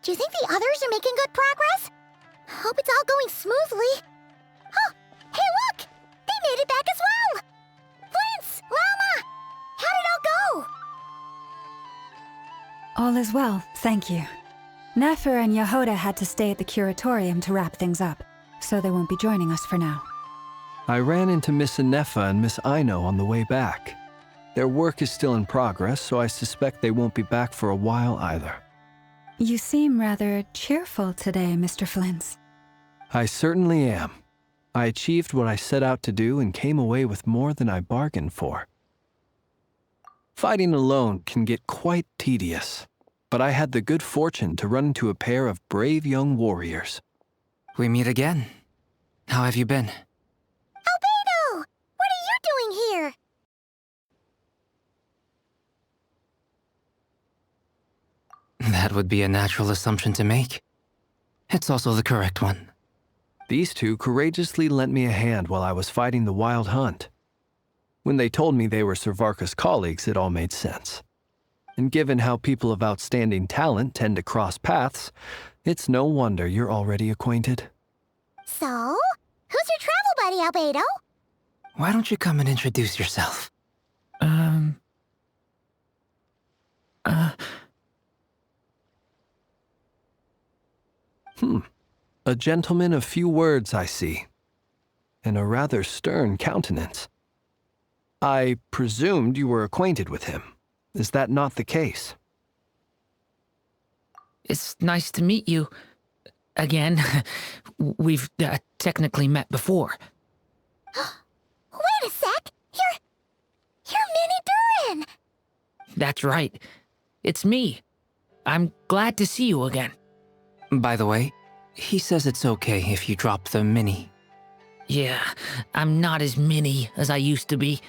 Do you think the others are making good progress? Hope it's all going smoothly. Oh, hey look! They made it back as well! Flint's! Llama! How did it all go? All is well, thank you. Nefer and Yehoda had to stay at the curatorium to wrap things up, so they won't be joining us for now. I ran into Miss Inefa and Miss Aino on the way back. Their work is still in progress, so I suspect they won't be back for a while either. You seem rather cheerful today, Mr. Flint's. I certainly am. I achieved what I set out to do and came away with more than I bargained for. Fighting alone can get quite tedious, but I had the good fortune to run into a pair of brave young warriors. We meet again. How have you been? Albedo! What are you doing here? That would be a natural assumption to make. It's also the correct one. These two courageously lent me a hand while I was fighting the wild hunt. When they told me they were Servarka's colleagues, it all made sense. And given how people of outstanding talent tend to cross paths, it's no wonder you're already acquainted. So, who's your travel buddy, Albedo? Why don't you come and introduce yourself? A gentleman of few words, I see. And a rather stern countenance. I presumed you were acquainted with him. Is that not the case? It's nice to meet you. Again. We've technically met before. Wait a sec! You're Minnie Durin! That's right. It's me. I'm glad to see you again. By the way, he says it's okay if you drop the mini. Yeah, I'm not as mini as I used to be.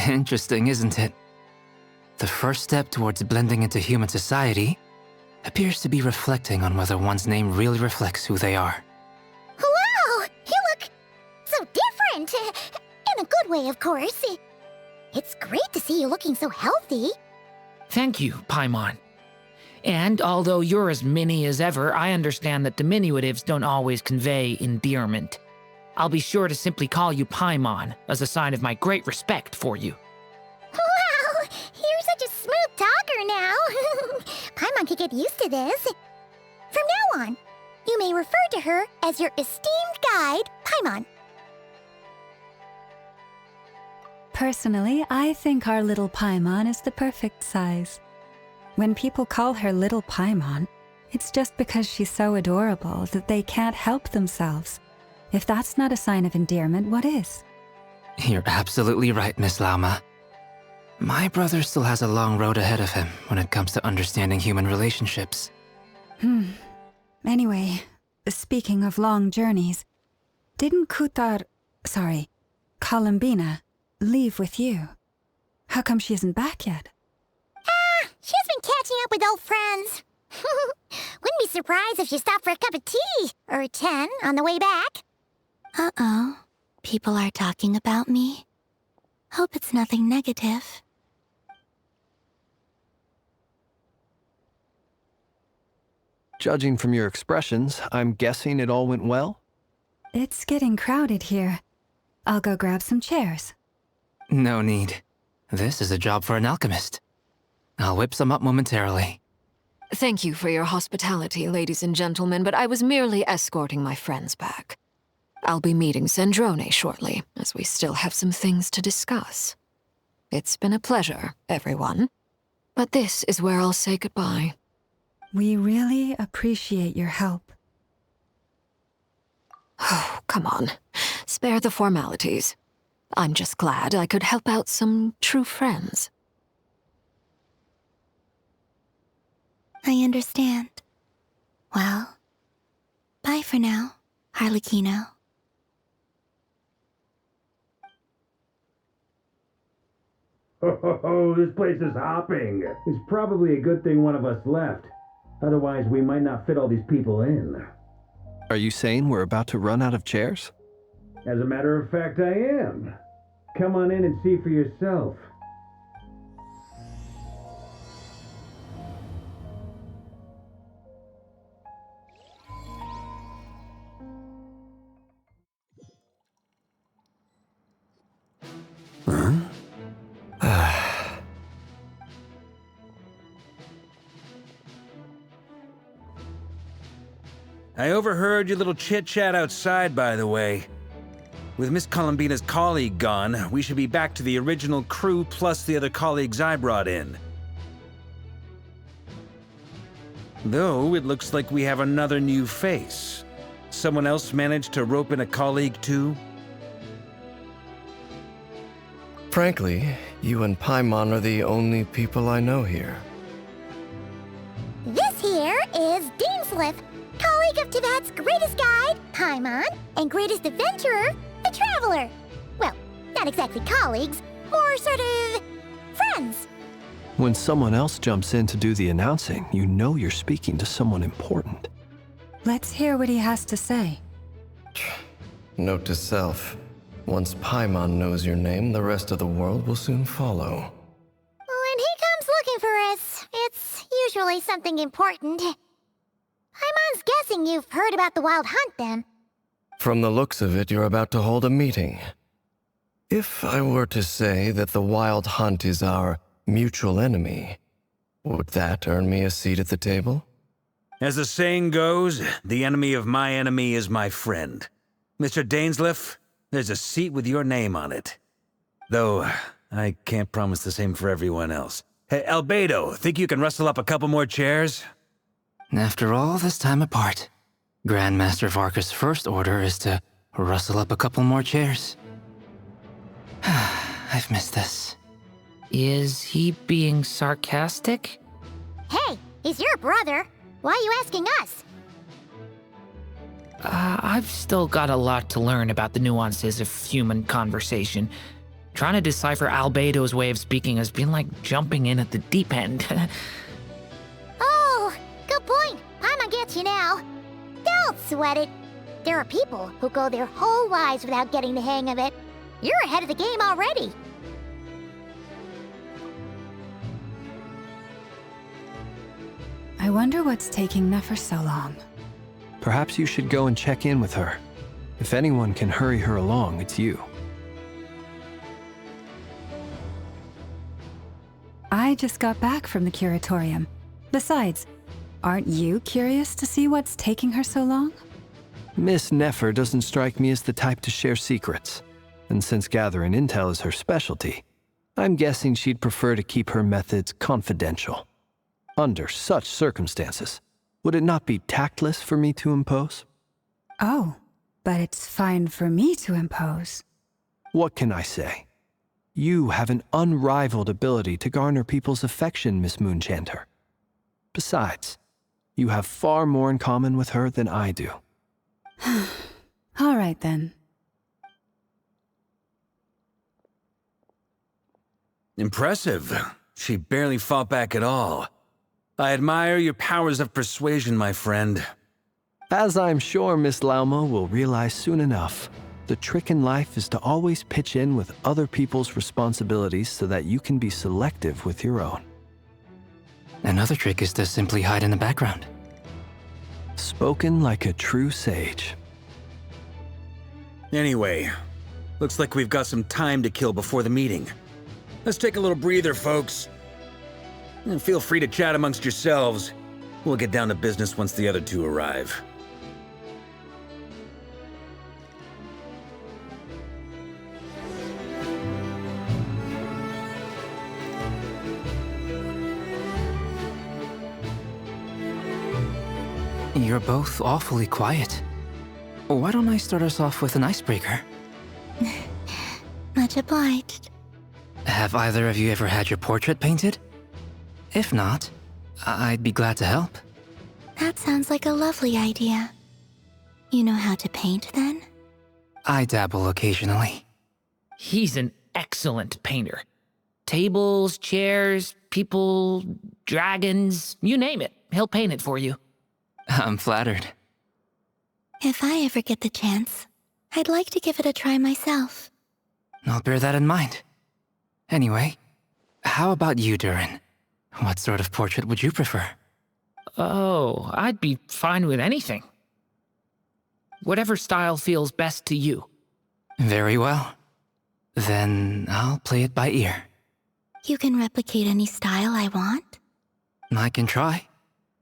Interesting, isn't it? The first step towards blending into human society appears to be reflecting on whether one's name really reflects who they are. Wow! You look so different! In a good way, of course. It's great to see you looking so healthy. Thank you, Paimon. And although you're as mini as ever, I understand that diminutives don't always convey endearment. I'll be sure to simply call you Paimon as a sign of my great respect for you. Wow! You're such a smooth talker now. Paimon could get used to this. From now on, you may refer to her as your esteemed guide, Paimon. Personally, I think our little Paimon is the perfect size. When people call her Little Paimon, it's just because she's so adorable that they can't help themselves. If that's not a sign of endearment, what is? You're absolutely right, Miss Lauma. My brother still has a long road ahead of him when it comes to understanding human relationships. Anyway, speaking of long journeys, didn't Columbina, leave with you? How come she isn't back yet? She's been catching up with old friends. Wouldn't be surprised if she stopped for a cup of tea, or 10, on the way back. Uh-oh. People are talking about me. Hope it's nothing negative. Judging from your expressions, I'm guessing it all went well? It's getting crowded here. I'll go grab some chairs. No need. This is a job for an alchemist. I'll whip some up momentarily. Thank you for your hospitality, ladies and gentlemen, but I was merely escorting my friends back. I'll be meeting Sandrone shortly, as we still have some things to discuss. It's been a pleasure, everyone. But this is where I'll say goodbye. We really appreciate your help. Oh, come on. Spare the formalities. I'm just glad I could help out some true friends. I understand. Well, bye for now, Harlequino. Oh, this place is hopping. It's probably a good thing one of us left. Otherwise, we might not fit all these people in. Are you saying we're about to run out of chairs? As a matter of fact, I am. Come on in and see for yourself. I overheard your little chit-chat outside, by the way. With Miss Columbina's colleague gone, we should be back to the original crew plus the other colleagues I brought in. Though, it looks like we have another new face. Someone else managed to rope in a colleague too? Frankly, you and Paimon are the only people I know here. This here is Deansliff, colleague of Tibet's greatest guide, Paimon, and greatest adventurer, the Traveler. Well, not exactly colleagues, more sort of friends. When someone else jumps in to do the announcing, you know you're speaking to someone important. Let's hear what he has to say. Note to self. Once Paimon knows your name, the rest of the world will soon follow. When he comes looking for us, it's usually something important. Paimon's guessing you've heard about the Wild Hunt, then. From the looks of it, you're about to hold a meeting. If I were to say that the Wild Hunt is our mutual enemy, would that earn me a seat at the table? As the saying goes, the enemy of my enemy is my friend. Mr. Dainsliff, there's a seat with your name on it. Though, I can't promise the same for everyone else. Hey, Albedo, think you can rustle up a couple more chairs? After all this time apart, Grandmaster Varka's first order is to rustle up a couple more chairs. I've missed this. Is he being sarcastic? Hey, he's your brother. Why are you asking us? I've still got a lot to learn about the nuances of human conversation. Trying to decipher Albedo's way of speaking has been like jumping in at the deep end. Oh, good point. Paimon gets you now. Don't sweat it. There are people who go their whole lives without getting the hang of it. You're ahead of the game already. I wonder what's taking Nefer so long. Perhaps you should go and check in with her. If anyone can hurry her along, it's you. I just got back from the curatorium. Besides, aren't you curious to see what's taking her so long? Miss Nefer doesn't strike me as the type to share secrets. And since gathering intel is her specialty, I'm guessing she'd prefer to keep her methods confidential. Under such circumstances, would it not be tactless for me to impose? Oh, but it's fine for me to impose. What can I say? You have an unrivaled ability to garner people's affection, Miss Moonchanter. Besides, you have far more in common with her than I do. All right, then. Impressive. She barely fought back at all. I admire your powers of persuasion, my friend. As I'm sure Miss Lauma will realize soon enough, the trick in life is to always pitch in with other people's responsibilities so that you can be selective with your own. Another trick is to simply hide in the background. Spoken like a true sage. Anyway, looks like we've got some time to kill before the meeting. Let's take a little breather, folks. And feel free to chat amongst yourselves. We'll get down to business once the other two arrive. You're both awfully quiet. Why don't I start us off with an icebreaker? Much obliged. Have either of you ever had your portrait painted? If not, I'd be glad to help. That sounds like a lovely idea. You know how to paint, then? I dabble occasionally. He's an excellent painter. Tables, chairs, people, dragons, you name it. He'll paint it for you. I'm flattered. If I ever get the chance, I'd like to give it a try myself. I'll bear that in mind. Anyway, how about you, Durin? What sort of portrait would you prefer? Oh, I'd be fine with anything. Whatever style feels best to you. Very well. Then I'll play it by ear. You can replicate any style I want? I can try.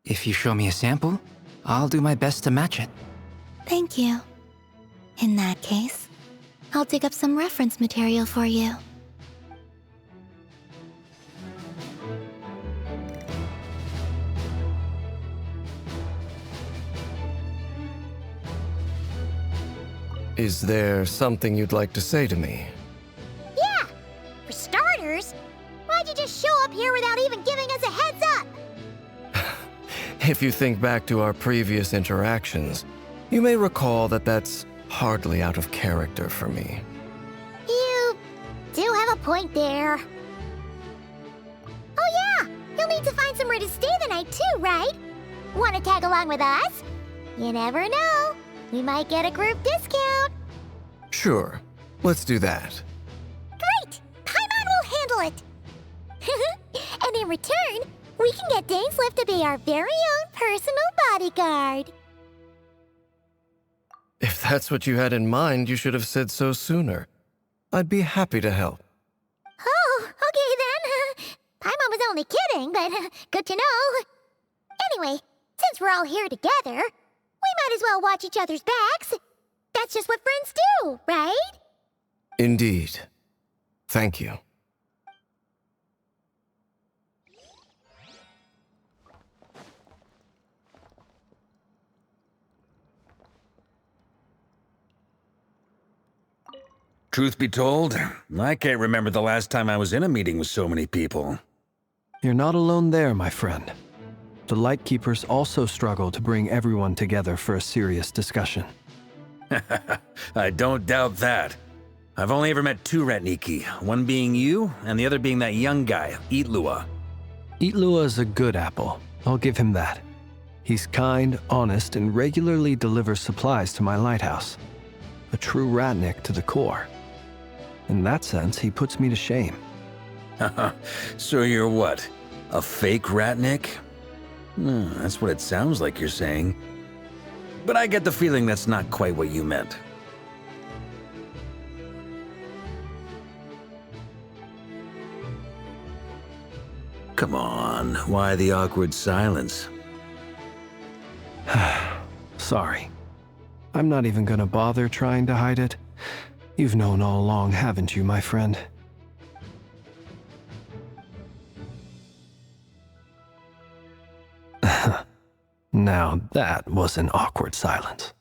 If you show me a sample, I'll do my best to match it. Thank you. In that case, I'll dig up some reference material for you. Is there something you'd like to say to me? Yeah! For starters, why'd you just show up here without even giving us a heads up? If you think back to our previous interactions, you may recall that that's hardly out of character for me. You do have a point there. Oh yeah! You'll need to find somewhere to stay the night too, right? Want to tag along with us? You never know. We might get a group discount. Sure, let's do that. Great! Paimon will handle it! And in return, we can get Dainslift to be our very own personal bodyguard. If that's what you had in mind, you should have said so sooner. I'd be happy to help. Oh, okay then. Paimon was only kidding, but good to know. Anyway, since we're all here together, we might as well watch each other's backs. That's just what friends do, right? Indeed. Thank you. Truth be told, I can't remember the last time I was in a meeting with so many people. You're not alone there, my friend. The Lightkeepers also struggle to bring everyone together for a serious discussion. I don't doubt that. I've only ever met two Ratniki, one being you, and the other being that young guy, Itlua. Itlua is a good apple. I'll give him that. He's kind, honest, and regularly delivers supplies to my lighthouse. A true Ratnik to the core. In that sense, he puts me to shame. So you're what? A fake Ratnik? That's what it sounds like you're saying. But I get the feeling that's not quite what you meant. Come on, why the awkward silence? Sorry. I'm not even gonna bother trying to hide it. You've known all along, haven't you, my friend? Now that was an awkward silence.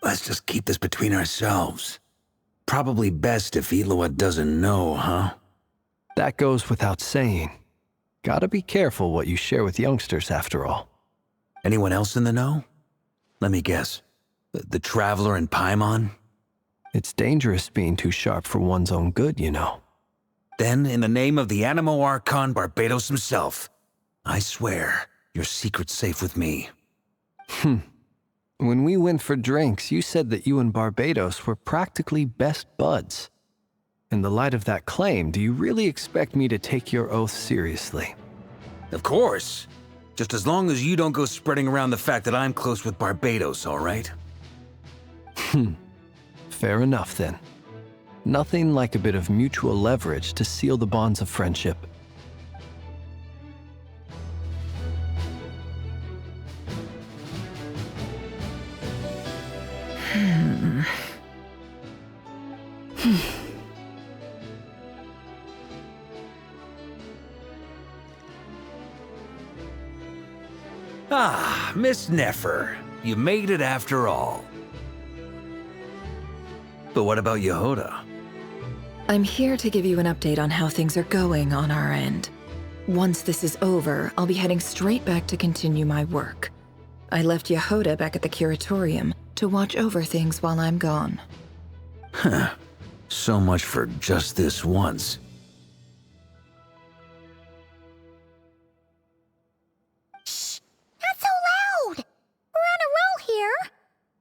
Let's just keep this between ourselves. Probably best if Itlua doesn't know, huh? That goes without saying. Gotta be careful what you share with youngsters, after all. Anyone else in the know? Let me guess. The Traveler and Paimon? It's dangerous being too sharp for one's own good, you know. Then, in the name of the Animo Archon Barbados himself, I swear, your secret's safe with me. When we went for drinks, you said that you and Barbados were practically best buds. In the light of that claim, do you really expect me to take your oath seriously? Of course. Just as long as you don't go spreading around the fact that I'm close with Barbados, all right? Fair enough, then. Nothing like a bit of mutual leverage to seal the bonds of friendship. Ah, Miss Nefer. You made it after all. But what about Yehoda? I'm here to give you an update on how things are going on our end. Once this is over, I'll be heading straight back to continue my work. I left Yehoda back at the curatorium to watch over things while I'm gone. Huh. So much for just this once. Shh! Not so loud! We're on a roll here.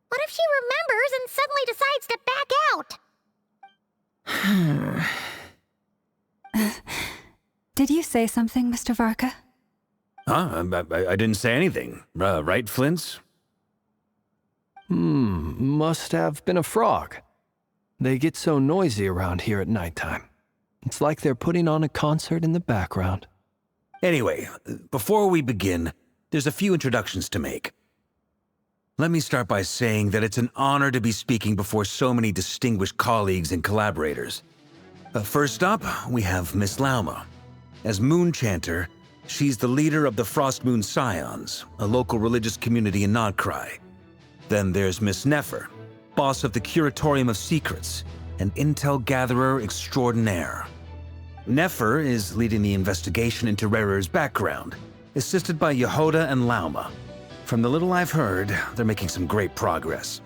What if she remembers and suddenly decides to back out? Did you say something, Mr. Varka? Huh? I didn't say anything. Right, Flint's? Must have been a frog. They get so noisy around here at nighttime. It's like they're putting on a concert in the background. Anyway, before we begin, there's a few introductions to make. Let me start by saying that it's an honor to be speaking before so many distinguished colleagues and collaborators. First up, we have Miss Lauma. As Moon Chanter, she's the leader of the Frost Moon Scions, a local religious community in Krai. Then there's Miss Nefer, boss of the Curatorium of Secrets, an intel gatherer extraordinaire. Nefer is leading the investigation into Rerer's background, assisted by Yehoda and Lauma. From the little I've heard, they're making some great progress.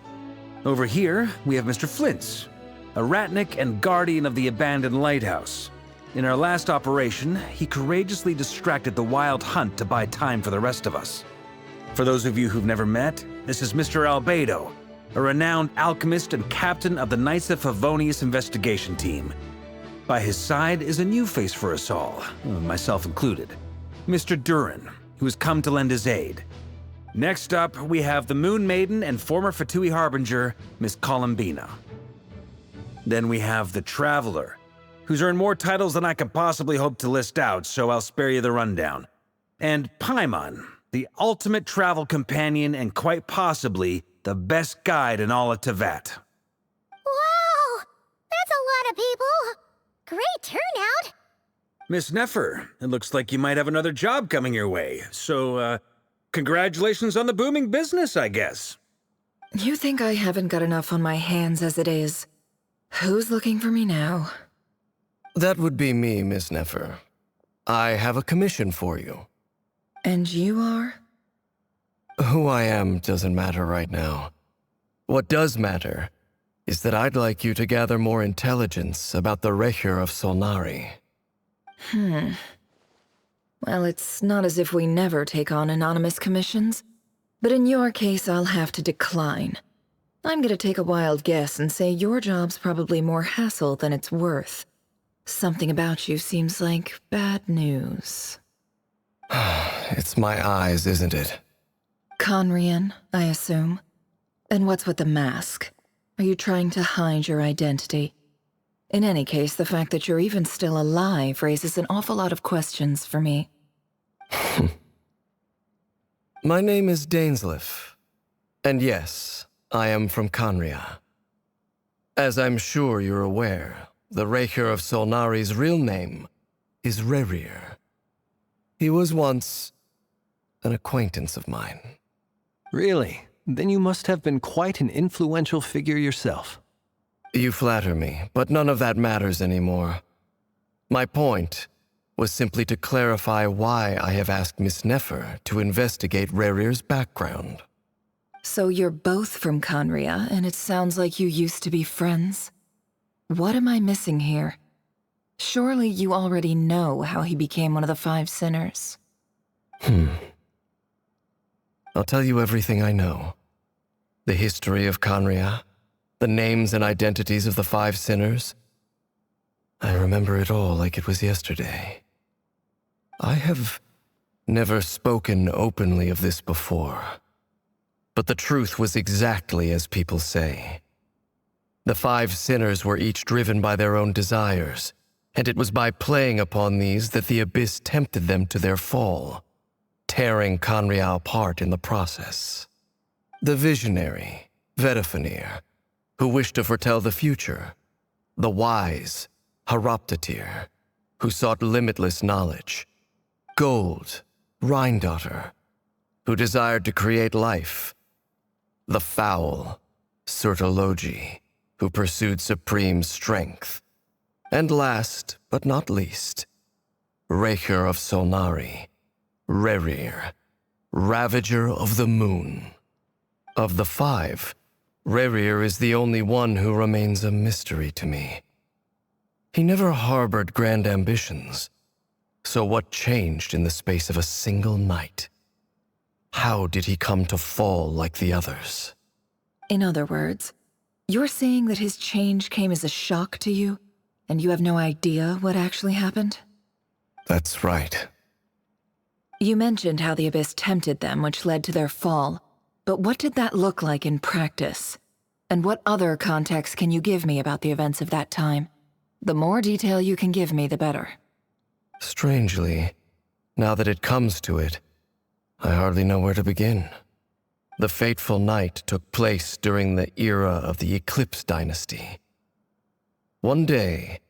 Over here, we have Mr. Flintz, a ratnik and guardian of the abandoned lighthouse. In our last operation, he courageously distracted the Wild Hunt to buy time for the rest of us. For those of you who've never met, this is Mr. Albedo, a renowned alchemist and captain of the Knights of Favonius investigation team. By his side is a new face for us all, myself included, Mr. Durin, who has come to lend his aid. Next up, we have the Moon Maiden and former Fatui Harbinger, Miss Columbina. Then we have the Traveler, who's earned more titles than I could possibly hope to list out, so I'll spare you the rundown. And Paimon, the ultimate travel companion and quite possibly the best guide in all of Tevat. Wow! That's a lot of people! Great turnout! Miss Nefer, it looks like you might have another job coming your way, so, congratulations on the booming business, I guess. You think I haven't got enough on my hands as it is? Who's looking for me now? That would be me, Miss Nefer. I have a commission for you. And you are? Who I am doesn't matter right now. What does matter is that I'd like you to gather more intelligence about the Recher of Solnari. Well, it's not as if we never take on anonymous commissions, but in your case, I'll have to decline. I'm gonna take a wild guess and say your job's probably more hassle than it's worth. Something about you seems like bad news. It's my eyes, isn't it? Conrian, I assume. And what's with the mask? Are you trying to hide your identity? In any case, the fact that you're even still alive raises an awful lot of questions for me. My name is Dainsleif. And yes, I am from Conria. As I'm sure you're aware, the Recher of Solnari's real name is Rerir. He was once an acquaintance of mine. Really? Then you must have been quite an influential figure yourself. You flatter me, but none of that matters anymore. My point was simply to clarify why I have asked Miss Nefer to investigate Rerir's background. So you're both from Conria, and it sounds like you used to be friends? What am I missing here? Surely you already know how he became one of the Five Sinners. I'll tell you everything I know. The history of Conria, the names and identities of the Five Sinners. I remember it all like it was yesterday. I have never spoken openly of this before, but the truth was exactly as people say. The Five Sinners were each driven by their own desires, and it was by playing upon these that the Abyss tempted them to their fall, tearing Conria apart in the process. The visionary, Vedafinir, who wished to foretell the future. The wise, Haroptatir, who sought limitless knowledge. Gold, Rhindaughter, who desired to create life. The foul, Sertologi, who pursued supreme strength. And last, but not least, Recher of Solnari, Rerir, Ravager of the Moon. Of the five, Rerir is the only one who remains a mystery to me. He never harbored grand ambitions, so what changed in the space of a single night? How did he come to fall like the others? In other words, you're saying that his change came as a shock to you, and you have no idea what actually happened? That's right. You mentioned how the Abyss tempted them, which led to their fall. But what did that look like in practice? And what other context can you give me about the events of that time? The more detail you can give me, the better. Strangely, now that it comes to it, I hardly know where to begin. The fateful night took place during the era of the Eclipse Dynasty. One day,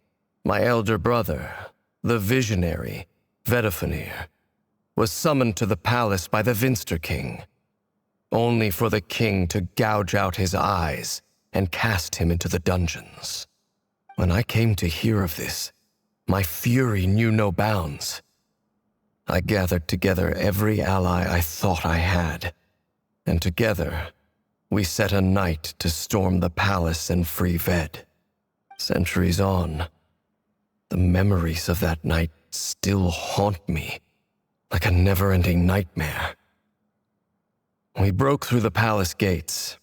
my elder brother, the visionary, Vedifenir, was summoned to the palace by the Vinster King, only for the king to gouge out his eyes and cast him into the dungeons. When I came to hear of this, my fury knew no bounds. I gathered together every ally I thought I had, and together we set a night to storm the palace and free Ved. Centuries on, the memories of that night still haunt me like a never-ending nightmare. We broke through the palace gates,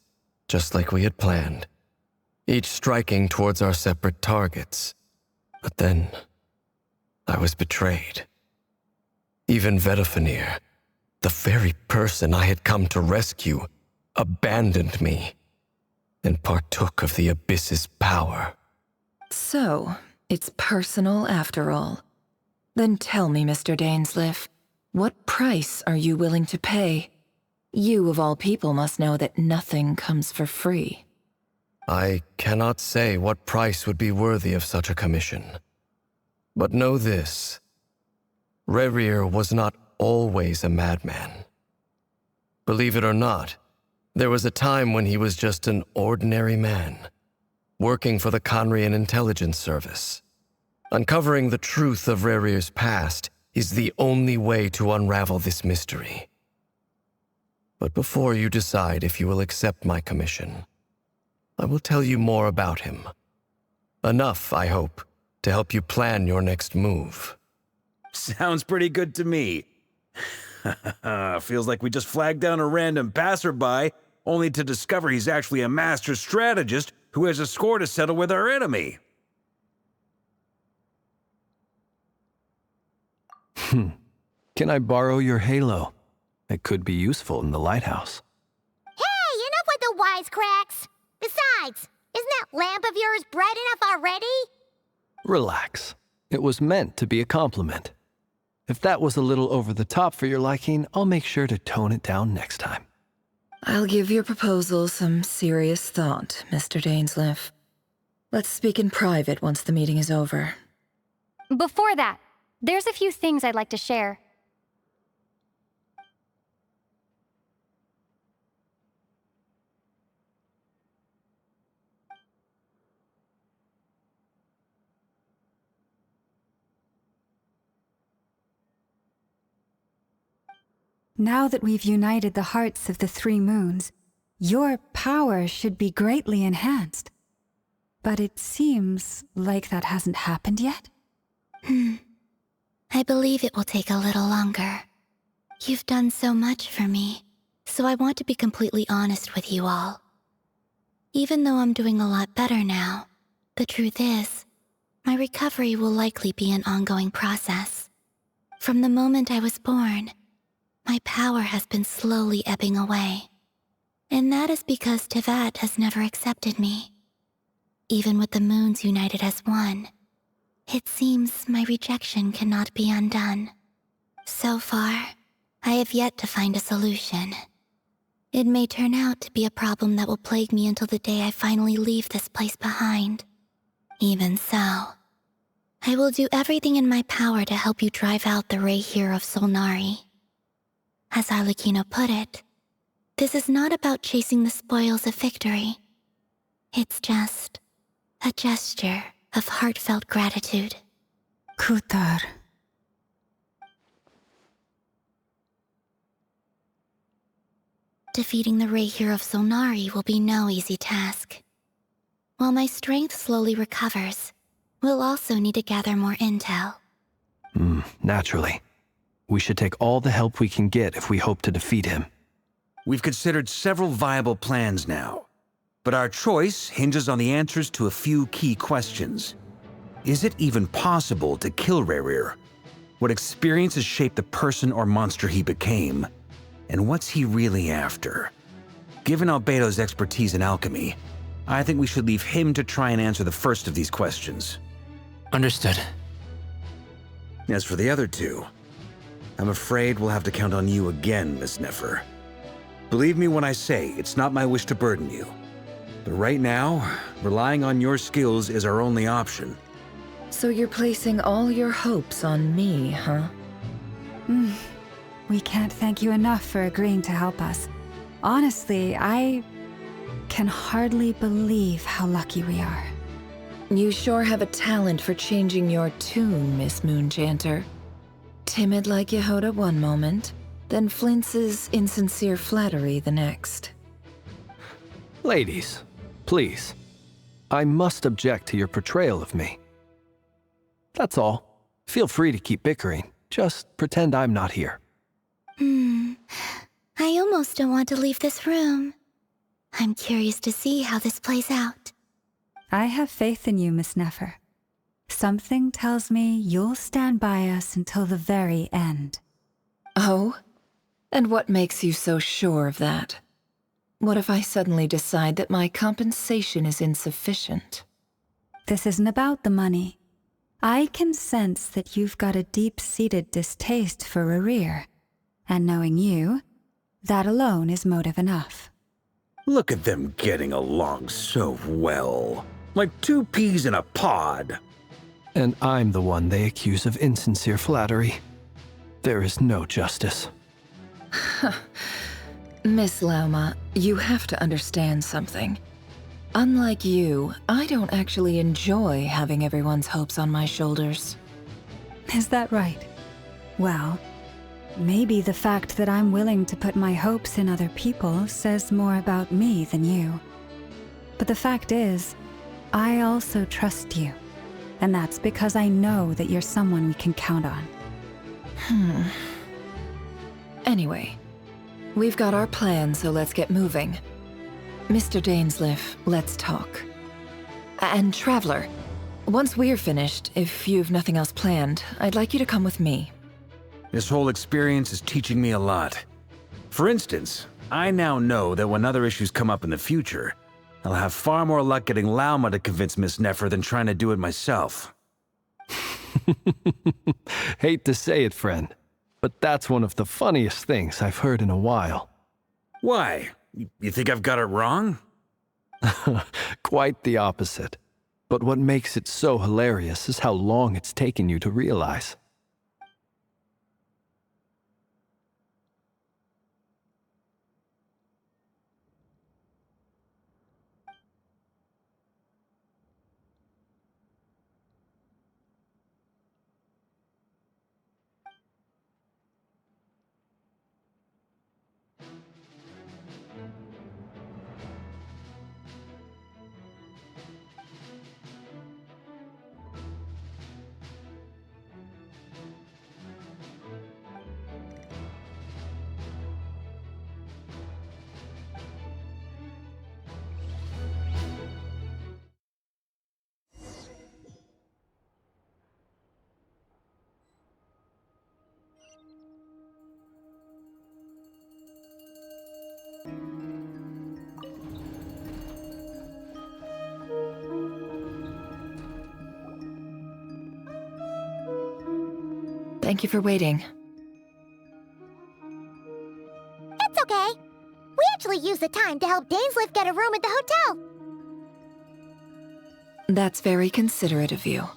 just like we had planned, each striking towards our separate targets. But then, I was betrayed. Even Vedifenir, the very person I had come to rescue, abandoned me and partook of the Abyss's power. So, it's personal after all. Then tell me, Mr. Dainsleif, what price are you willing to pay? You, of all people, must know that nothing comes for free. I cannot say what price would be worthy of such a commission. But know this. Rerir was not always a madman. Believe it or not, there was a time when he was just an ordinary man, working for the Conrian Intelligence Service. Uncovering the truth of Rerir's past is the only way to unravel this mystery. But before you decide if you will accept my commission, I will tell you more about him. Enough, I hope, to help you plan your next move. Sounds pretty good to me. Feels like we just flagged down a random passerby, only to discover he's actually a master strategist who has a score to settle with our enemy. Can I borrow your halo? It could be useful in the lighthouse. Hey, enough with the wisecracks! Besides, isn't that lamp of yours bright enough already? Relax. It was meant to be a compliment. If that was a little over the top for your liking, I'll make sure to tone it down next time. I'll give your proposal some serious thought, Mr. Dainsleif. Let's speak in private once the meeting is over. Before that, there's a few things I'd like to share. Now that we've united the hearts of the three moons, your power should be greatly enhanced. But it seems like that hasn't happened yet? I believe it will take a little longer. You've done so much for me, so I want to be completely honest with you all. Even though I'm doing a lot better now, the truth is, my recovery will likely be an ongoing process. From the moment I was born, my power has been slowly ebbing away. And that is because Tevat has never accepted me. Even with the moons united as one, it seems my rejection cannot be undone. So far, I have yet to find a solution. It may turn out to be a problem that will plague me until the day I finally leave this place behind. Even so, I will do everything in my power to help you drive out the Reihir of Solnari. As Arlecchino put it, this is not about chasing the spoils of victory. It's just a gesture of heartfelt gratitude. Kutar. Defeating the Reihir of Solnari will be no easy task. While my strength slowly recovers, we'll also need to gather more intel. Naturally. We should take all the help we can get if we hope to defeat him. We've considered several viable plans now, but our choice hinges on the answers to a few key questions. Is it even possible to kill Rerir? What experiences shaped the person or monster he became? And what's he really after? Given Albedo's expertise in alchemy, I think we should leave him to try and answer the first of these questions. Understood. As for the other two, I'm afraid we'll have to count on you again, Miss Nefer. Believe me when I say it's not my wish to burden you. But right now, relying on your skills is our only option. So you're placing all your hopes on me, huh? We can't thank you enough for agreeing to help us. Honestly, I can hardly believe how lucky we are. You sure have a talent for changing your tune, Miss Moonchanter. Timid like Yehoda one moment, then flinches insincere flattery the next. Ladies, please. I must object to your portrayal of me. That's all. Feel free to keep bickering. Just pretend I'm not here. I almost don't want to leave this room. I'm curious to see how this plays out. I have faith in you, Miss Nefer. Something tells me you'll stand by us until the very end. Oh? And what makes you so sure of that? What if I suddenly decide that my compensation is insufficient? This isn't about the money. I can sense that you've got a deep-seated distaste for Rerir. And knowing you, that alone is motive enough. Look at them getting along so well. Like two peas in a pod. And I'm the one they accuse of insincere flattery. There is no justice. Miss Lauma, you have to understand something. Unlike you, I don't actually enjoy having everyone's hopes on my shoulders. Is that right? Well, maybe the fact that I'm willing to put my hopes in other people says more about me than you. But the fact is, I also trust you. And that's because I know that you're someone we can count on. Anyway, we've got our plan, so let's get moving. Mr. Dainsleif, let's talk. And Traveler, once we're finished, if you've nothing else planned, I'd like you to come with me. This whole experience is teaching me a lot. For instance, I now know that when other issues come up in the future, I'll have far more luck getting Lauma to convince Miss Nefer than trying to do it myself. Hate to say it, friend, but that's one of the funniest things I've heard in a while. Why? You think I've got it wrong? Quite the opposite. But what makes it so hilarious is how long it's taken you to realize. Thank you for waiting. It's okay. We actually used the time to help Dainsleif get a room at the hotel. That's very considerate of you.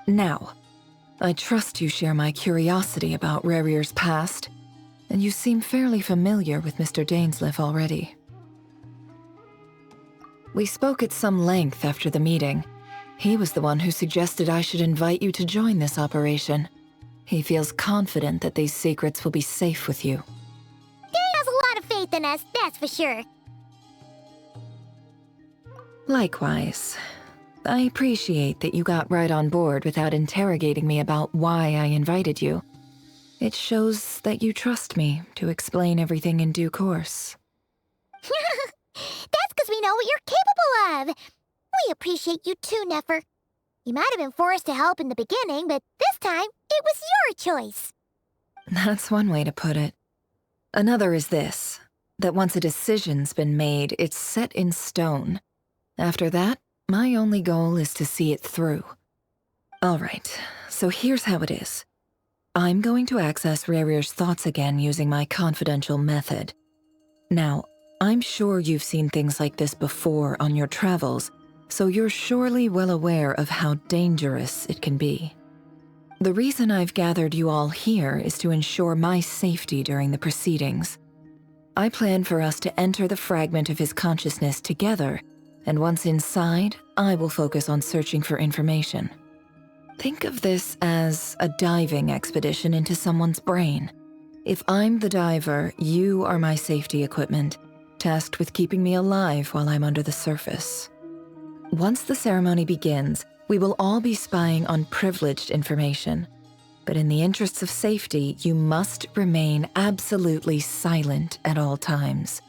Now, I trust you share my curiosity about Rerir's past, and you seem fairly familiar with Mr. Dainsleif already. We spoke at some length after the meeting. He was the one who suggested I should invite you to join this operation. He feels confident that these secrets will be safe with you. He has a lot of faith in us, that's for sure. Likewise. I appreciate that you got right on board without interrogating me about why I invited you. It shows that you trust me to explain everything in due course. That's because we know what you're capable of. We appreciate you too, Nefer. You might have been forced to help in the beginning, but this time, it was your choice. That's one way to put it. Another is this, that once a decision's been made, it's set in stone. After that, my only goal is to see it through. All right, so here's how it is. I'm going to access Rarier's thoughts again using my confidential method. Now, I'm sure you've seen things like this before on your travels, so you're surely well aware of how dangerous it can be. The reason I've gathered you all here is to ensure my safety during the proceedings. I plan for us to enter the fragment of his consciousness together, and once inside, I will focus on searching for information. Think of this as a diving expedition into someone's brain. If I'm the diver, you are my safety equipment, tasked with keeping me alive while I'm under the surface. Once the ceremony begins, we will all be spying on privileged information. But in the interests of safety, you must remain absolutely silent at all times.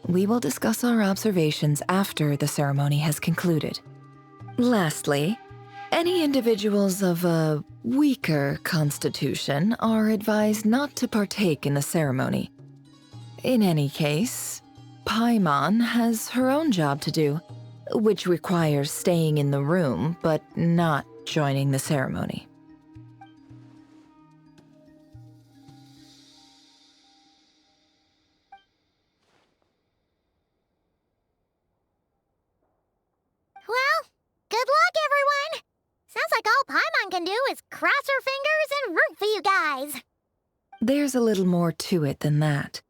We will discuss our observations after the ceremony has concluded. Lastly, any individuals of a weaker constitution are advised not to partake in the ceremony. In any case, Paimon has her own job to do, which requires staying in the room but not joining the ceremony. Well, good luck, everyone! Sounds like all Paimon can do is cross her fingers and root for you guys. There's a little more to it than that.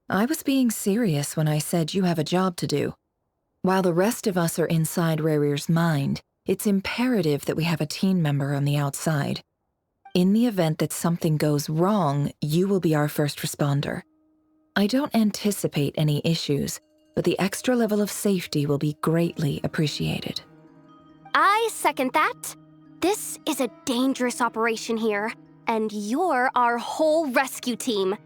I was being serious when I said you have a job to do. While the rest of us are inside Rarier's mind, it's imperative that we have a team member on the outside. In the event that something goes wrong, you will be our first responder. I don't anticipate any issues, but the extra level of safety will be greatly appreciated. I second that. This is a dangerous operation here, and you're our whole rescue team.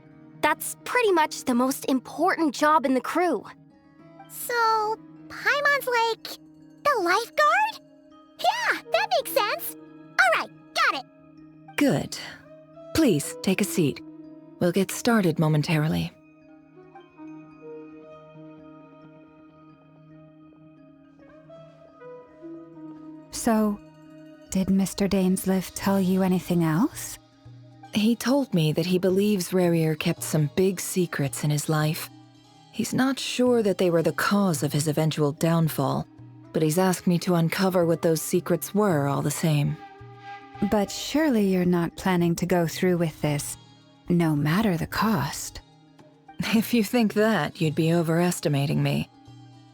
That's pretty much the most important job in the crew. So, Paimon's like the lifeguard? Yeah, that makes sense. All right, got it. Good. Please, take a seat. We'll get started momentarily. So, did Mr. Dainsleif tell you anything else? He told me that he believes Rarier kept some big secrets in his life. He's not sure that they were the cause of his eventual downfall, but he's asked me to uncover what those secrets were all the same. But surely you're not planning to go through with this, no matter the cost. If you think that, you'd be overestimating me.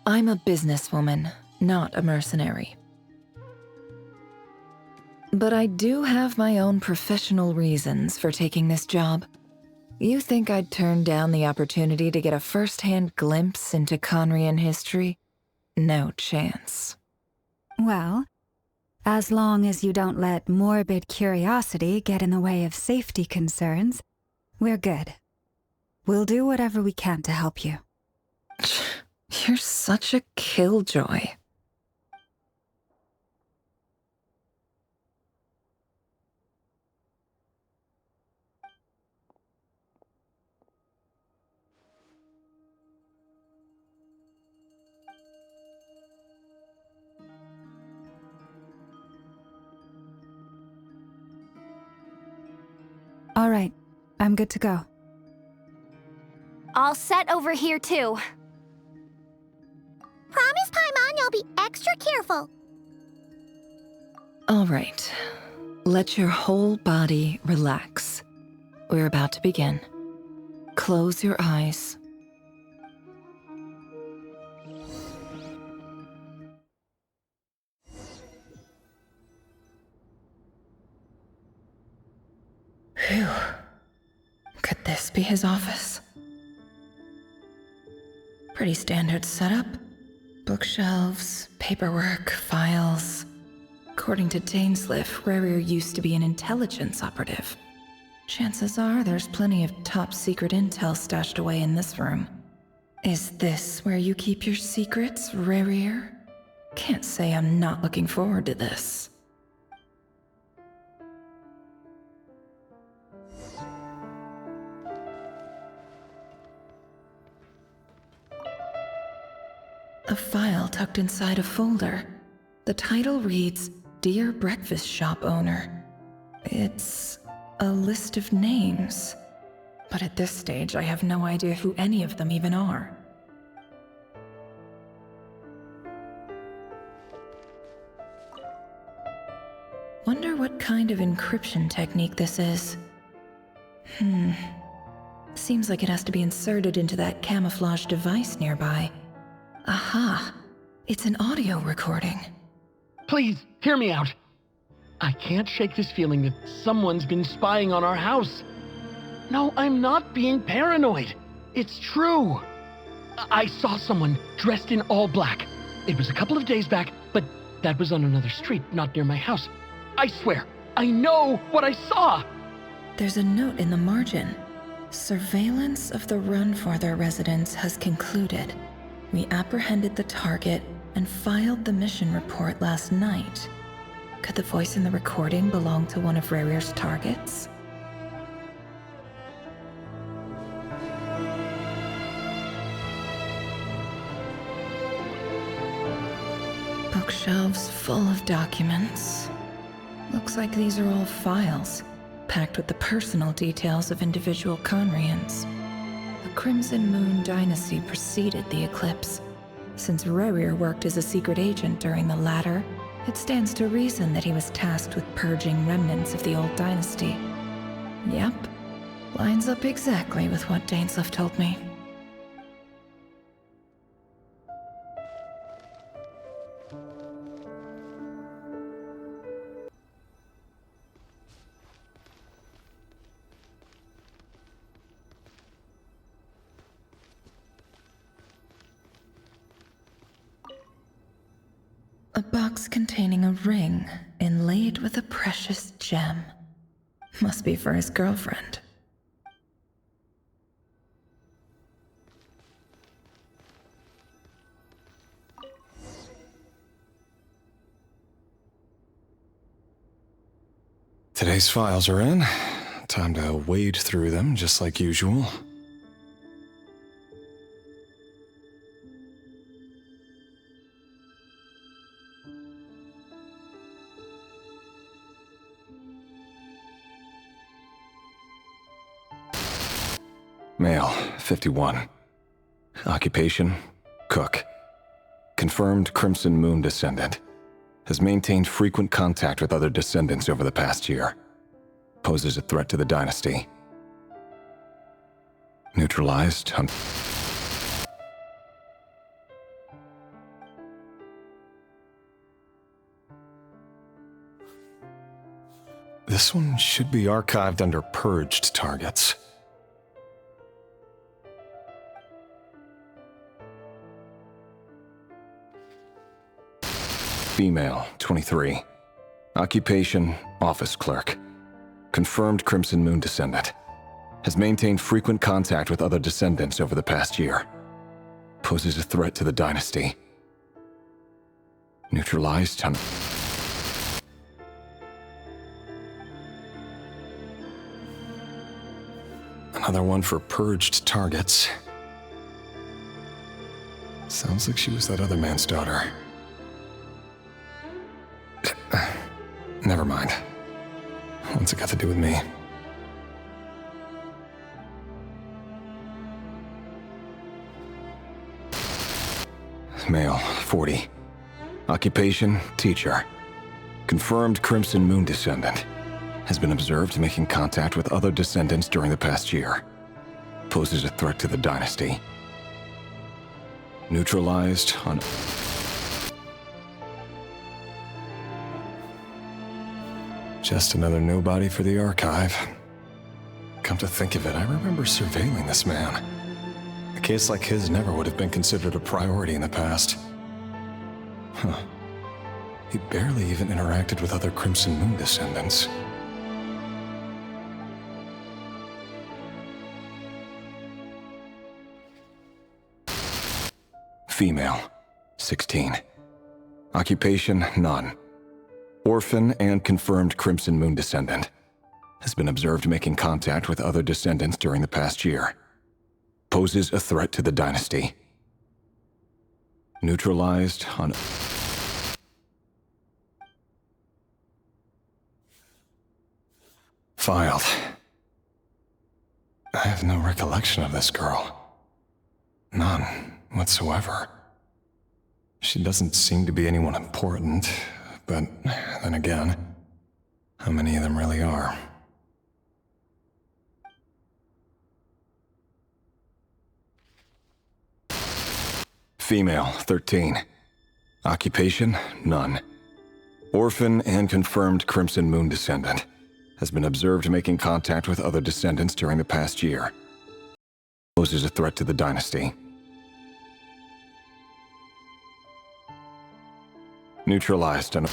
I'm a businesswoman, not a mercenary. But I do have my own professional reasons for taking this job. You think I'd turn down the opportunity to get a first-hand glimpse into Conrian history? No chance. Well, as long as you don't let morbid curiosity get in the way of safety concerns, we're good. We'll do whatever we can to help you. You're such a killjoy. All right, I'm good to go. All set over here, too. Promise, Paimon, you'll be extra careful. All right. Let your whole body relax. We're about to begin. Close your eyes. Phew. Could this be his office? Pretty standard setup. Bookshelves, paperwork, files. According to Dainsleif, Rarier used to be an intelligence operative. Chances are there's plenty of top-secret intel stashed away in this room. Is this where you keep your secrets, Rarier? Can't say I'm not looking forward to this. A A file tucked inside a folder. The title reads, Dear Breakfast Shop Owner. It's a list of names. But at this stage, I have no idea who any of them even are. Wonder what kind of encryption technique this is. Seems like it has to be inserted into that camouflage device nearby. Aha! It's an audio recording. Please, hear me out. I can't shake this feeling that someone's been spying on our house. No, I'm not being paranoid. It's true. I saw someone dressed in all black. It was a couple of days back, but that was on another street, not near my house. I swear, I know what I saw! There's a note in the margin. Surveillance of the Runforther residence has concluded. We apprehended the target and filed the mission report last night. Could the voice in the recording belong to one of Rerir's targets? Bookshelves full of documents. Looks like these are all files, packed with the personal details of individual Conrians. The Crimson Moon dynasty preceded the eclipse. Since Rerir worked as a secret agent during the latter, it stands to reason that he was tasked with purging remnants of the old dynasty. Yep, lines up exactly with what Dainsleif told me. A box containing a ring inlaid with a precious gem. Must be for his girlfriend. Today's files are in. Time to wade through them just like usual. Male, 51. Occupation, cook. Confirmed Crimson Moon descendant. Has maintained frequent contact with other descendants over the past year. Poses a threat to the dynasty. Neutralized. This one should be archived under purged targets. Female, 23. Occupation, office clerk. Confirmed Crimson Moon descendant. Has maintained frequent contact with other descendants over the past year. Poses a threat to the dynasty. Neutralized. Another one for purged targets. Sounds like she was that other man's daughter. Never mind. What's it got to do with me? Male, 40. Occupation, teacher. Confirmed Crimson Moon descendant. Has been observed making contact with other descendants during the past year. Poses a threat to the dynasty. Neutralized on... Just another nobody for the archive. Come to think of it, I remember surveilling this man. A case like his never would have been considered a priority in the past. Huh. He barely even interacted with other Crimson Moon descendants. Female, 16. Occupation, none. Orphan and confirmed Crimson Moon descendant. Has been observed making contact with other descendants during the past year. Poses a threat to the dynasty. Neutralized on... Filed. I have no recollection of this girl. None whatsoever. She doesn't seem to be anyone important, but then again, how many of them really are? Female, 13. Occupation, none. Orphan and confirmed Crimson Moon descendant. Has been observed making contact with other descendants during the past year. Poses a threat to the dynasty. Neutralized and...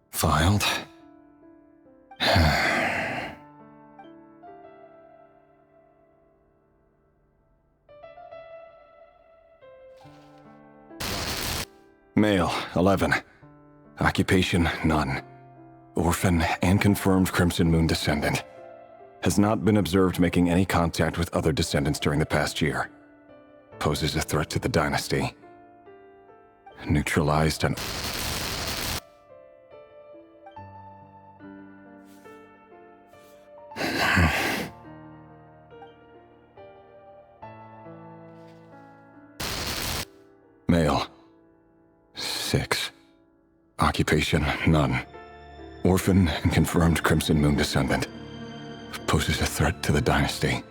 Filed. Male, 11. Occupation, none. Orphan and confirmed Crimson Moon descendant. Has not been observed making any contact with other descendants during the past year. Poses a threat to the dynasty. Neutralized and... Male. 6. Occupation, none. Orphan and confirmed Crimson Moon descendant. Poses a threat to the dynasty.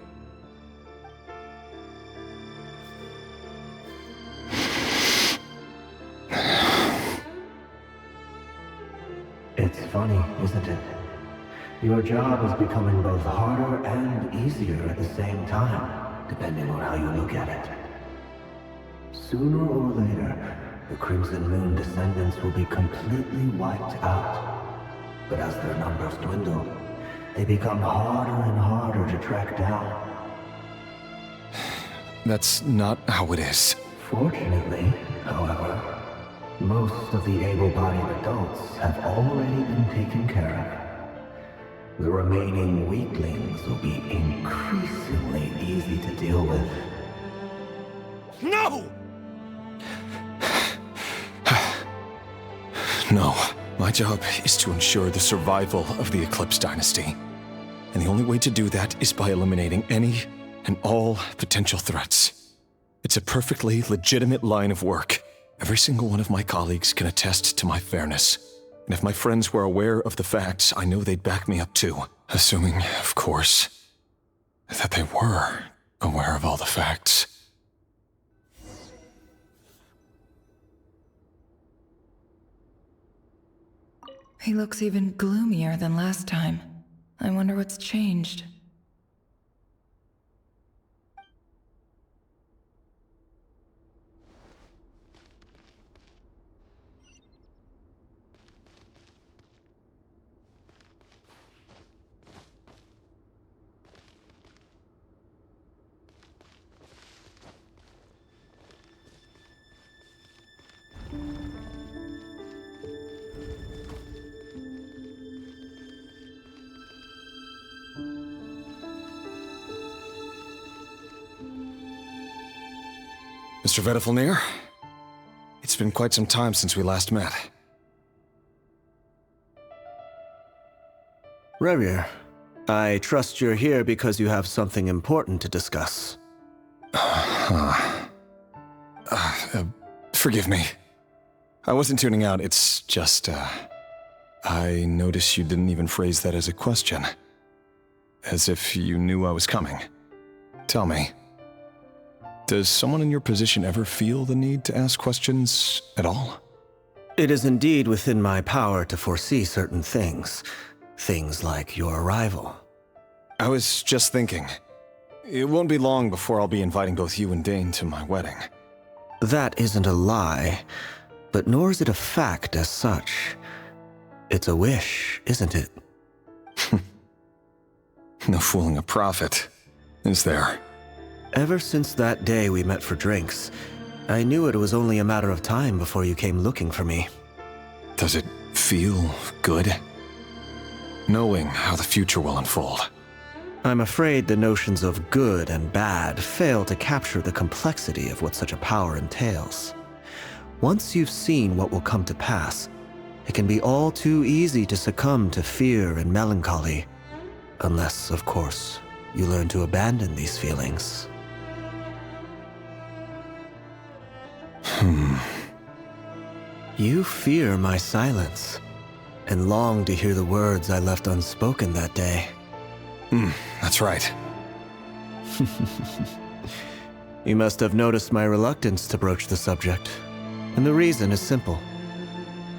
It's funny, isn't it? Your job is becoming both harder and easier at the same time, depending on how you look at it. Sooner or later, the Crimson Moon descendants will be completely wiped out. But as their numbers dwindle, they become harder and harder to track down. That's not how it is. Fortunately, however, most of the able-bodied adults have already been taken care of. The remaining weaklings will be increasingly easy to deal with. No! No. My job is to ensure the survival of the Eclipse Dynasty. And the only way to do that is by eliminating any and all potential threats. It's a perfectly legitimate line of work. Every single one of my colleagues can attest to my fairness. And if my friends were aware of the facts, I know they'd back me up too. Assuming, of course, that they were aware of all the facts. He looks even gloomier than last time. I wonder what's changed. Mr. Vedifalnir, it's been quite some time since we last met. Revier, I trust you're here because you have something important to discuss. Forgive me. I wasn't tuning out, it's just, I noticed you didn't even phrase that as a question. As if you knew I was coming. Tell me. Does someone in your position ever feel the need to ask questions at all? It is indeed within my power to foresee certain things. Things like your arrival. I was just thinking. It won't be long before I'll be inviting both you and Dane to my wedding. That isn't a lie, but nor is it a fact as such. It's a wish, isn't it? No fooling a prophet, is there? Ever since that day we met for drinks, I knew it was only a matter of time before you came looking for me. Does it feel good? knowing how the future will unfold. I'm afraid the notions of good and bad fail to capture the complexity of what such a power entails. Once you've seen what will come to pass, it can be all too easy to succumb to fear and melancholy. Unless, of course, you learn to abandon these feelings. You fear my silence, and long to hear the words I left unspoken that day. That's right. You must have noticed my reluctance to broach the subject, and the reason is simple.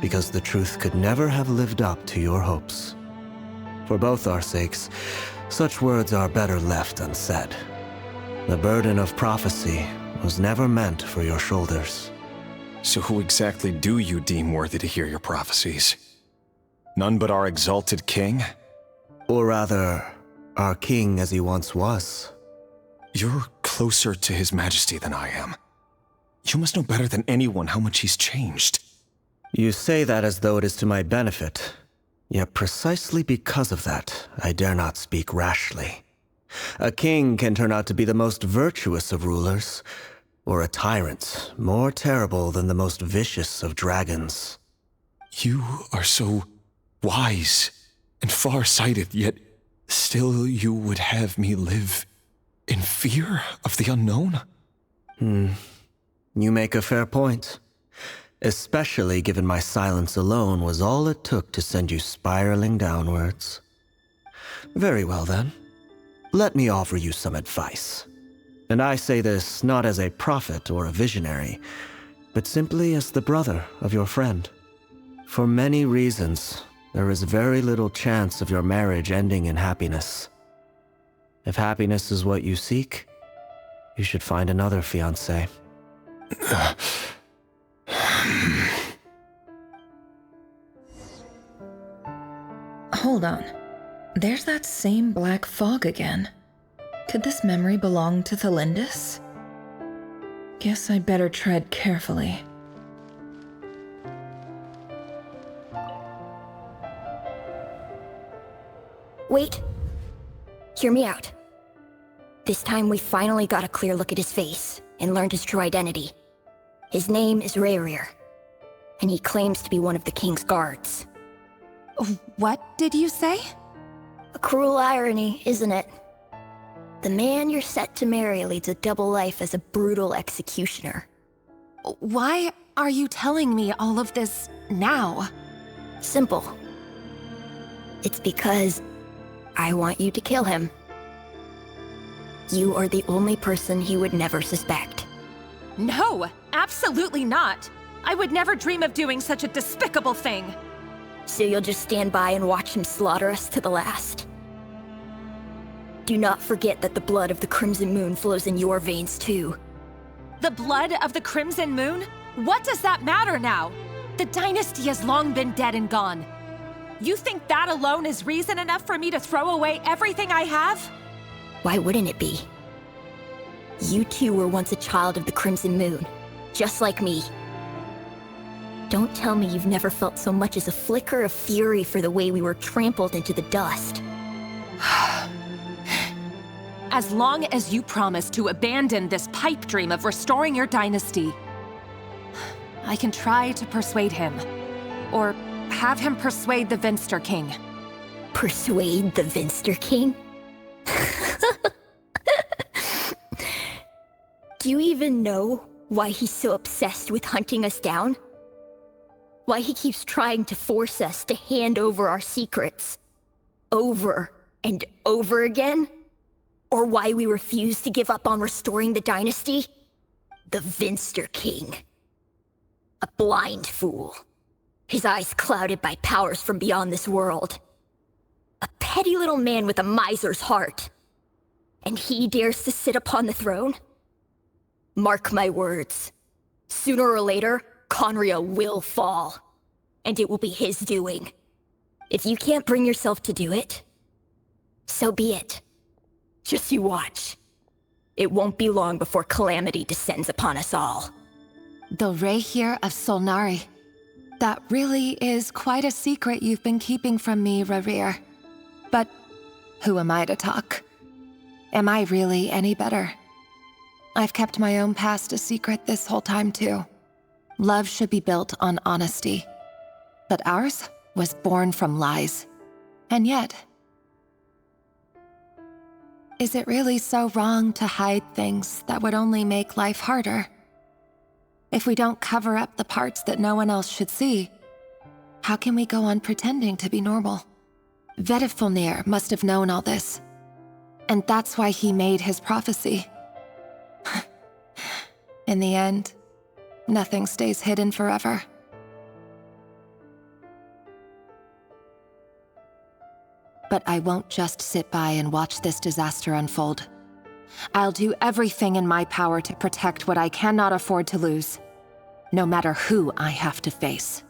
Because the truth could never have lived up to your hopes. For both our sakes, such words are better left unsaid. The burden of prophecy was never meant for your shoulders. So who exactly do you deem worthy to hear your prophecies? None but our exalted king? Or rather, our king as he once was. You're closer to his majesty than I am. You must know better than anyone how much he's changed. You say that as though it is to my benefit. Yet precisely because of that, I dare not speak rashly. A king can turn out to be the most virtuous of rulers, or a tyrant more terrible than the most vicious of dragons. You are so wise and far-sighted, yet still you would have me live in fear of the unknown? You make a fair point. Especially given my silence alone was all it took to send you spiraling downwards. Very well then. Let me offer you some advice. And I say this not as a prophet or a visionary, but simply as the brother of your friend. For many reasons, there is very little chance of your marriage ending in happiness. If happiness is what you seek, you should find another fiancé. Hold on. There's that same black fog again. Could this memory belong to Thelindis? Guess I'd better tread carefully. Wait. Hear me out. This time we finally got a clear look at his face and learned his true identity. His name is Rayrir, and he claims to be one of the king's guards. What did you say? A cruel irony, isn't it? The man you're set to marry leads a double life as a brutal executioner. Why are you telling me all of this now? Simple. It's because I want you to kill him. You are the only person he would never suspect. No, absolutely not. I would never dream of doing such a despicable thing. So you'll just stand by and watch him slaughter us to the last? Do not forget that the blood of the Crimson Moon flows in your veins too. The blood of the Crimson Moon? What does that matter now? The dynasty has long been dead and gone. You think that alone is reason enough for me to throw away everything I have? Why wouldn't it be? You too were once a child of the Crimson Moon, just like me. Don't tell me you've never felt so much as a flicker of fury for the way we were trampled into the dust. As long as you promise to abandon this pipe dream of restoring your dynasty, I can try to persuade him. Or have him persuade the Vinster King. Persuade the Vinster King? Do you even know why he's so obsessed with hunting us down? Why he keeps trying to force us to hand over our secrets? Over and over again? Or why we refuse to give up on restoring the dynasty? The Vinster King. A blind fool. His eyes clouded by powers from beyond this world. A petty little man with a miser's heart. And he dares to sit upon the throne? Mark my words. Sooner or later, Conria will fall. And it will be his doing. If you can't bring yourself to do it, so be it. Just you watch. It won't be long before calamity descends upon us all. The Rayrir of Solnari. That really is quite a secret you've been keeping from me, Rayrir. But who am I to talk? Am I really any better? I've kept my own past a secret this whole time, too. Love should be built on honesty. But ours was born from lies. And yet, is it really so wrong to hide things that would only make life harder? If we don't cover up the parts that no one else should see, how can we go on pretending to be normal? Vedifulnir must have known all this. And that's why he made his prophecy. In the end, nothing stays hidden forever. But I won't just sit by and watch this disaster unfold. I'll do everything in my power to protect what I cannot afford to lose, no matter who I have to face.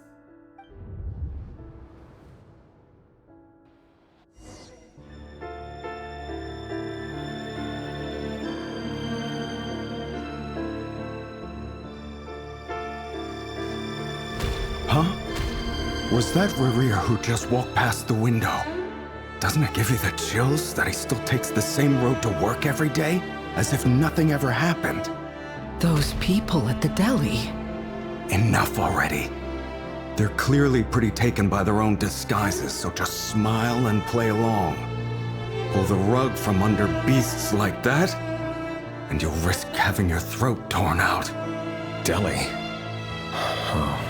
Huh? Was that Rerir who just walked past the window? Doesn't it give you the chills that he still takes the same road to work every day, as if nothing ever happened? Those people at the deli. Enough already. They're clearly pretty taken by their own disguises, so just smile and play along. Pull the rug from under beasts like that, and you'll risk having your throat torn out. Deli? Oh.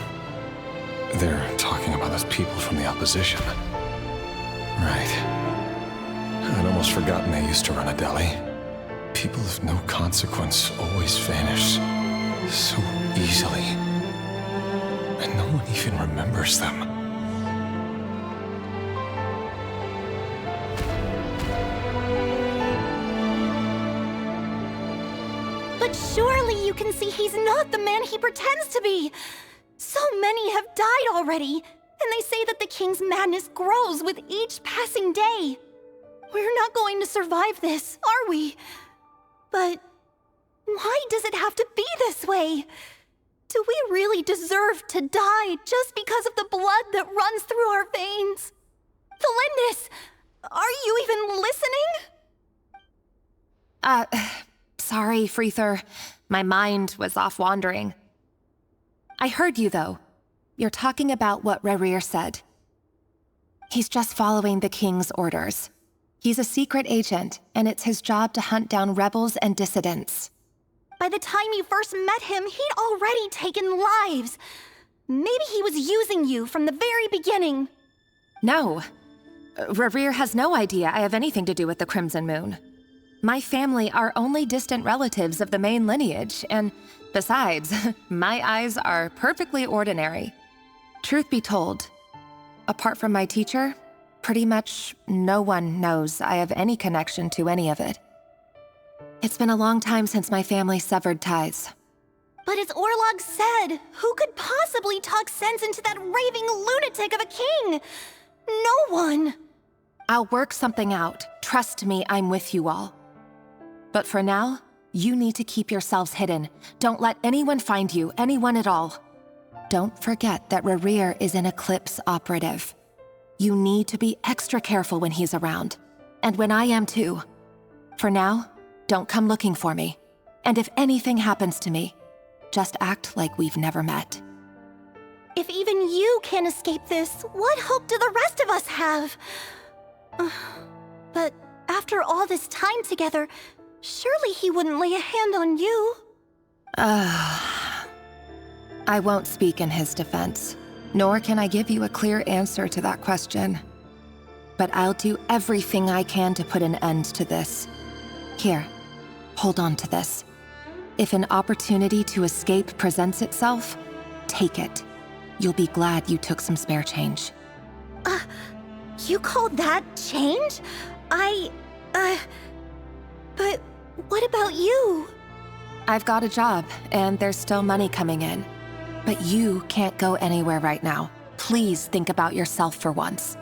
They're talking about those people from the opposition. Right. I'd almost forgotten they used to run a deli. People of no consequence always vanish so easily. And no one even remembers them. But surely you can see he's not the man he pretends to be! So many have died already, and they say that the king's madness grows with each passing day. We're not going to survive this, are we? But why does it have to be this way? Do we really deserve to die just because of the blood that runs through our veins? Felindis, are you even listening? Sorry, Freether. My mind was off wandering. I heard you, though. You're talking about what Rerir said. He's just following the king's orders. He's a secret agent, and it's his job to hunt down rebels and dissidents. By the time you first met him, he'd already taken lives. Maybe he was using you from the very beginning. No. Rerir has no idea I have anything to do with the Crimson Moon. My family are only distant relatives of the main lineage, and besides, my eyes are perfectly ordinary. Truth be told, apart from my teacher, pretty much no one knows I have any connection to any of it. It's been a long time since my family severed ties. But as Orlog said, who could possibly talk sense into that raving lunatic of a king? No one. I'll work something out. Trust me, I'm with you all. But for now, you need to keep yourselves hidden. Don't let anyone find you, anyone at all. Don't forget that Rerir is an Eclipse operative. You need to be extra careful when he's around. And when I am too. For now, don't come looking for me. And if anything happens to me, just act like we've never met. If even you can't escape this, what hope do the rest of us have? But after all this time together, surely he wouldn't lay a hand on you. I won't speak in his defense, nor can I give you a clear answer to that question. But I'll do everything I can to put an end to this. Here, hold on to this. If an opportunity to escape presents itself, take it. You'll be glad you took some spare change. You call that change? But what about you? I've got a job, and there's still money coming in. But you can't go anywhere right now. Please think about yourself for once.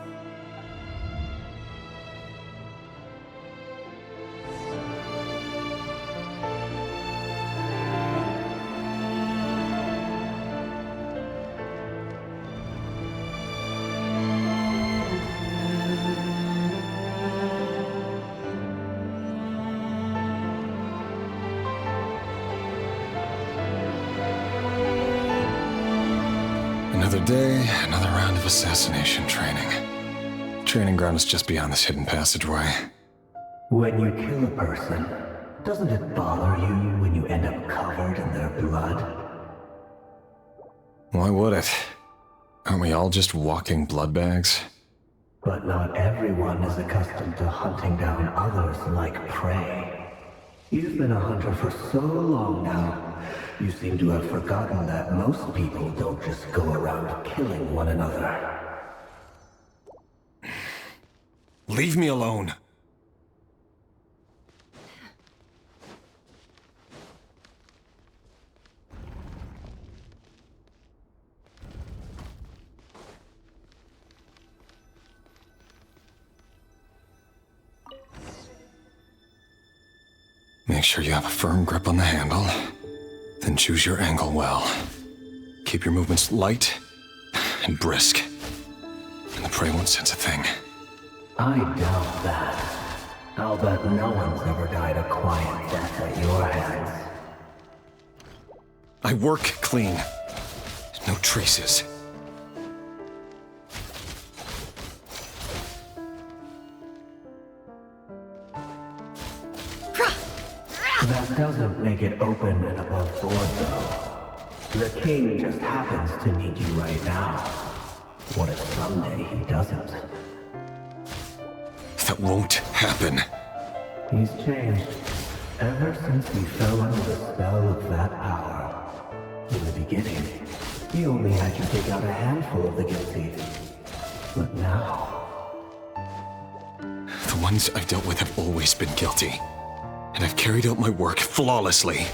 Another day, another round of assassination training. Training ground is just beyond this hidden passageway. When you kill a person, doesn't it bother you when you end up covered in their blood? Why would it? Aren't we all just walking blood bags? But not everyone is accustomed to hunting down others like prey. You've been a hunter for so long now, you seem to have forgotten that most people don't just go around killing one another. Leave me alone. Make sure you have a firm grip on the handle, then choose your angle well. Keep your movements light and brisk, and the prey won't sense a thing. I doubt that. I'll bet no one's ever died a quiet death at your hands. I work clean. No traces. That doesn't make it open and above board, though. The king just happens to need you right now. What if someday he doesn't? That won't happen. He's changed. Ever since he fell under the spell of that power. In the beginning, he only had you take out a handful of the guilty. But now... The ones I've dealt with have always been guilty. And I've carried out my work flawlessly.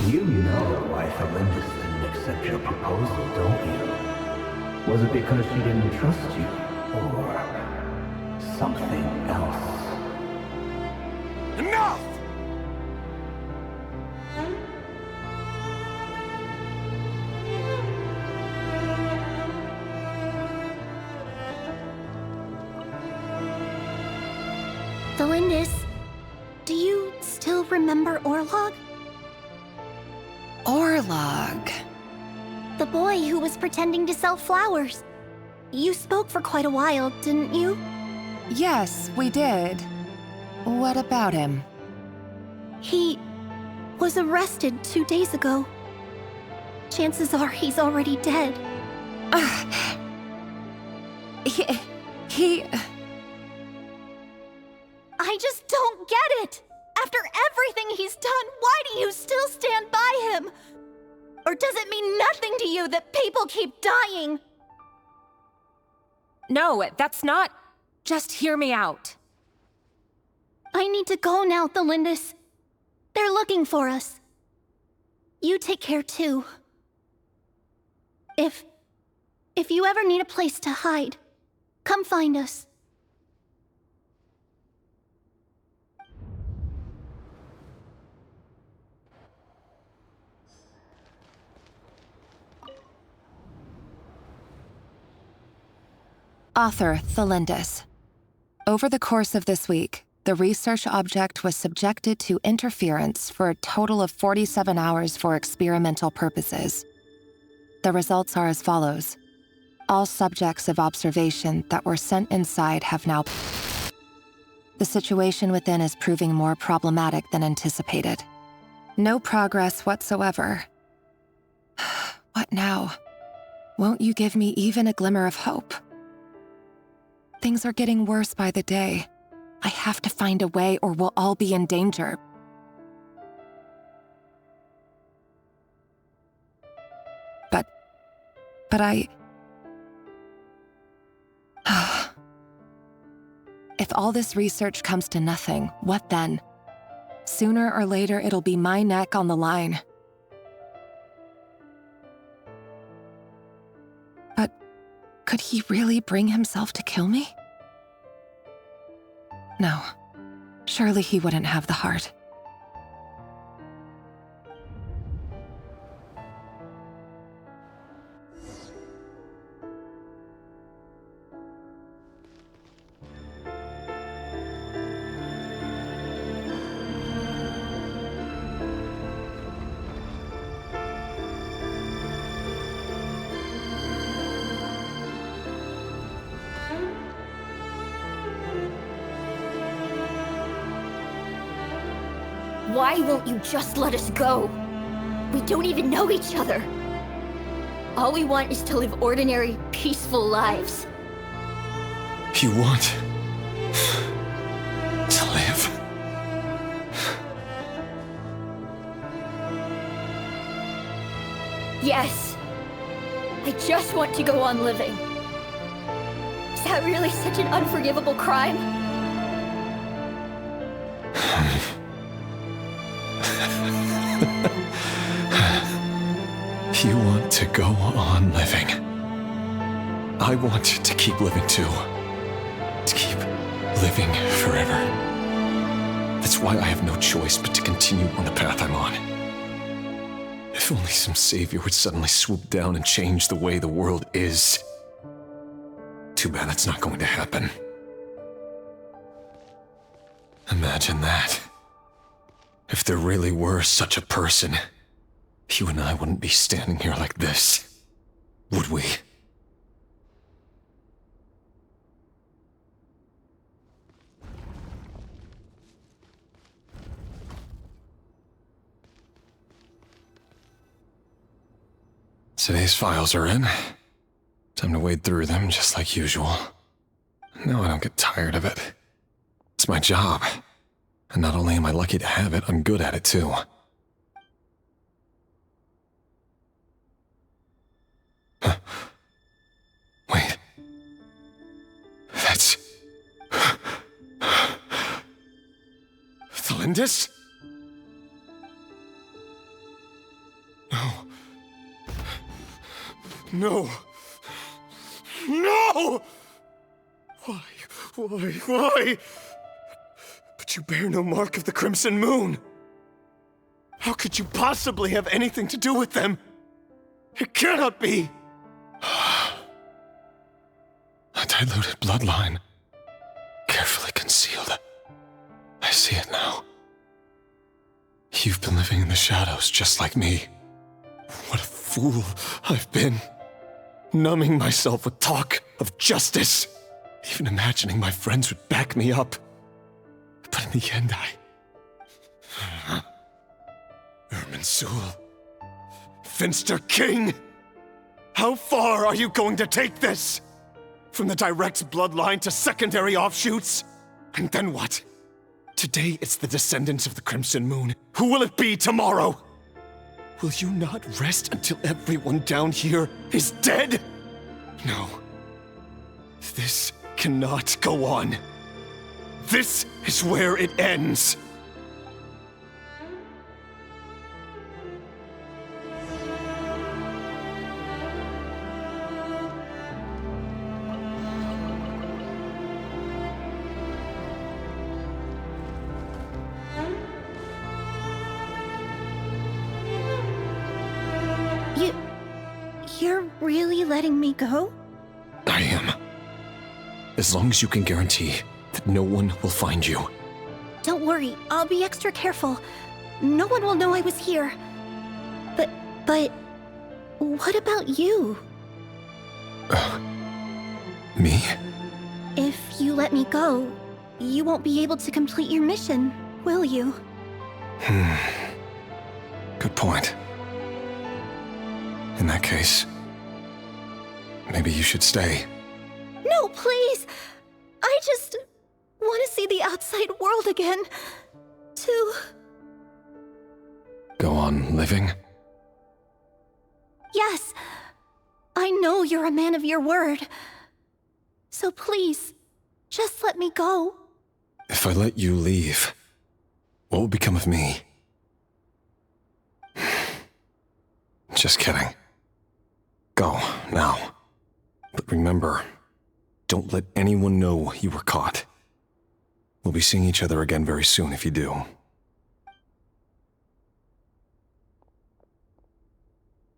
You know why Felindis didn't accept your proposal, don't you? Was it because she didn't trust you? Or something else? Enough! Felindis, do you still remember Orlog? Orlog. The boy who was pretending to sell flowers. You spoke for quite a while, didn't you? Yes, we did. What about him? He was arrested 2 days ago. Chances are he's already dead. He... I just don't get it! After everything he's done, why do you still stand by him? Or does it mean nothing to you that people keep dying? No, that's not... Just hear me out. I need to go now, Felindis. They're looking for us. You take care too. If you ever need a place to hide, come find us. Author Felindis. Over the course of this week, the research object was subjected to interference for a total of 47 hours for experimental purposes. The results are as follows. All subjects of observation that were sent inside have now... The situation within is proving more problematic than anticipated. No progress whatsoever. What now? Won't you give me even a glimmer of hope? Things are getting worse by the day. I have to find a way or we'll all be in danger. But I... If all this research comes to nothing, what then? Sooner or later, it'll be my neck on the line. But could he really bring himself to kill me? No. Surely he wouldn't have the heart. Why won't you just let us go? We don't even know each other. All we want is to live ordinary, peaceful lives. You want to live? Yes. I just want to go on living. Is that really such an unforgivable crime? You want to go on living. I want to keep living too. To keep living forever. That's why I have no choice but to continue on the path I'm on. If only some savior would suddenly swoop down and change the way the world is. Too bad that's not going to happen. Imagine that. If there really were such a person, you and I wouldn't be standing here like this, would we? Today's files are in. Time to wade through them just like usual. No, I don't get tired of it. It's my job. And not only am I lucky to have it, I'm good at it too. Wait. That's... Thalindis? No. No! No! Why? But you bear no mark of the Crimson Moon. How could you possibly have anything to do with them? It cannot be! A diluted bloodline. Carefully concealed. I see it now. You've been living in the shadows just like me. What a fool I've been. Numbing myself with talk of justice. Even imagining my friends would back me up. But in the end, Irminsul. Finster King! How far are you going to take this? From the direct bloodline to secondary offshoots? And then what? Today it's the descendants of the Crimson Moon. Who will it be tomorrow? Will you not rest until everyone down here is dead? No. This cannot go on. This is where it ends. You're really letting me go? I am. As long as you can guarantee that no one will find you. Don't worry, I'll be extra careful. No one will know I was here. But what about you? Me? If you let me go, you won't be able to complete your mission, will you? Good point. In that case, maybe you should stay. No, please! I just want to see the outside world again. To... Go on living? Yes. I know you're a man of your word. So please, just let me go. If I let you leave, what will become of me? Just kidding. Go, now. But remember, don't let anyone know you were caught. We'll be seeing each other again very soon if you do.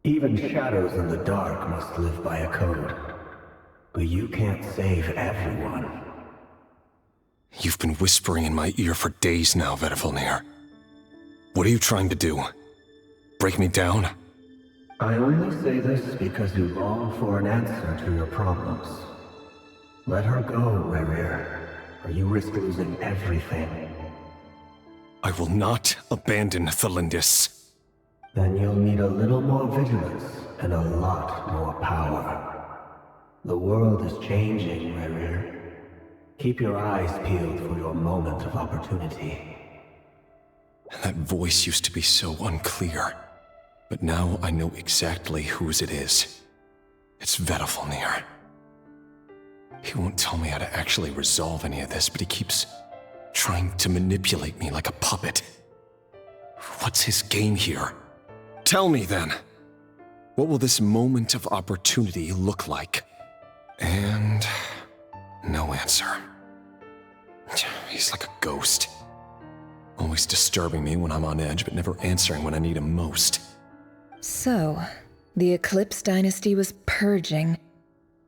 Even shadows in the dark must live by a code. But you can't save everyone. You've been whispering in my ear for days now, Vedifalnir. What are you trying to do? Break me down? I only say this because you long for an answer to your problems. Let her go, Rerir, or you risk losing everything. I will not abandon Thalindis. Then you'll need a little more vigilance and a lot more power. The world is changing, Rerir. Keep your eyes peeled for your moment of opportunity. That voice used to be so unclear, but now I know exactly whose it is. It's Vedalfnir. He won't tell me how to actually resolve any of this, but he keeps trying to manipulate me like a puppet. What's his game here? Tell me then. What will this moment of opportunity look like? And no answer. He's like a ghost. Always disturbing me when I'm on edge, but never answering when I need him most. So, the Eclipse dynasty was purging,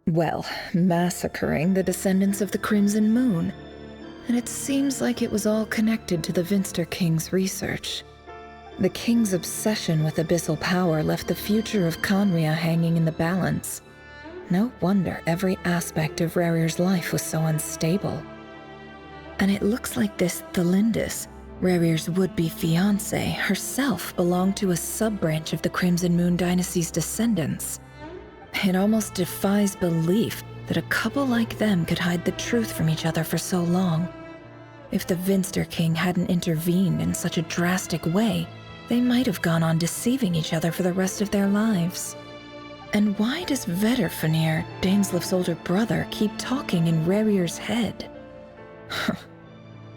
well, massacring the descendants of the Crimson Moon. And it seems like it was all connected to the Vinster King's research. The King's obsession with abyssal power left the future of Conria hanging in the balance. No wonder every aspect of Rerir's life was so unstable. And it looks like this Thalindis, Rerir's would-be fiancée, herself belonged to a sub-branch of the Crimson Moon dynasty's descendants. It almost defies belief that a couple like them could hide the truth from each other for so long. If the Vinster King hadn't intervened in such a drastic way, they might have gone on deceiving each other for the rest of their lives. And why does Vedalfnir, Daneslif's older brother, keep talking in Rerir's head?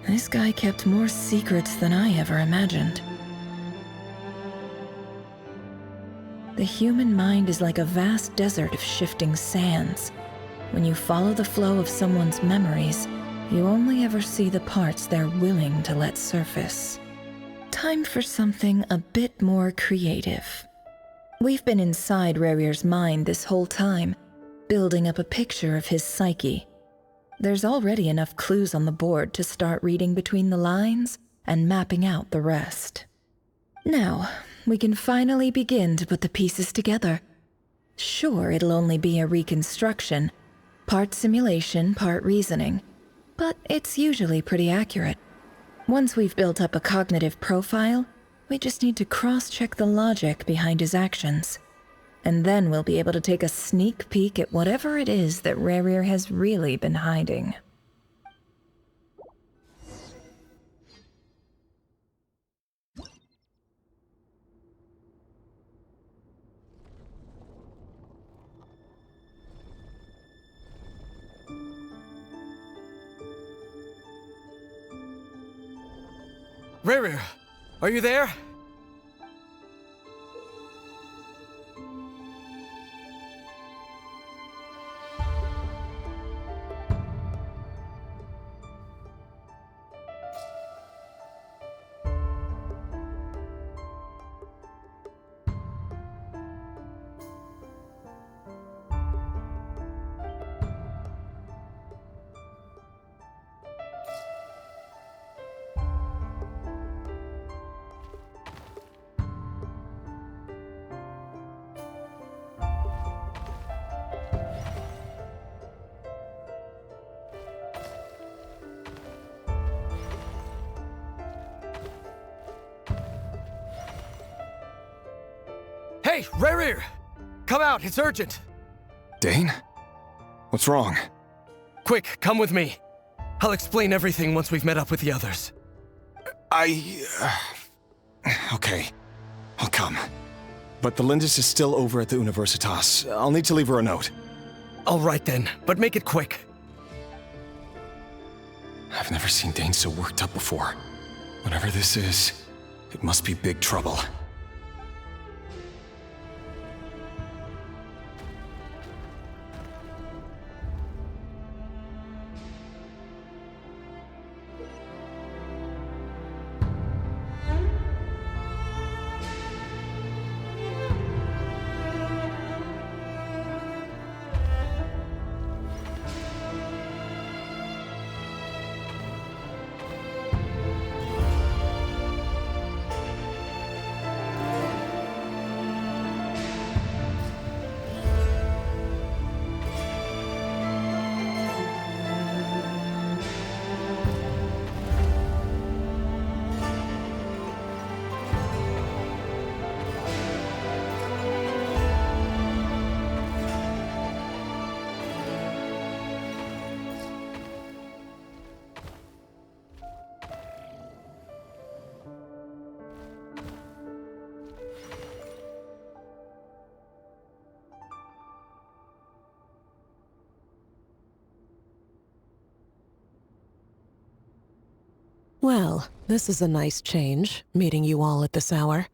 This guy kept more secrets than I ever imagined. The human mind is like a vast desert of shifting sands. When you follow the flow of someone's memories, you only ever see the parts they're willing to let surface. Time for something a bit more creative. We've been inside Rerir's mind this whole time, building up a picture of his psyche. There's already enough clues on the board to start reading between the lines and mapping out the rest. Now, we can finally begin to put the pieces together. Sure, it'll only be a reconstruction, part simulation, part reasoning, but it's usually pretty accurate. Once we've built up a cognitive profile, we just need to cross-check the logic behind his actions. And then we'll be able to take a sneak peek at whatever it is that Rerir has really been hiding. Rerir, are you there? Hey, Rerir! Come out, it's urgent! Dane? What's wrong? Quick, come with me. I'll explain everything once we've met up with the others. Okay, I'll come. But the Lindis is still over at the Universitas. I'll need to leave her a note. All right then, but make it quick. I've never seen Dane so worked up before. Whatever this is, it must be big trouble. Well, this is a nice change, meeting you all at this hour.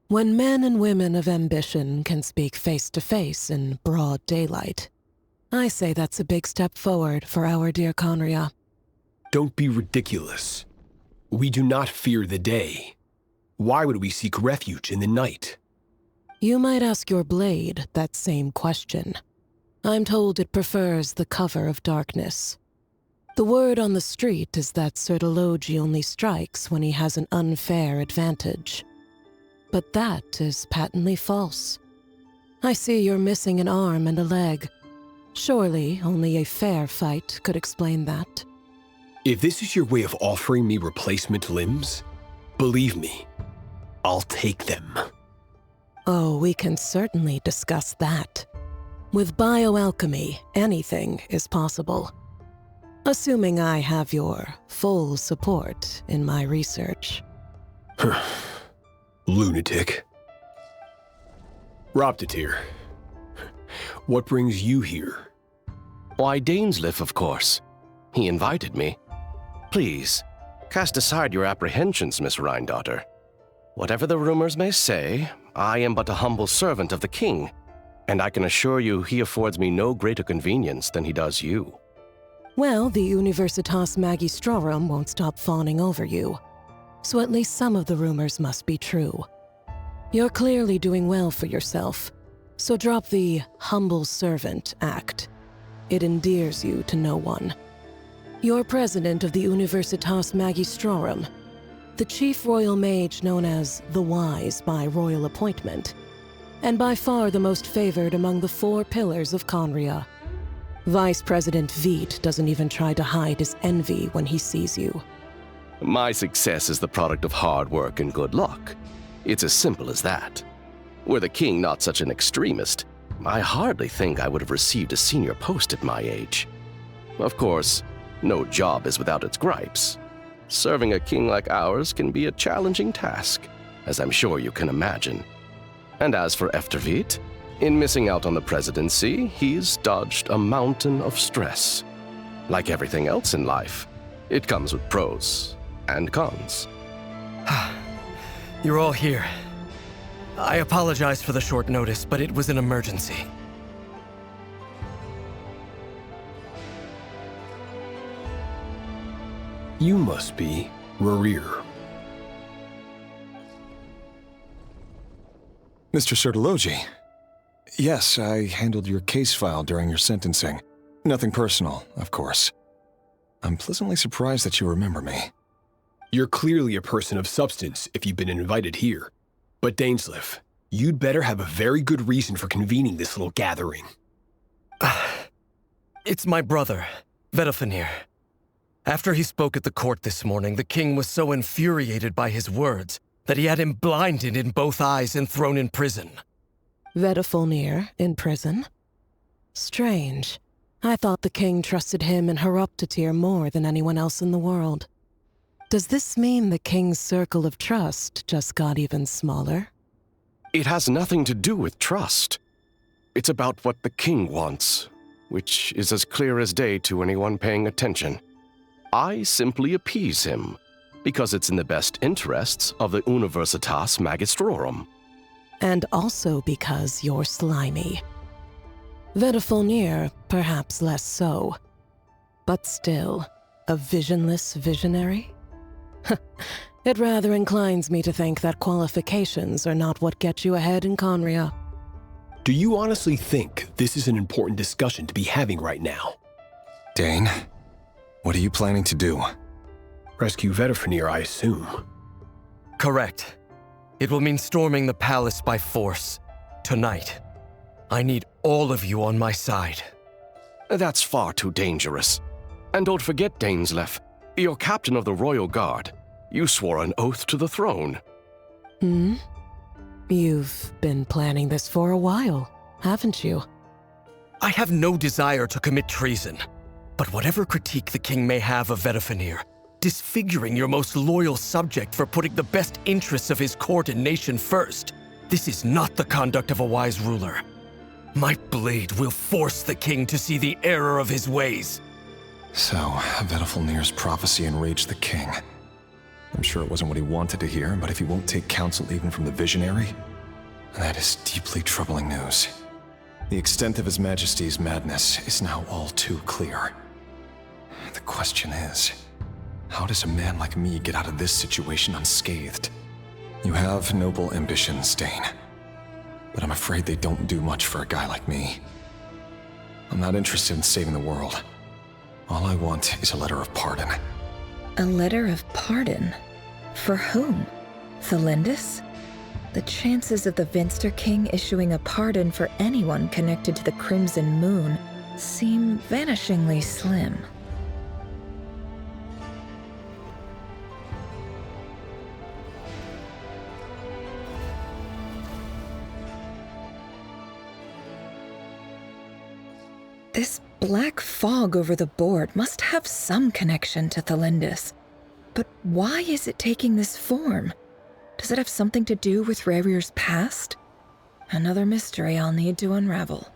When men and women of ambition can speak face to face in broad daylight, I say that's a big step forward for our dear Conria. Don't be ridiculous. We do not fear the day. Why would we seek refuge in the night? You might ask your blade that same question. I'm told it prefers the cover of darkness. The word on the street is that Sertology only strikes when he has an unfair advantage. But that is patently false. I see you're missing an arm and a leg. Surely only a fair fight could explain that. If this is your way of offering me replacement limbs, believe me, I'll take them. Oh, we can certainly discuss that. With bioalchemy, anything is possible. Assuming I have your full support in my research. Lunatic. Robtatir, what brings you here? Why, Dainsleif, of course. He invited me. Please, cast aside your apprehensions, Miss Rhindaughter. Whatever the rumors may say, I am but a humble servant of the king, and I can assure you he affords me no greater convenience than he does you. Well, the Universitas Magistrorum won't stop fawning over you, so at least some of the rumors must be true. You're clearly doing well for yourself, so drop the humble servant act. It endears you to no one. You're president of the Universitas Magistrorum, the chief royal mage known as the Wise by royal appointment, and by far the most favored among the 4 pillars of Conria. Vice President Veet doesn't even try to hide his envy when he sees you. My success is the product of hard work and good luck. It's as simple as that. Were the king not such an extremist, I hardly think I would have received a senior post at my age. Of course, no job is without its gripes. Serving a king like ours can be a challenging task, as I'm sure you can imagine. And as for Efterveet, in missing out on the presidency, he's dodged a mountain of stress. Like everything else in life, it comes with pros and cons. You're all here. I apologize for the short notice, but it was an emergency. You must be Rerir. Mr. Sertology. Yes, I handled your case file during your sentencing. Nothing personal, of course. I'm pleasantly surprised that you remember me. You're clearly a person of substance if you've been invited here. But Dainsleif, you'd better have a very good reason for convening this little gathering. It's my brother, Vedafenir. After he spoke at the court this morning, the king was so infuriated by his words that he had him blinded in both eyes and thrown in prison. Vedafenir in prison? Strange. I thought the king trusted him and Horoptatir more than anyone else in the world. Does this mean the king's circle of trust just got even smaller? It has nothing to do with trust. It's about what the king wants, which is as clear as day to anyone paying attention. I simply appease him, because it's in the best interests of the Universitas Magistrorum. And also because you're slimy. Vedafenir, perhaps less so. But still, a visionless visionary? It rather inclines me to think that qualifications are not what get you ahead in Conria. Do you honestly think this is an important discussion to be having right now? Dane, what are you planning to do? Rescue Vedafenir, I assume. Correct. It will mean storming the palace by force. Tonight. I need all of you on my side. That's far too dangerous. And don't forget, Dainsleif, you're captain of the Royal Guard. You swore an oath to the throne. Hmm? You've been planning this for a while, haven't you? I have no desire to commit treason. But whatever critique the king may have of Vedafenir, disfiguring your most loyal subject for putting the best interests of his court and nation first, this is not the conduct of a wise ruler. My blade will force the king to see the error of his ways. So, Vedafenir's prophecy enraged the king. I'm sure it wasn't what he wanted to hear, but if he won't take counsel even from the visionary, that is deeply troubling news. The extent of His Majesty's madness is now all too clear. The question is, how does a man like me get out of this situation unscathed? You have noble ambitions, Dane, but I'm afraid they don't do much for a guy like me. I'm not interested in saving the world. All I want is a letter of pardon. A letter of pardon? For whom? Thelindis? The chances of the Vinster King issuing a pardon for anyone connected to the Crimson Moon seem vanishingly slim. This black fog over the board must have some connection to Thelindis. But why is it taking this form? Does it have something to do with Rerir's past? Another mystery I'll need to unravel.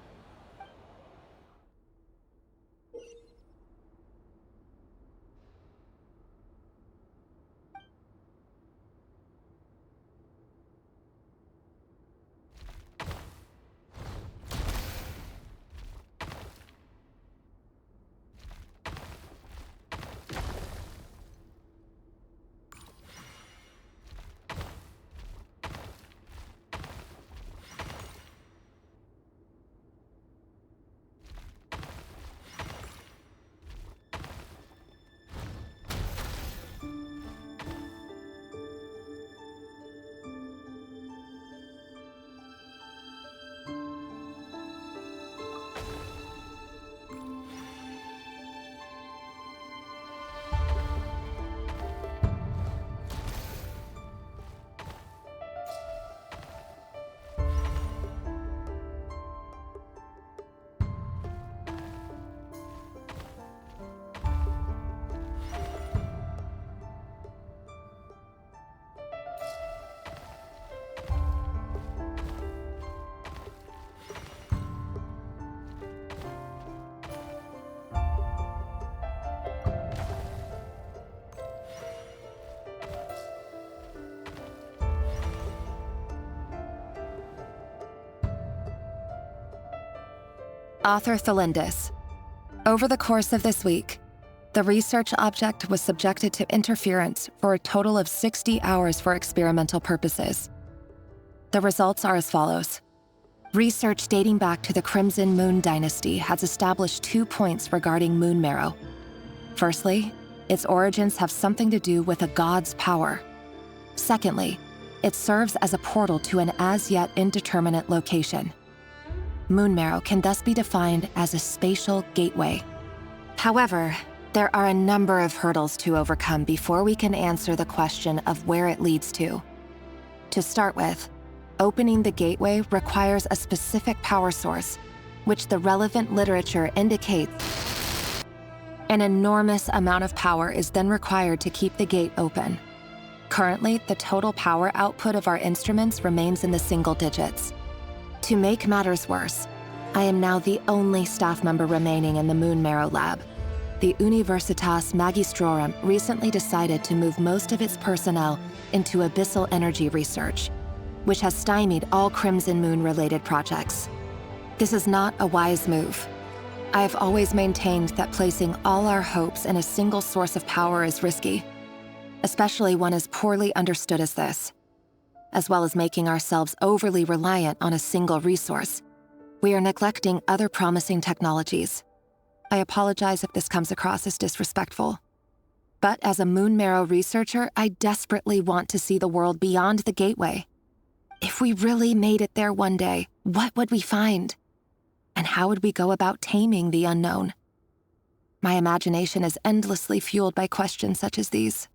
Author Thelindis. Over the course of this week, the research object was subjected to interference for a total of 60 hours for experimental purposes. The results are as follows. Research dating back to the Crimson Moon dynasty has established 2 points regarding moon marrow. Firstly, its origins have something to do with a god's power. Secondly, it serves as a portal to an as-yet indeterminate location. Moon marrow can thus be defined as a spatial gateway. However, there are a number of hurdles to overcome before we can answer the question of where it leads to. To start with, opening the gateway requires a specific power source, which the relevant literature indicates. An enormous amount of power is then required to keep the gate open. Currently, the total power output of our instruments remains in the single digits. To make matters worse, I am now the only staff member remaining in the Moon Marrow lab. The Universitas Magistrorum recently decided to move most of its personnel into abyssal energy research, which has stymied all Crimson Moon-related projects. This is not a wise move. I have always maintained that placing all our hopes in a single source of power is risky, especially one as poorly understood as this. As well as making ourselves overly reliant on a single resource, we are neglecting other promising technologies. I apologize if this comes across as disrespectful. But as a Moon Marrow researcher, I desperately want to see the world beyond the gateway. If we really made it there one day, what would we find? And how would we go about taming the unknown? My imagination is endlessly fueled by questions such as these.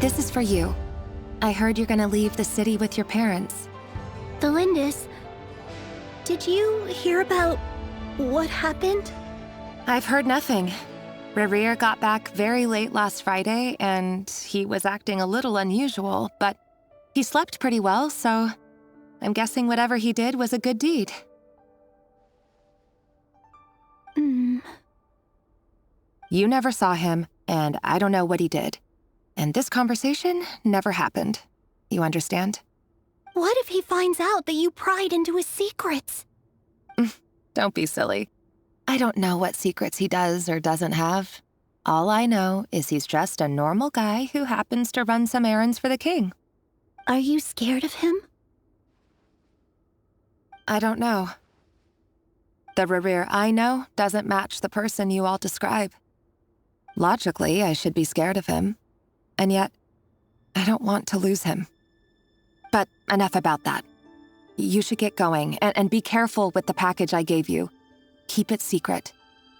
This is for you. I heard you're gonna leave the city with your parents. The Lindis, did you hear about what happened? I've heard nothing. Rerir got back very late last Friday, and he was acting a little unusual, but he slept pretty well, so I'm guessing whatever he did was a good deed. You never saw him, and I don't know what he did. And this conversation never happened. You understand? What if he finds out that you pried into his secrets? Don't be silly. I don't know what secrets he does or doesn't have. All I know is he's just a normal guy who happens to run some errands for the king. Are you scared of him? I don't know. The Rerir I know doesn't match the person you all describe. Logically, I should be scared of him. And yet, I don't want to lose him. But enough about that. You should get going, and be careful with the package I gave you. Keep it secret.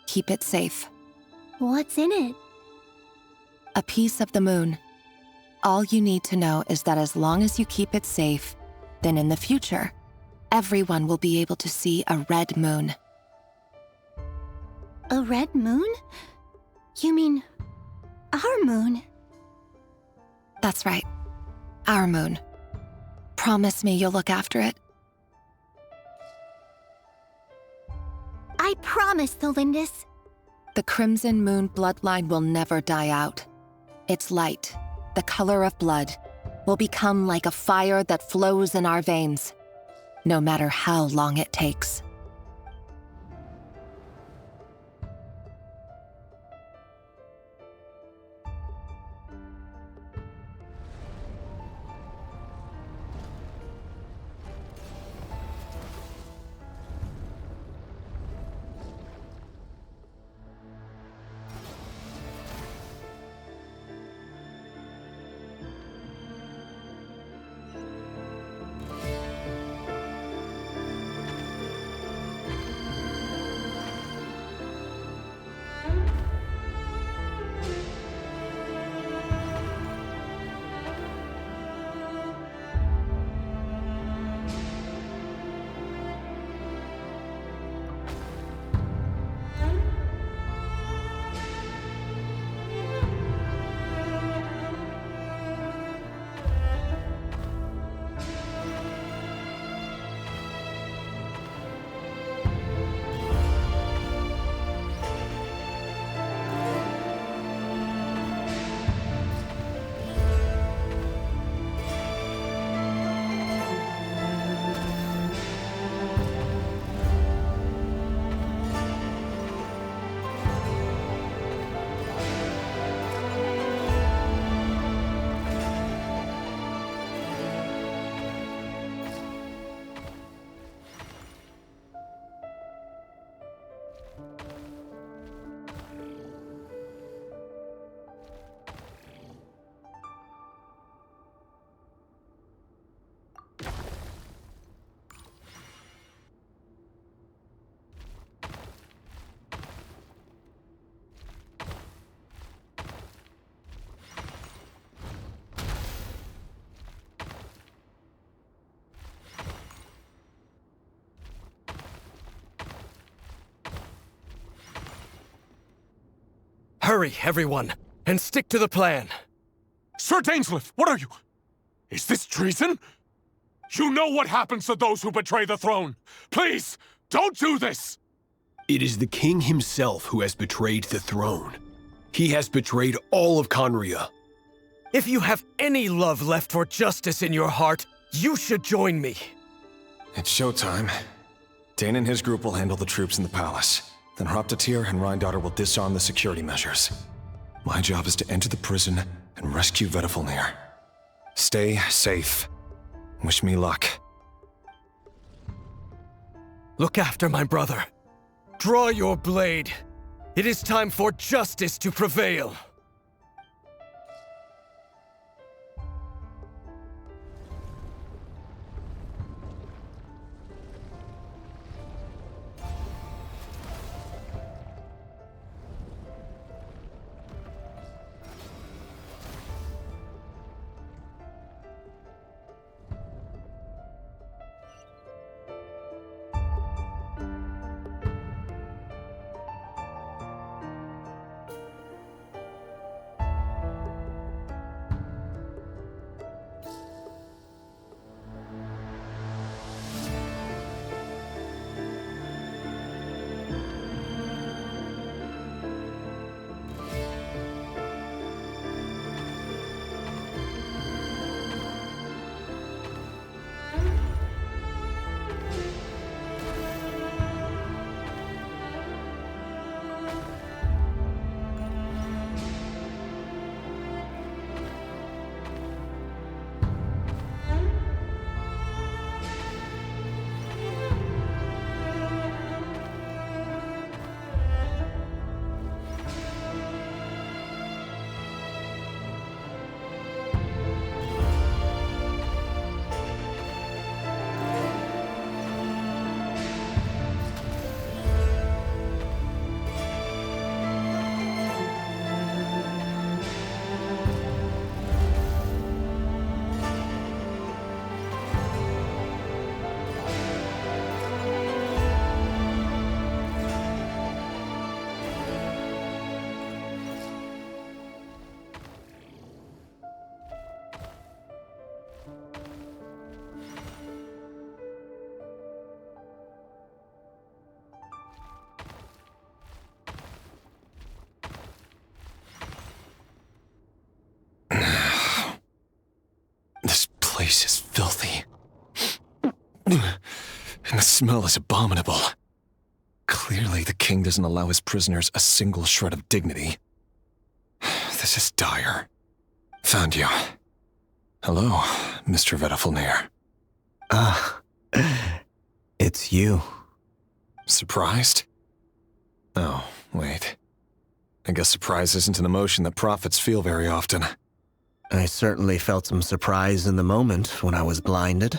Keep it safe. What's in it? A piece of the moon. All you need to know is that as long as you keep it safe, then in the future, everyone will be able to see a red moon. A red moon? You mean our moon? That's right. Our moon. Promise me you'll look after it. I promise, the Lindis. The Crimson Moon bloodline will never die out. Its light, the color of blood, will become like a fire that flows in our veins, no matter how long it takes. Hurry, everyone, and stick to the plan. Sir Dainsleif, what are you? Is this treason? You know what happens to those who betray the throne. Please, don't do this! It is the king himself who has betrayed the throne. He has betrayed all of Conria. If you have any love left for justice in your heart, you should join me. It's showtime. Dane and his group will handle the troops in the palace. Then Hraptatir and Rhindaughter will disarm the security measures. My job is to enter the prison and rescue Vedifalnir. Stay safe. Wish me luck. Look after my brother. Draw your blade. It is time for justice to prevail. This place is filthy. And the smell is abominable. Clearly, the king doesn't allow his prisoners a single shred of dignity. This is dire. Found you. Hello, Mr. Vedafulnir. Ah, it's you. Surprised? Oh, wait. I guess surprise isn't an emotion that prophets feel very often. I certainly felt some surprise in the moment when I was blinded.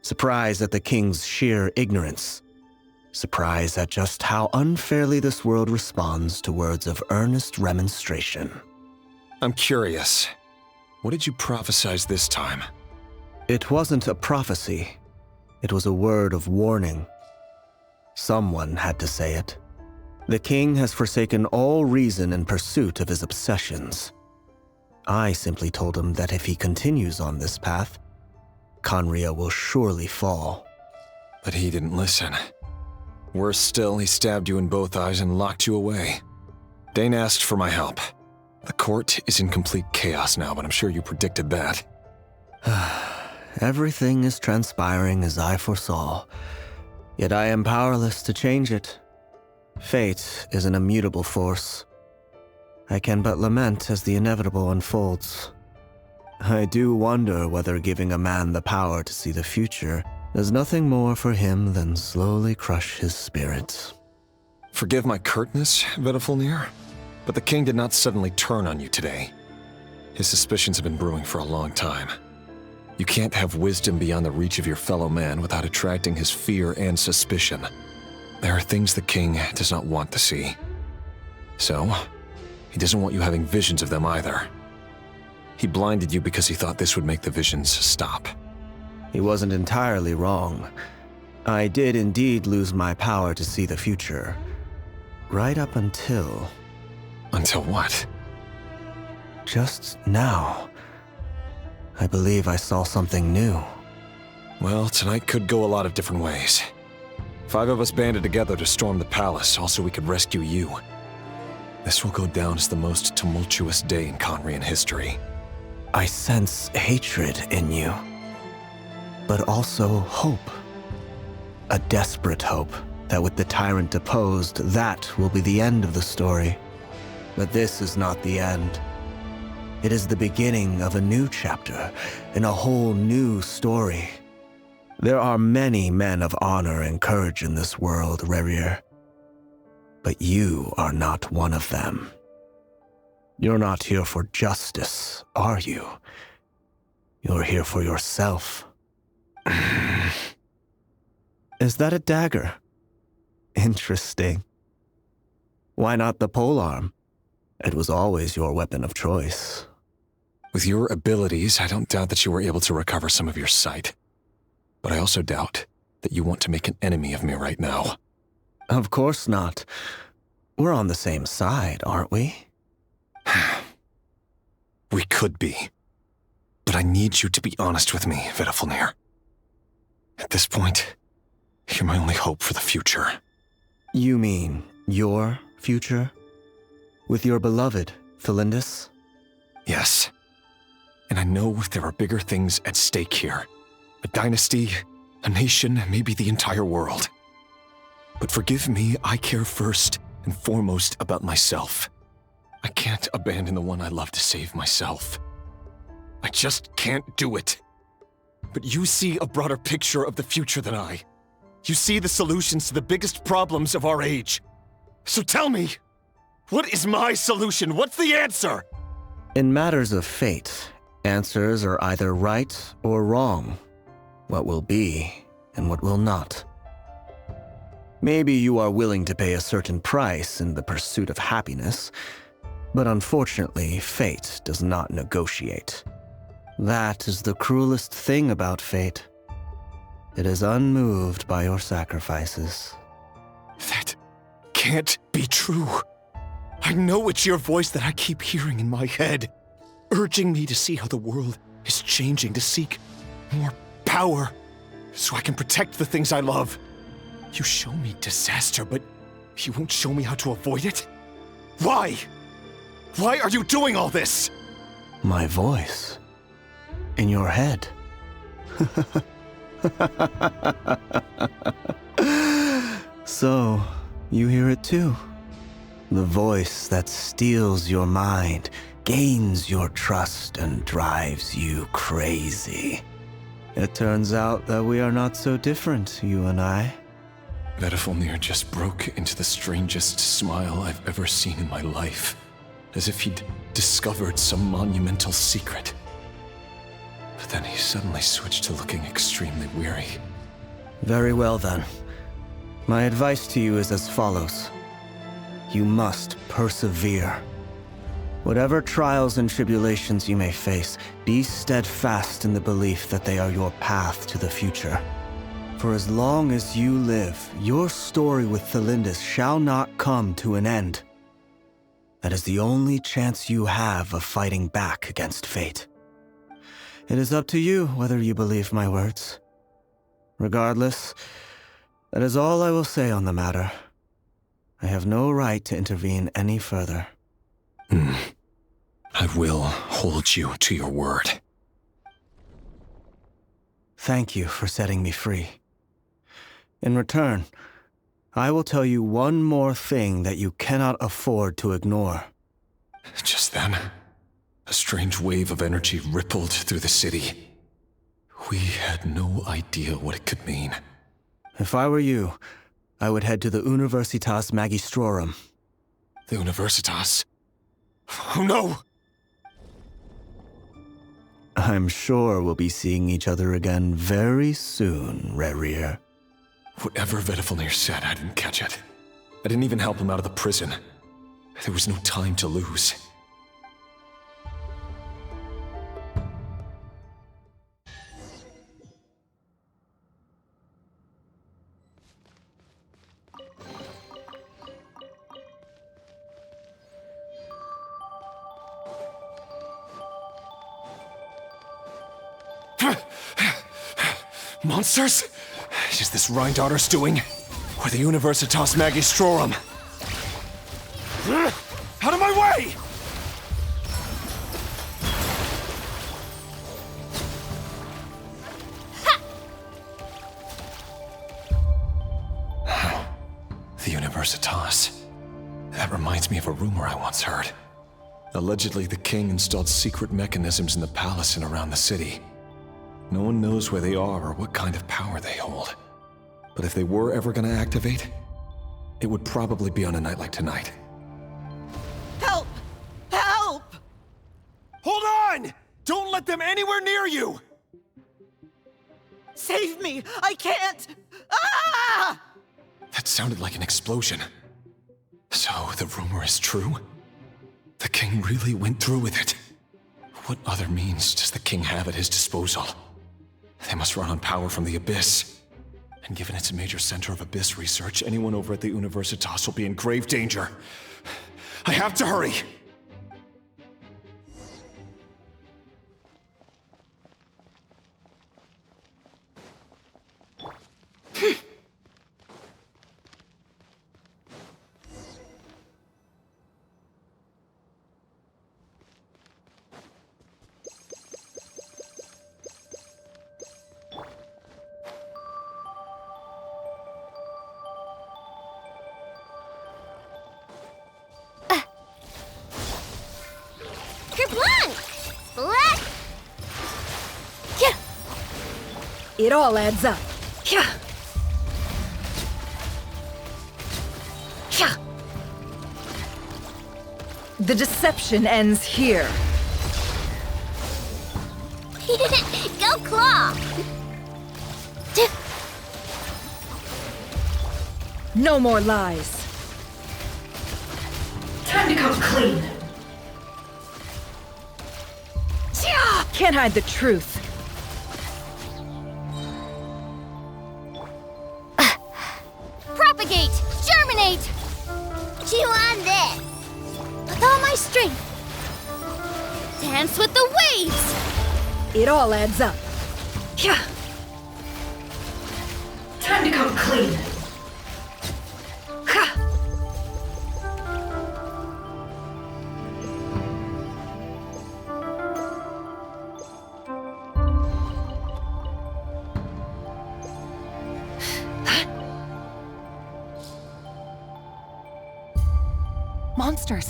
Surprise at the king's sheer ignorance. Surprise at just how unfairly this world responds to words of earnest remonstration. I'm curious. What did you prophesize this time? It wasn't a prophecy. It was a word of warning. Someone had to say it. The king has forsaken all reason in pursuit of his obsessions. I simply told him that if he continues on this path, Khaenri'ah will surely fall. But he didn't listen. Worse still, he stabbed you in both eyes and locked you away. Dane asked for my help. The court is in complete chaos now, but I'm sure you predicted that. Everything is transpiring as I foresaw, yet I am powerless to change it. Fate is an immutable force. I can but lament as the inevitable unfolds. I do wonder whether giving a man the power to see the future does nothing more for him than slowly crush his spirit. Forgive my curtness, Vedafulnir, but the king did not suddenly turn on you today. His suspicions have been brewing for a long time. You can't have wisdom beyond the reach of your fellow man without attracting his fear and suspicion. There are things the king does not want to see. So, he doesn't want you having visions of them either. He blinded you because he thought this would make the visions stop. He wasn't entirely wrong. I did indeed lose my power to see the future. Right up until... Until what? Just now. I believe I saw something new. Well, tonight could go a lot of different ways. 5 of us banded together to storm the palace, also we could rescue you. This will go down as the most tumultuous day in Khaenri'ah history. I sense hatred in you, but also hope. A desperate hope that with the tyrant deposed, that will be the end of the story. But this is not the end. It is the beginning of a new chapter in a whole new story. There are many men of honor and courage in this world, Rerir. But you are not one of them. You're not here for justice, are you? You're here for yourself. Is that a dagger? Interesting. Why not the polearm? It was always your weapon of choice. With your abilities, I don't doubt that you were able to recover some of your sight. But I also doubt that you want to make an enemy of me right now. Of course not. We're on the same side, aren't we? We could be. But I need you to be honest with me, Vedafulnir. At this point, you're my only hope for the future. You mean your future? With your beloved, Felindis? Yes. And I know there are bigger things at stake here. A dynasty, a nation, maybe the entire world. But forgive me, I care first and foremost about myself. I can't abandon the one I love to save myself. I just can't do it. But you see a broader picture of the future than I. You see the solutions to the biggest problems of our age. So tell me, what is my solution? What's the answer? In matters of fate, answers are either right or wrong. What will be and what will not. Maybe you are willing to pay a certain price in the pursuit of happiness, but unfortunately, fate does not negotiate. That is the cruelest thing about fate. It is unmoved by your sacrifices. That can't be true. I know it's your voice that I keep hearing in my head, urging me to see how the world is changing, to seek more power, so I can protect the things I love. You show me disaster, but you won't show me how to avoid it? Why? Why are you doing all this? My voice. in your head. So, you hear it too. The voice that steals your mind, gains your trust, and drives you crazy. It turns out that we are not so different, you and I. Vedifilnir just broke into the strangest smile I've ever seen in my life, as if he'd discovered some monumental secret. But then he suddenly switched to looking extremely weary. Very well then. My advice to you is as follows. You must persevere. Whatever trials and tribulations you may face, be steadfast in the belief that they are your path to the future. For as long as you live, your story with Thelindis shall not come to an end. That is the only chance you have of fighting back against fate. It is up to you whether you believe my words. Regardless, that is all I will say on the matter. I have no right to intervene any further. I will hold you to your word. Thank you for setting me free. In return, I will tell you one more thing that you cannot afford to ignore. Just then, a strange wave of energy rippled through the city. We had no idea what it could mean. If I were you, I would head to the Universitas Magistrorum. The Universitas? Oh no! I'm sure we'll be seeing each other again very soon, Rerir. Whatever Vedifilnir said, I didn't catch it. I didn't even help him out of the prison. There was no time to lose. Monsters? Is this Rheindarter's doing? Or the Universitas Magistrorum? Out of my way! The Universitas. That reminds me of a rumor I once heard. Allegedly, the king installed secret mechanisms in the palace and around the city. No one knows where they are or what kind of power they hold. But if they were ever going to activate, it would probably be on a night like tonight. Help! Help! Hold on! Don't let them anywhere near you! Save me! I can't! Ah! That sounded like an explosion. So, the rumor is true? The king really went through with it. What other means does the king have at his disposal? They must run on power from the Abyss. And given it's a major center of Abyss research, anyone over at the Universitas will be in grave danger. I have to hurry! It all adds up. The deception ends here. Go Claw! No more lies. Time to come clean. Can't hide the truth. Propagate! Germinate! Chew on this! With all my strength! Dance with the waves! It all adds up. Time to come clean. monsters.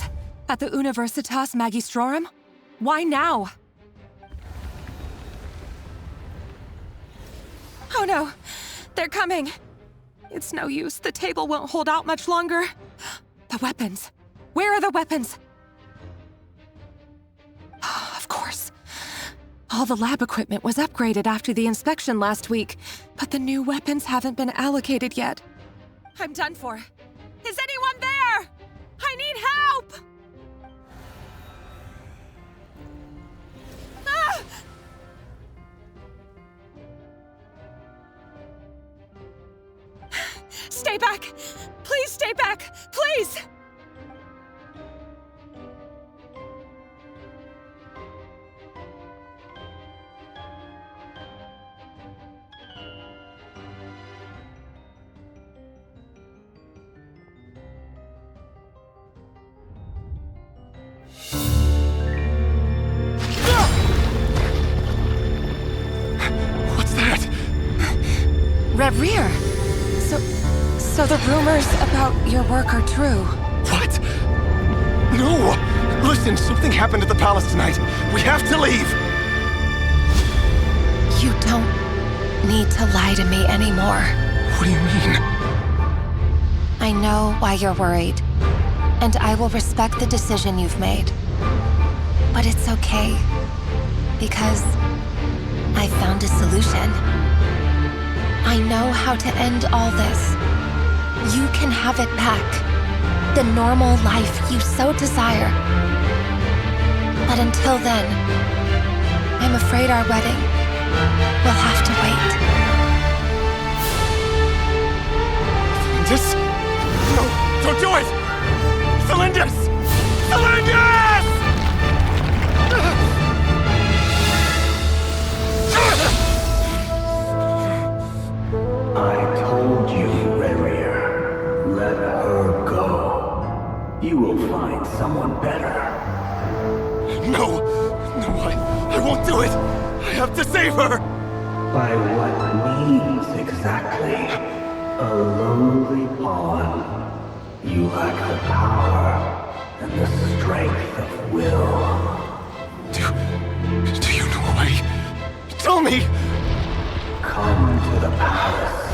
At the Universitas Magistrorum? Why now? Oh no! They're coming! It's no use. The table won't hold out much longer. The weapons. Where are the weapons? Of course. All the lab equipment was upgraded after the inspection last week, but the new weapons haven't been allocated yet. I'm done for. Is anyone there? I need help! Ah! Stay back! Please stay back! Please! What's that? Reverie! So the rumors about your work are true. What? No! Listen, something happened at the palace tonight. We have to leave! You don't need to lie to me anymore. What do you mean? I know why you're worried, and I will respect the decision you've made. But it's okay, because I found a solution. I know how to end all this. You can have it back. The normal life you so desire. But until then, I'm afraid our wedding will have to wait. Cylindus? No, don't do it! Cylindus! Cylindus! I told you, Reverie. Let her go. You will find someone better. No! No, I won't do it! I have to save her! By what means exactly? A lowly pawn. You lack the power and the strength of will. Do you know why? Tell me! Come to the palace.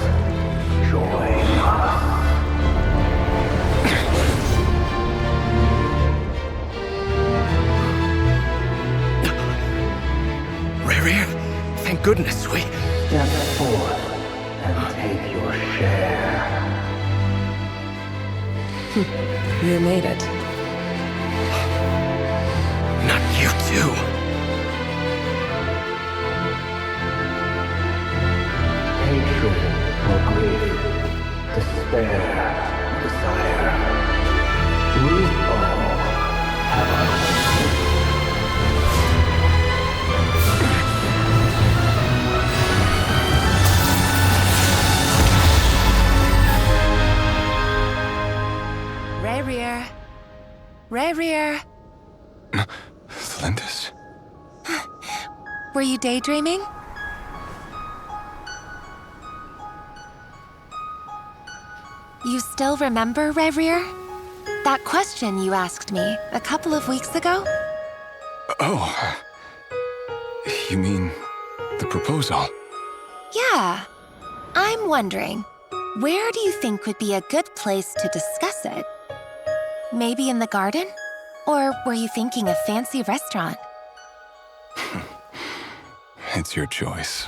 Join us. Reverie, thank goodness we... Step forth and take your share. You made it. Not you too. Hatred or grief, despair or desire. We all have our Reverie. Reverie. Cylindus? Were you daydreaming? You still remember, Reverie? That question you asked me a couple of weeks ago? Oh. You mean the proposal? Yeah. I'm wondering, where do you think would be a good place to discuss it? Maybe in the garden? Or were you thinking a fancy restaurant? It's your choice.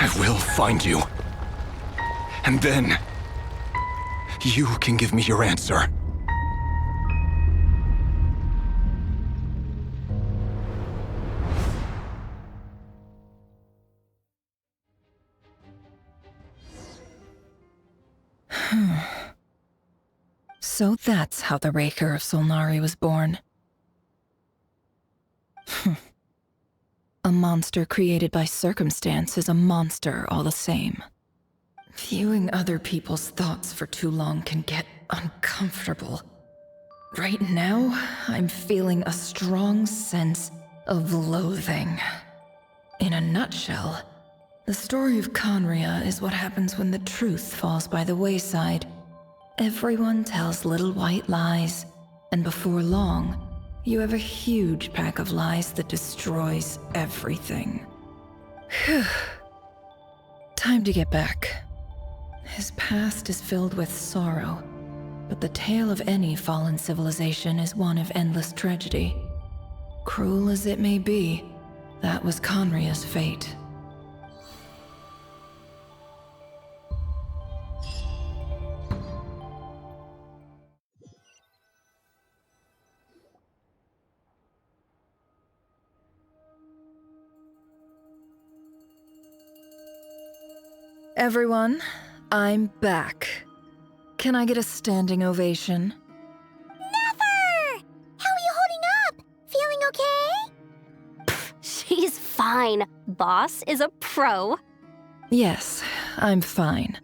I will find you. And then, You can give me your answer. So that's how the Raker of Solnari was born. A monster created by circumstance is a monster all the same. Viewing other people's thoughts for too long can get uncomfortable. Right now, I'm feeling a strong sense of loathing. In a nutshell, the story of Conria is what happens when the truth falls by the wayside. Everyone tells little white lies, and before long, you have a huge pack of lies that destroys everything. Phew. Time to get back. His past is filled with sorrow, but the tale of any fallen civilization is one of endless tragedy. Cruel as it may be, that was Conria's fate. Everyone, I'm back. Can I get a standing ovation? Never! How are you holding up? Feeling okay? She's fine. Boss is a pro. Yes, I'm fine.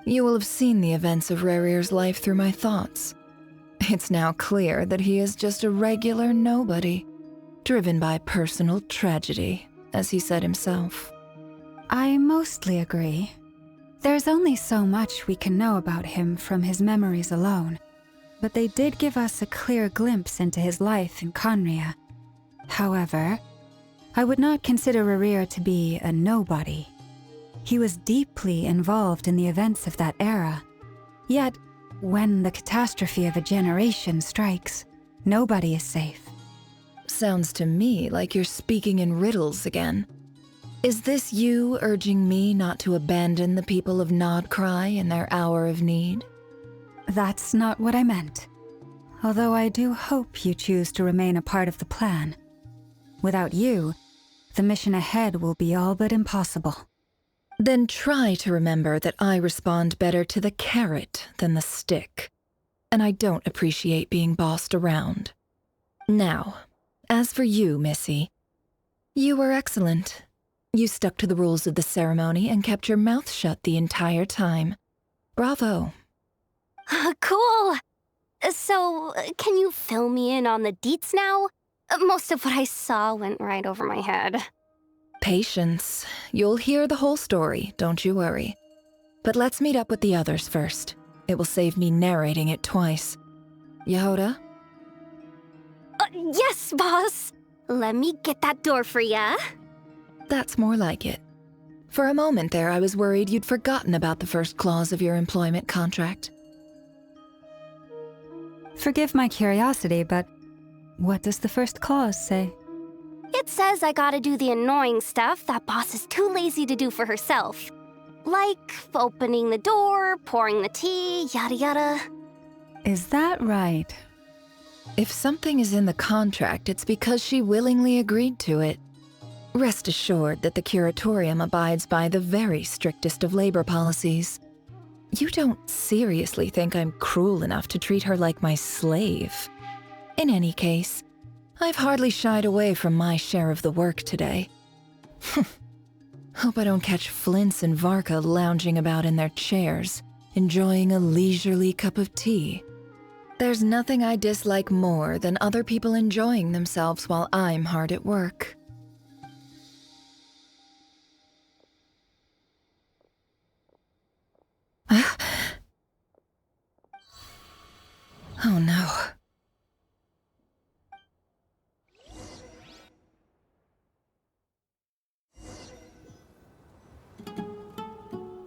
You will have seen the events of Rarir's life through my thoughts. It's now clear that he is just a regular nobody, driven by personal tragedy, as he said himself. I mostly agree. There's only so much we can know about him from his memories alone, but they did give us a clear glimpse into his life in Conria. However, I would not consider Rarir to be a nobody. He was deeply involved in the events of that era. Yet, when the catastrophe of a generation strikes, nobody is safe. Sounds to me like you're speaking in riddles again. Is this you urging me not to abandon the people of Krai in their hour of need? That's not what I meant. Although I do hope you choose to remain a part of the plan. Without you, the mission ahead will be all but impossible. Then try to remember that I respond better to the carrot than the stick, and I don't appreciate being bossed around. Now, as for you, Missy, you were excellent. You stuck to the rules of the ceremony and kept your mouth shut the entire time. Bravo. Cool. So, can you fill me in on the deets now? Most of what I saw went right over my head. Patience. You'll hear the whole story, don't you worry. But let's meet up with the others first. It will save me narrating it twice. Yehoda? Yes, boss. Let me get that door for ya. That's more like it. For a moment there, I was worried you'd forgotten about the first clause of your employment contract. Forgive my curiosity, but what does the first clause say? It says I gotta do the annoying stuff that boss is too lazy to do for herself. Like opening the door, pouring the tea, yada yada. Is that right? If something is in the contract, it's because she willingly agreed to it. Rest assured that the Curatorium abides by the very strictest of labor policies. You don't seriously think I'm cruel enough to treat her like my slave. In any case, I've hardly shied away from my share of the work today. Hope I don't catch Flintz and Varka lounging about in their chairs, enjoying a leisurely cup of tea. There's nothing I dislike more than other people enjoying themselves while I'm hard at work. Oh no.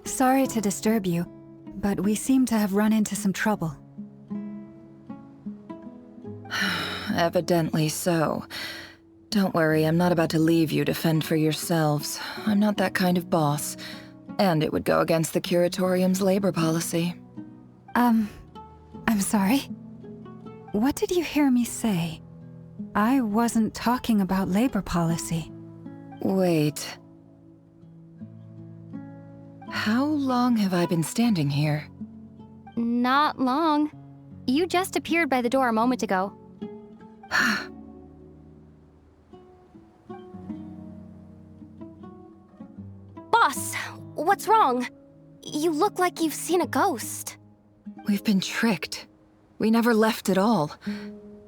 Sorry to disturb you, but we seem to have run into some trouble. Evidently so. Don't worry, I'm not about to leave you to fend for yourselves. I'm not that kind of boss, and it would go against the Curatorium's labor policy. I'm sorry. What did you hear me say? I wasn't talking about labor policy. Wait. How long have I been standing here? Not long. You just appeared by the door a moment ago. Boss, what's wrong? You look like you've seen a ghost. We've been tricked. We never left at all.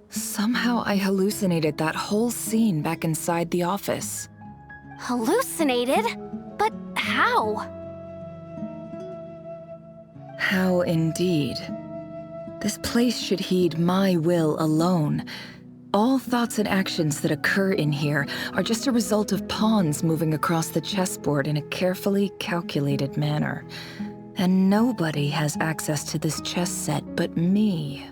Somehow I hallucinated that whole scene back inside the office. Hallucinated? But how? How indeed. This place should heed my will alone. All thoughts and actions that occur in here are just a result of pawns moving across the chessboard in a carefully calculated manner. And nobody has access to this chess set but me.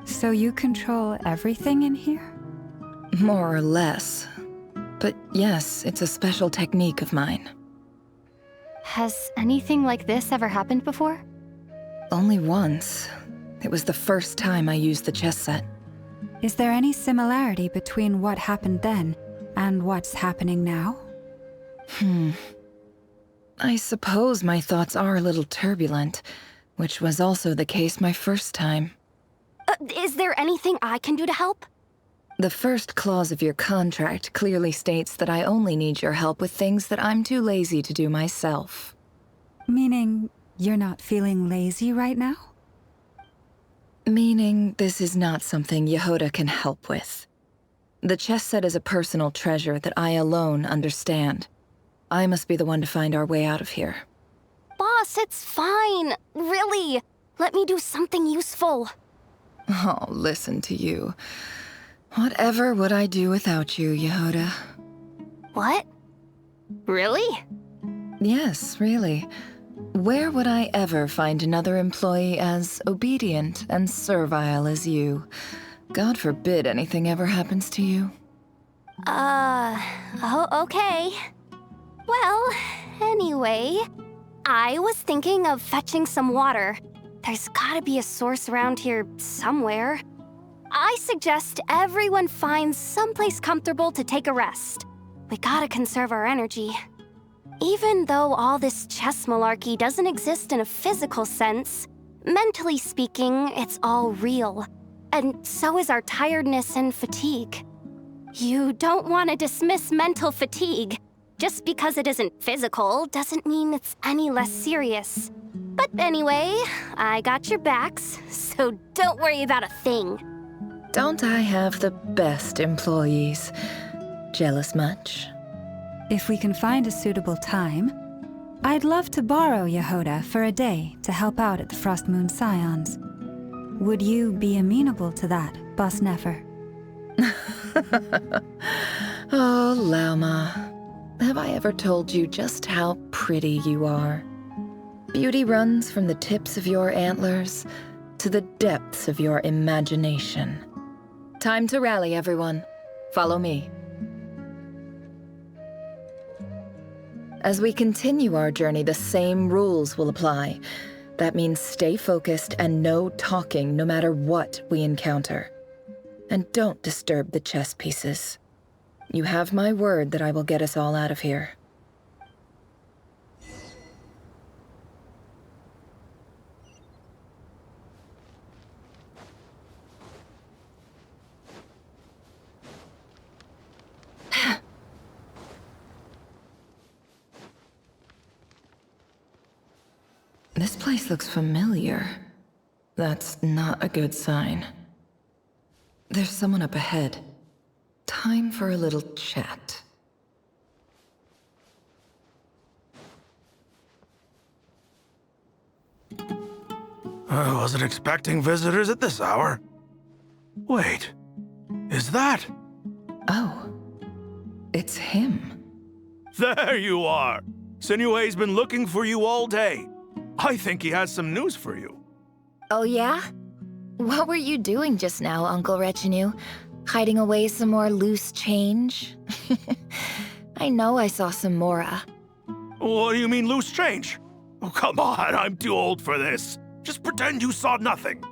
So you control everything in here? More or less. But yes, it's a special technique of mine. Has anything like this ever happened before? Only once. It was the first time I used the chess set. Is there any similarity between what happened then and what's happening now? I suppose my thoughts are a little turbulent, which was also the case my first time. Is there anything I can do to help? The first clause of your contract clearly states that I only need your help with things that I'm too lazy to do myself. Meaning you're not feeling lazy right now? Meaning this is not something Yehoda can help with. The chess set is a personal treasure that I alone understand. I must be the one to find our way out of here. Boss, it's fine. Really. Let me do something useful. Oh, listen to you. Whatever would I do without you, Yehoda? What? Really? Yes, really. Where would I ever find another employee as obedient and servile as you? God forbid anything ever happens to you. Oh, okay. Well, anyway, I was thinking of fetching some water. There's gotta be a source around here somewhere. I suggest everyone finds someplace comfortable to take a rest. We gotta conserve our energy. Even though all this chess malarkey doesn't exist in a physical sense, mentally speaking, it's all real. And so is our tiredness and fatigue. You don't want to dismiss mental fatigue. Just because it isn't physical doesn't mean it's any less serious. But anyway, I got your backs, so don't worry about a thing. Don't I have the best employees? Jealous much? If we can find a suitable time, I'd love to borrow Yehoda for a day to help out at the Frost Moon Scions. Would you be amenable to that, Boss Nefer? Oh, Lauma. Have I ever told you just how pretty you are? Beauty runs from the tips of your antlers to the depths of your imagination. Time to rally, everyone. Follow me. As we continue our journey, the same rules will apply. That means stay focused and no talking no matter what we encounter. And don't disturb the chess pieces. You have my word that I will get us all out of here. This place looks familiar. That's not a good sign. There's someone up ahead. Time for a little chat. I wasn't expecting visitors at this hour. Wait, is that? Oh, it's him. There you are! Sinue's been looking for you all day. I think he has some news for you. Oh yeah? What were you doing just now, Uncle Retinue? Hiding away some more loose change? I know I saw some Mora. What do you mean loose change? Oh, come on, I'm too old for this. Just pretend you saw nothing.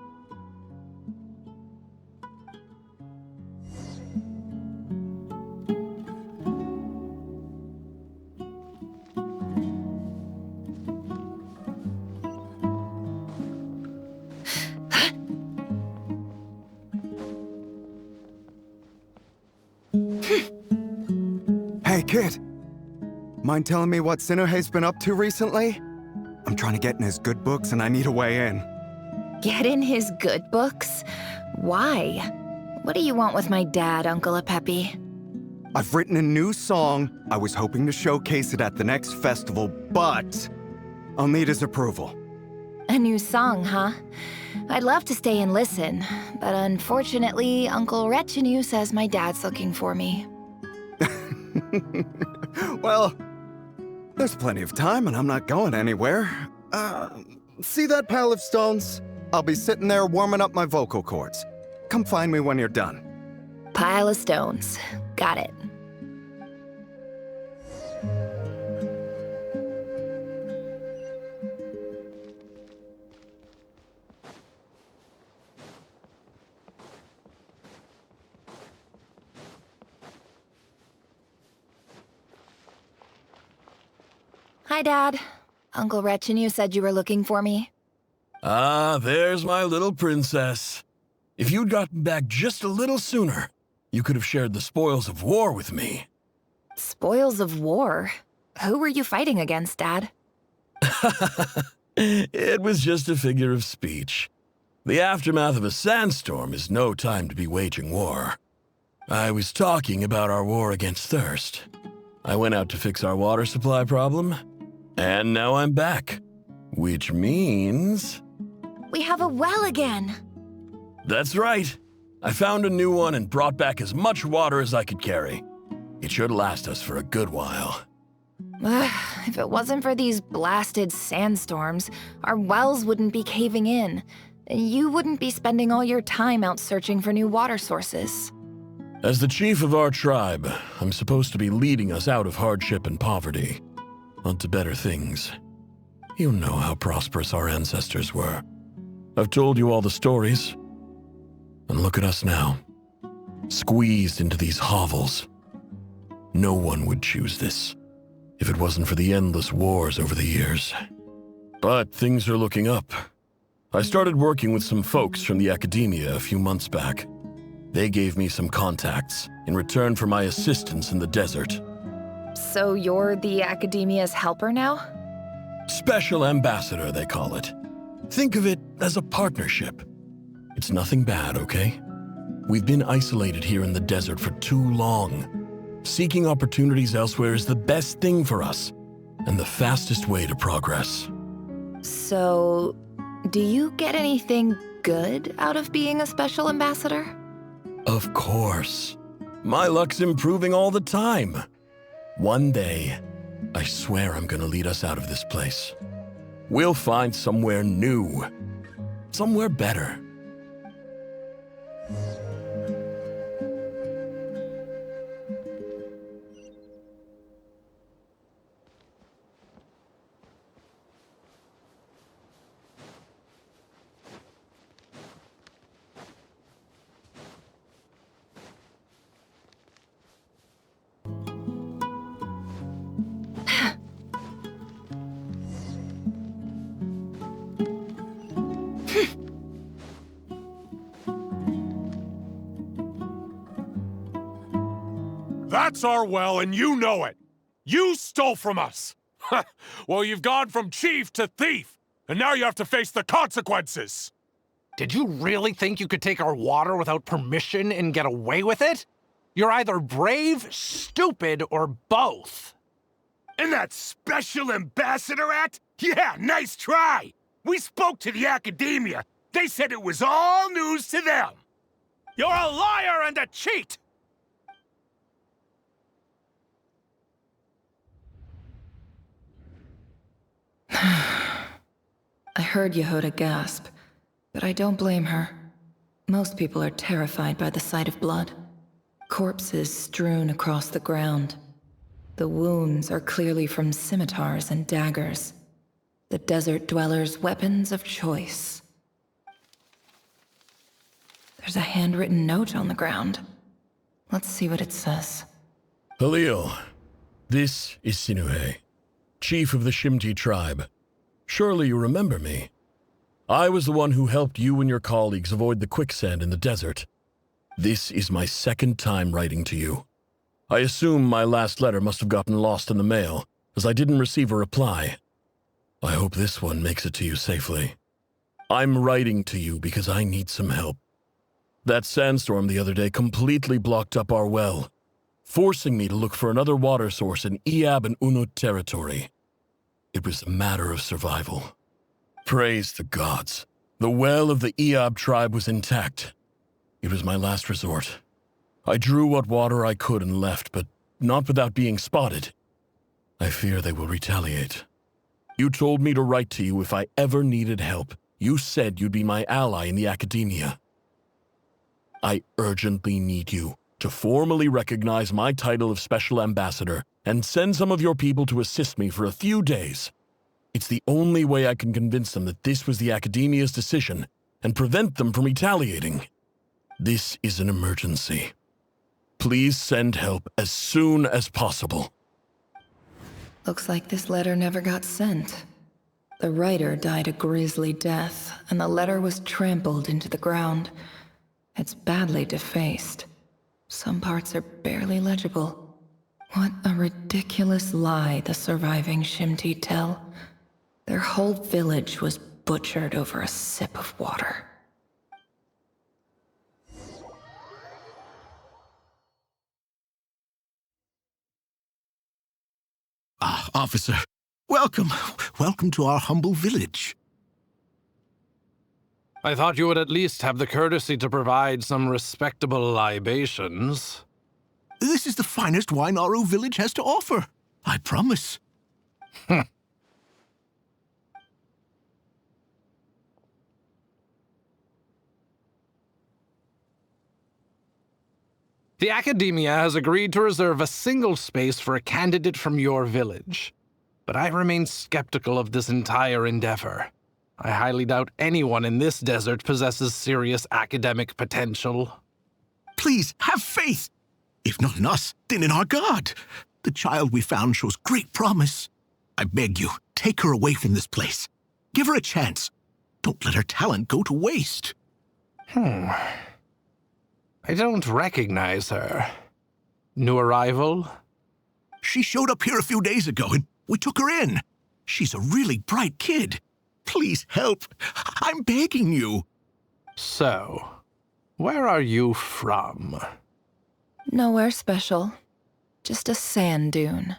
Hey, kid. Mind telling me what Sinnohe's been up to recently? I'm trying to get in his good books and I need a way in. Get in his good books? Why? What do you want with my dad, Uncle Apepi? I've written a new song. I was hoping to showcase it at the next festival, but I'll need his approval. A new song, huh? I'd love to stay and listen, but unfortunately, Uncle Retinue says my dad's looking for me. Well, there's plenty of time and I'm not going anywhere. See that pile of stones? I'll be sitting there warming up my vocal cords. Come find me when you're done. Pile of stones. Got it. Hi, Dad. Uncle Retinue said you were looking for me. Ah, there's my little princess. If you'd gotten back just a little sooner, you could have shared the spoils of war with me. Spoils of war? Who were you fighting against, Dad? It was just a figure of speech. The aftermath of a sandstorm is no time to be waging war. I was talking about our war against thirst. I went out to fix our water supply problem, and now I'm back. Which means... We have a well again! That's right. I found a new one and brought back as much water as I could carry. It should last us for a good while. If it wasn't for these blasted sandstorms, our wells wouldn't be caving in. You wouldn't be spending all your time out searching for new water sources. As the chief of our tribe, I'm supposed to be leading us out of hardship and poverty, onto better things. You know how prosperous our ancestors were. I've told you all the stories. And look at us now, squeezed into these hovels. No one would choose this, if it wasn't for the endless wars over the years. But things are looking up. I started working with some folks from the academia a few months back. They gave me some contacts in return for my assistance in the desert. So you're the academia's helper now? Special ambassador, they call it. Think of it as a partnership. It's nothing bad, okay? We've been isolated here in the desert for too long. Seeking opportunities elsewhere is the best thing for us, and the fastest way to progress. So, do you get anything good out of being a special ambassador? Of course. My luck's improving all the time. One day, I swear I'm gonna lead us out of this place. We'll find somewhere new. Somewhere better. That's our well, and you know it. You stole from us. Well, you've gone from chief to thief, and now you have to face the consequences. Did you really think you could take our water without permission and get away with it? You're either brave, stupid, or both. And that Special Ambassador Act? Yeah, nice try! We spoke to the academia. They said it was all news to them. You're a liar and a cheat! I heard Yehuda gasp, but I don't blame her. Most people are terrified by the sight of blood. Corpses strewn across the ground. The wounds are clearly from scimitars and daggers. the desert dwellers' weapons of choice. There's a handwritten note on the ground. Let's see what it says. Halil, this is Sinuhe, chief of the Shimti tribe. Surely you remember me. I was the one who helped you and your colleagues avoid the quicksand in the desert. This is my second time writing to you. I assume my last letter must have gotten lost in the mail, as I didn't receive a reply. I hope this one makes it to you safely. I'm writing to you because I need some help. That sandstorm the other day completely blocked up our well, forcing me to look for another water source in Iab and Unut territory. It was a matter of survival. Praise the gods. The well of the Iab tribe was intact. It was my last resort. I drew what water I could and left, but not without being spotted. I fear they will retaliate. You told me to write to you if I ever needed help. You said you'd be my ally in the academia. I urgently need you to formally recognize my title of Special Ambassador and send some of your people to assist me for a few days. It's the only way I can convince them that this was the Academia's decision and prevent them from retaliating. This is an emergency. Please send help as soon as possible. Looks like this letter never got sent. The writer died a grisly death, and the letter was trampled into the ground. It's badly defaced. Some parts are barely legible. What a ridiculous lie the surviving Shimti tell. Their whole village was butchered over a sip of water. Ah, officer. Welcome. Welcome to our humble village. I thought you would at least have the courtesy to provide some respectable libations. This is the finest wine Aru village has to offer. I promise. The Academia has agreed to reserve a single space for a candidate from your village. But I remain skeptical of this entire endeavor. I highly doubt anyone in this desert possesses serious academic potential. Please, have faith. If not in us, then in our god. The child we found shows great promise. I beg you, take her away from this place. Give her a chance. Don't let her talent go to waste. I don't recognize her. New arrival? She showed up here a few days ago and we took her in. She's a really bright kid. Please help. I'm begging you. So, where are you from? Nowhere special. Just a sand dune.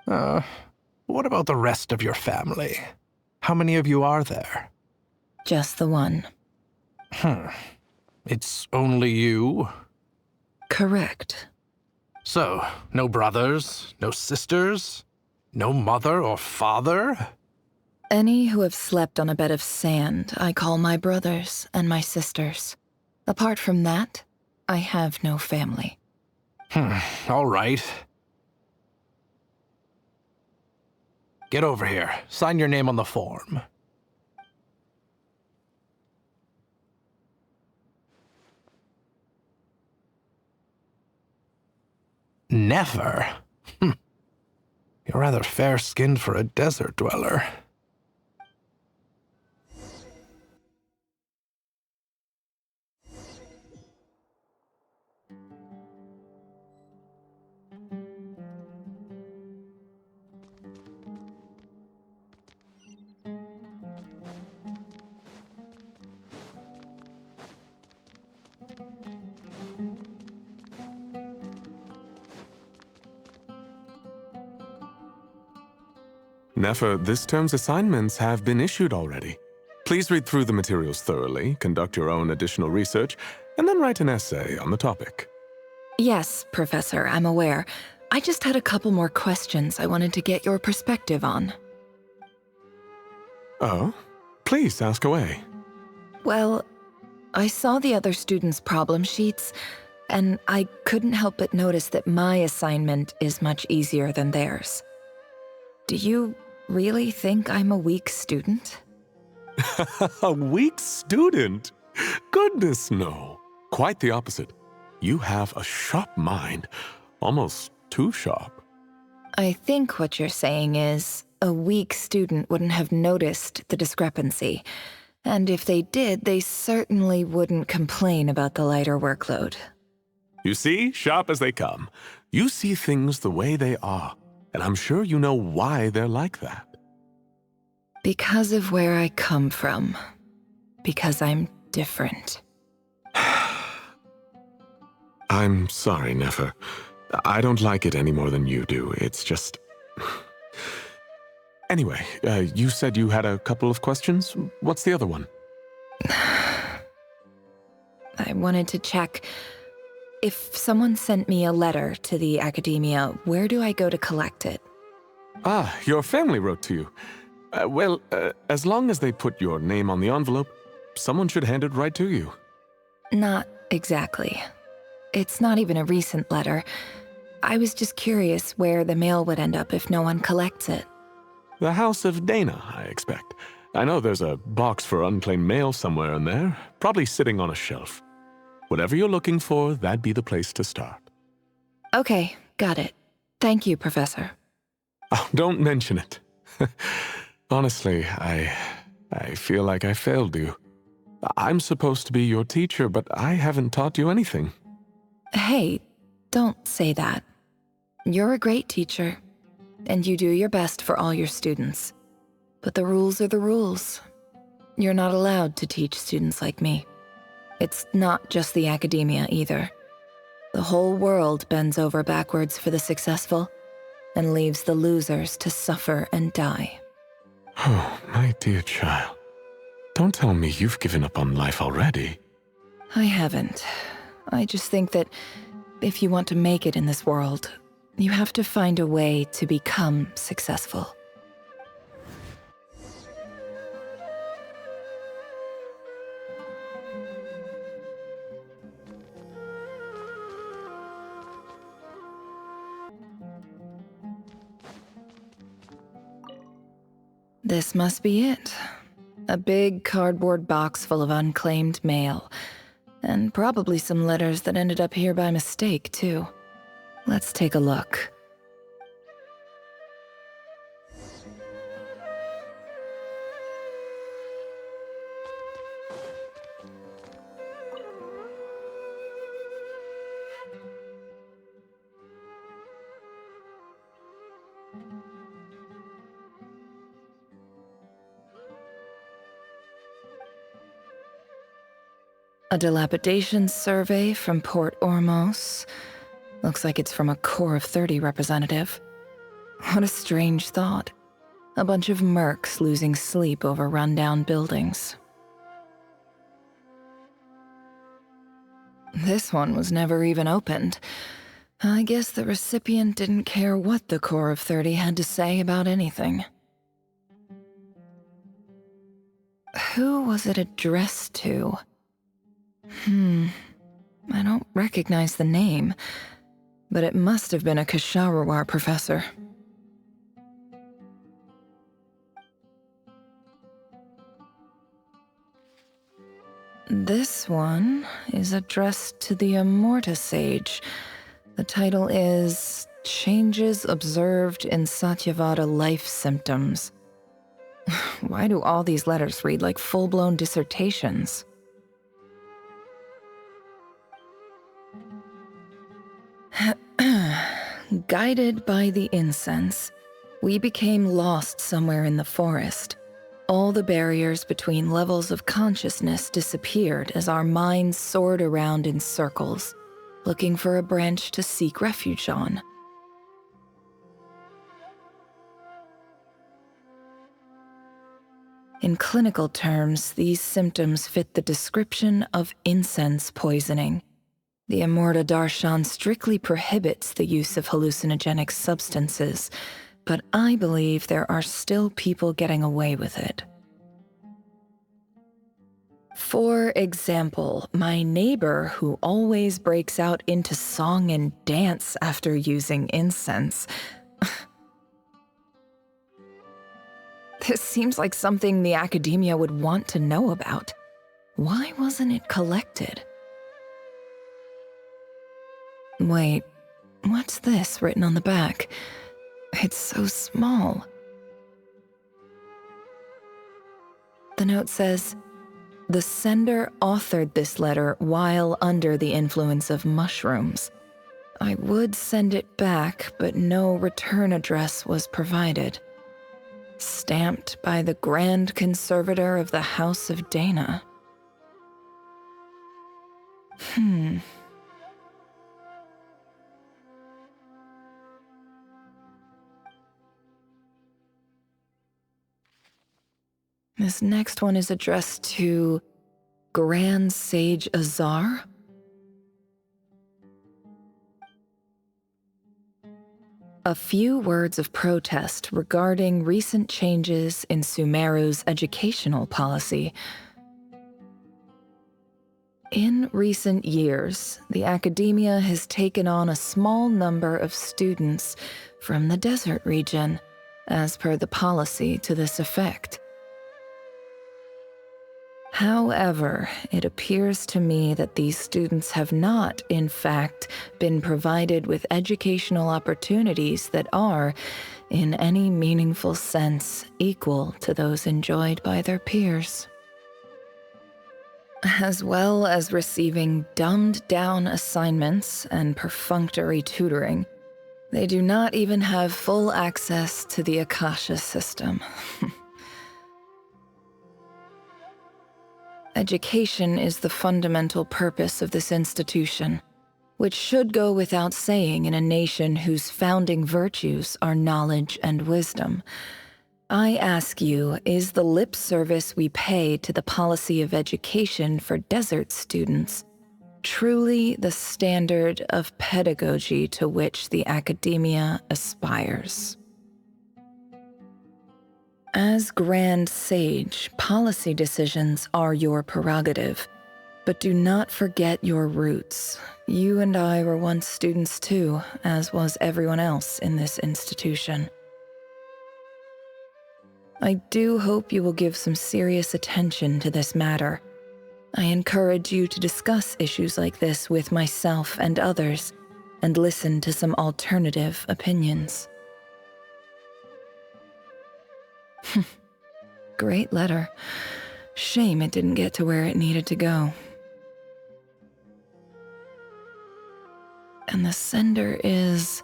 What about the rest of your family? How many of you are there? Just the one. It's only you? Correct. So, no brothers, no sisters, no mother or father? Any who have slept on a bed of sand, I call my brothers and my sisters. Apart from that, I have no family. All right. Get over here. Sign your name on the form. Never? You're rather fair-skinned for a desert dweller. Nefer, this term's assignments have been issued already. Please read through the materials thoroughly, conduct your own additional research, and then write an essay on the topic. Yes, Professor, I'm aware. I just had a couple more questions I wanted to get your perspective on. Oh? Please ask away. Well, I saw the other students' problem sheets, and I couldn't help but notice that my assignment is much easier than theirs. Do you really think I'm a weak student? A weak student? Goodness, no. Quite the opposite. You have a sharp mind. Almost too sharp. I think what you're saying is, a weak student wouldn't have noticed the discrepancy. And if they did, they certainly wouldn't complain about the lighter workload. You see, sharp as they come. You see things the way they are. And I'm sure you know why they're like that. Because of where I come from. Because I'm different. I'm sorry, Nefer. I don't like it any more than you do. It's just... Anyway, you said you had a couple of questions. What's the other one? I wanted to check. If someone sent me a letter to the academia, where do I go to collect it? Ah, your family wrote to you. Well, as long as they put your name on the envelope, someone should hand it right to you. Not exactly. It's not even a recent letter. I was just curious where the mail would end up if no one collects it. The House of Dana, I expect. I know there's a box for unclaimed mail somewhere in there, probably sitting on a shelf. Whatever you're looking for, that'd be the place to start. Okay, got it. Thank you, Professor. Oh, don't mention it. Honestly, I feel like I failed you. I'm supposed to be your teacher, but I haven't taught you anything. Hey, don't say that. You're a great teacher, and you do your best for all your students. But the rules are the rules. You're not allowed to teach students like me. It's not just the academia either. The whole world bends over backwards for the successful, and leaves the losers to suffer and die. Oh, my dear child. Don't tell me you've given up on life already. I haven't. I just think that if you want to make it in this world, you have to find a way to become successful. This must be it. A big cardboard box full of unclaimed mail. And probably some letters that ended up here by mistake, too. Let's take a look. A dilapidation survey from Port Ormos. Looks like it's from a Core of 30 representative. What a strange thought. A bunch of mercs losing sleep over rundown buildings. This one was never even opened. I guess the recipient didn't care what the Core of 30 had to say about anything. Who was it addressed to? I don't recognize the name, but it must have been a Kasharawar professor. This one is addressed to the Immorta Sage. The title is Changes Observed in Satyavada Life Symptoms. Why do all these letters read like full-blown dissertations? Guided by the incense, we became lost somewhere in the forest. All the barriers between levels of consciousness disappeared as our minds soared around in circles, looking for a branch to seek refuge on. In clinical terms, these symptoms fit the description of incense poisoning. The Immorta Darshan strictly prohibits the use of hallucinogenic substances, but I believe there are still people getting away with it. For example, my neighbor who always breaks out into song and dance after using incense. This seems like something the academia would want to know about. Why wasn't it collected? Wait, what's this written on the back? It's so small. The note says, "The sender authored this letter while under the influence of mushrooms. I would send it back, but no return address was provided. Stamped by the Grand Conservator of the House of Dana." This next one is addressed to Grand Sage Azar? A few words of protest regarding recent changes in Sumeru's educational policy. In recent years, the academia has taken on a small number of students from the desert region, as per the policy to this effect. However, it appears to me that these students have not, in fact, been provided with educational opportunities that are, in any meaningful sense, equal to those enjoyed by their peers. As well as receiving dumbed-down assignments and perfunctory tutoring, they do not even have full access to the Akasha system. Education is the fundamental purpose of this institution, which should go without saying in a nation whose founding virtues are knowledge and wisdom. I ask you, is the lip service we pay to the policy of education for desert students truly the standard of pedagogy to which the academia aspires? As Grand Sage, policy decisions are your prerogative, but do not forget your roots. You and I were once students too, as was everyone else in this institution. I do hope you will give some serious attention to this matter. I encourage you to discuss issues like this with myself and others, and listen to some alternative opinions. Great letter. Shame it didn't get to where it needed to go. And the sender is...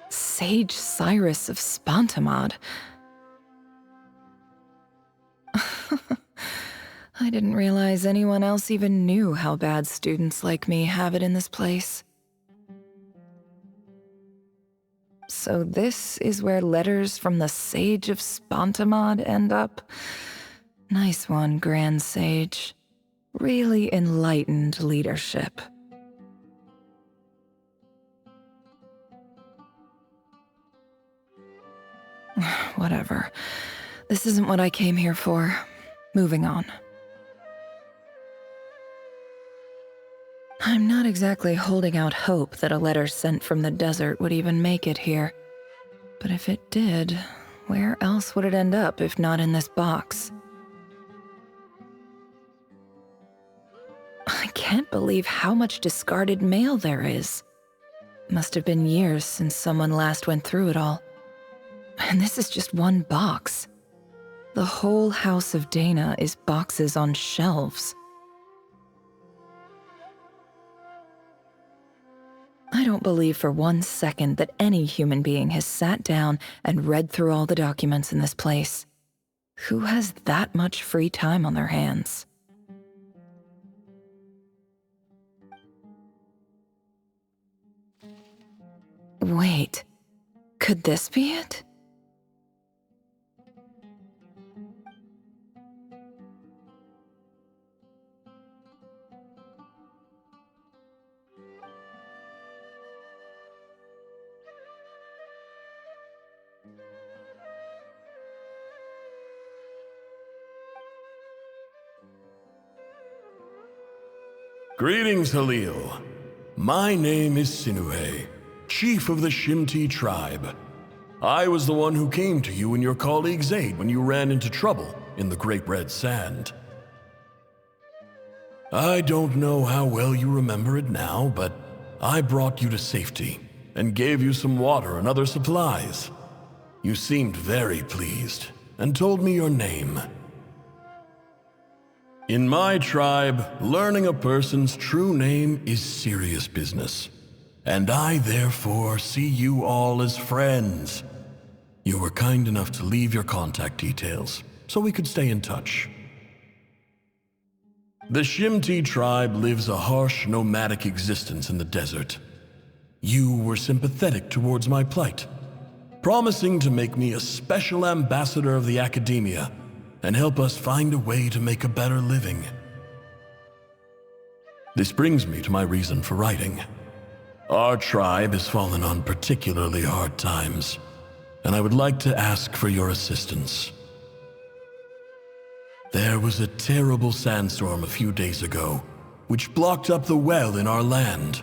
Sage Cyrus of Spontamod. I didn't realize anyone else even knew how bad students like me have it in this place. So this is where letters from the Sage of Spontamod end up? Nice one, Grand Sage. Really enlightened leadership. Whatever. This isn't what I came here for. Moving on. I'm not exactly holding out hope that a letter sent from the desert would even make it here. But if it did, where else would it end up if not in this box? I can't believe how much discarded mail there is. Must have been years since someone last went through it all. And this is just one box. The whole House of Dana is boxes on shelves. I don't believe for 1 second that any human being has sat down and read through all the documents in this place. Who has that much free time on their hands? Wait, could this be it? Greetings, Halil. My name is Sinuhe, chief of the Shimti tribe. I was the one who came to you and your colleague's aid when you ran into trouble in the Great Red Sand. I don't know how well you remember it now, but I brought you to safety and gave you some water and other supplies. You seemed very pleased and told me your name. In my tribe, learning a person's true name is serious business, and I therefore see you all as friends. You were kind enough to leave your contact details so we could stay in touch. The Shimti tribe lives a harsh, nomadic existence in the desert. You were sympathetic towards my plight, promising to make me a special ambassador of the academia and help us find a way to make a better living. This brings me to my reason for writing. Our tribe has fallen on particularly hard times, and I would like to ask for your assistance. There was a terrible sandstorm a few days ago, which blocked up the well in our land.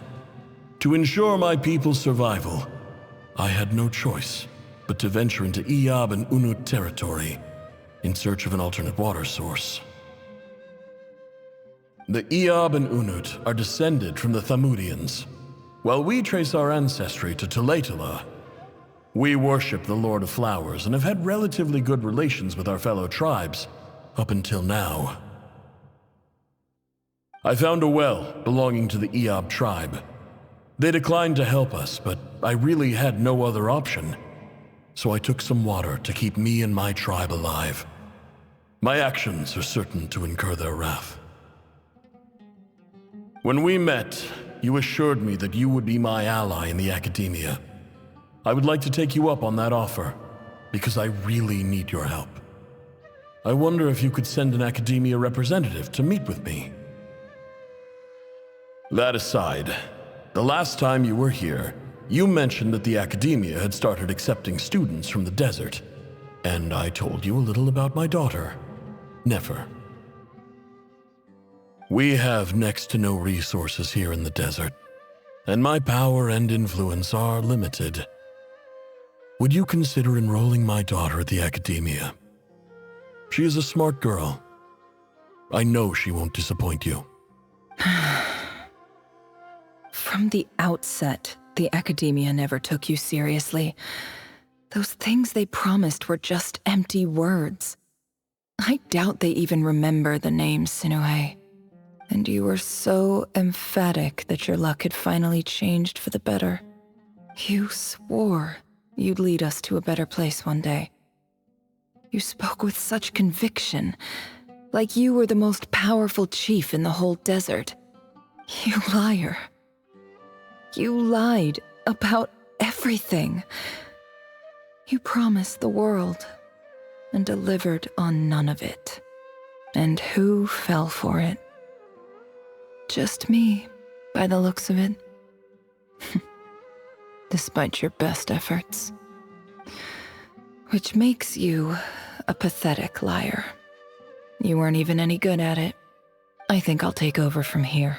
To ensure my people's survival, I had no choice but to venture into Iyab and Unut territory in search of an alternate water source. The Iyab and Unut are descended from the Thamudians, while we trace our ancestry to Tulatala. We worship the Lord of Flowers and have had relatively good relations with our fellow tribes up until now. I found a well belonging to the Iyab tribe. They declined to help us, but I really had no other option, so I took some water to keep me and my tribe alive. My actions are certain to incur their wrath. When we met, you assured me that you would be my ally in the academia. I would like to take you up on that offer, because I really need your help. I wonder if you could send an academia representative to meet with me. That aside, the last time you were here, you mentioned that the academia had started accepting students from the desert, and I told you a little about my daughter, Nefer. We have next to no resources here in the desert, and my power and influence are limited. Would you consider enrolling my daughter at the academia? She is a smart girl. I know she won't disappoint you. From the outset, the academia never took you seriously. Those things they promised were just empty words. I doubt they even remember the name Sinuhe. And you were so emphatic that your luck had finally changed for the better. You swore you'd lead us to a better place one day. You spoke with such conviction, like you were the most powerful chief in the whole desert. You liar. You lied about everything. You promised the world and delivered on none of it. And who fell for it? Just me, by the looks of it. Despite your best efforts. Which makes you a pathetic liar. You weren't even any good at it. I think I'll take over from here.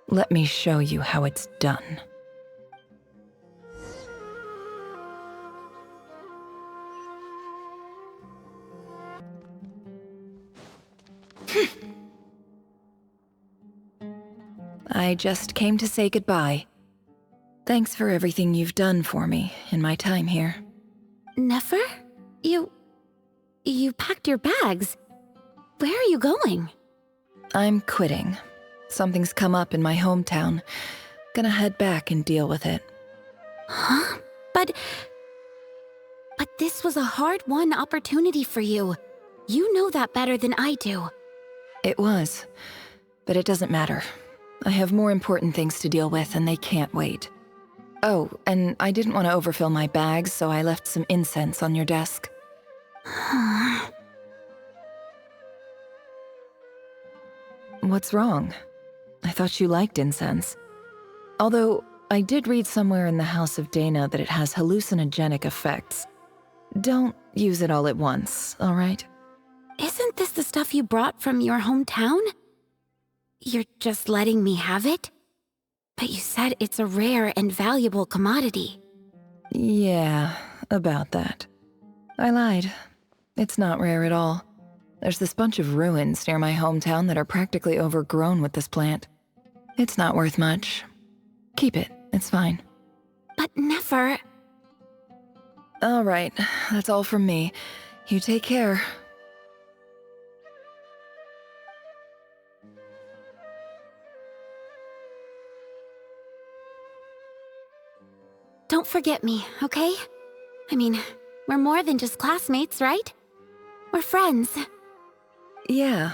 Let me show you how it's done. I just came to say goodbye. Thanks for everything you've done for me in my time here. Nefer? You packed your bags. Where are you going? I'm quitting. Something's come up in my hometown. Gonna head back and deal with it. Huh? But this was a hard-won opportunity for you. You know that better than I do. It was, but it doesn't matter. I have more important things to deal with and they can't wait. Oh, and I didn't want to overfill my bags, so I left some incense on your desk. What's wrong? I thought you liked incense. Although, I did read somewhere in the House of Dana that it has hallucinogenic effects. Don't use it all at once, all right? Isn't this the stuff you brought from your hometown? You're just letting me have it? But you said it's a rare and valuable commodity. Yeah, about that. I lied. It's not rare at all. There's this bunch of ruins near my hometown that are practically overgrown with this plant. It's not worth much. Keep it, it's fine. But never... All right, that's all from me. You take care. Don't forget me, okay? I mean, we're more than just classmates, right? We're friends. Yeah,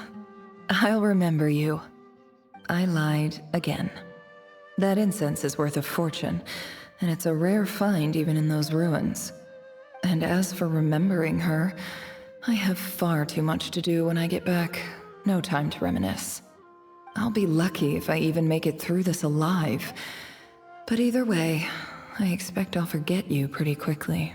I'll remember you. I lied again. That incense is worth a fortune, and it's a rare find even in those ruins. And as for remembering her, I have far too much to do when I get back. No time to reminisce. I'll be lucky if I even make it through this alive. But either way, I expect I'll forget you pretty quickly.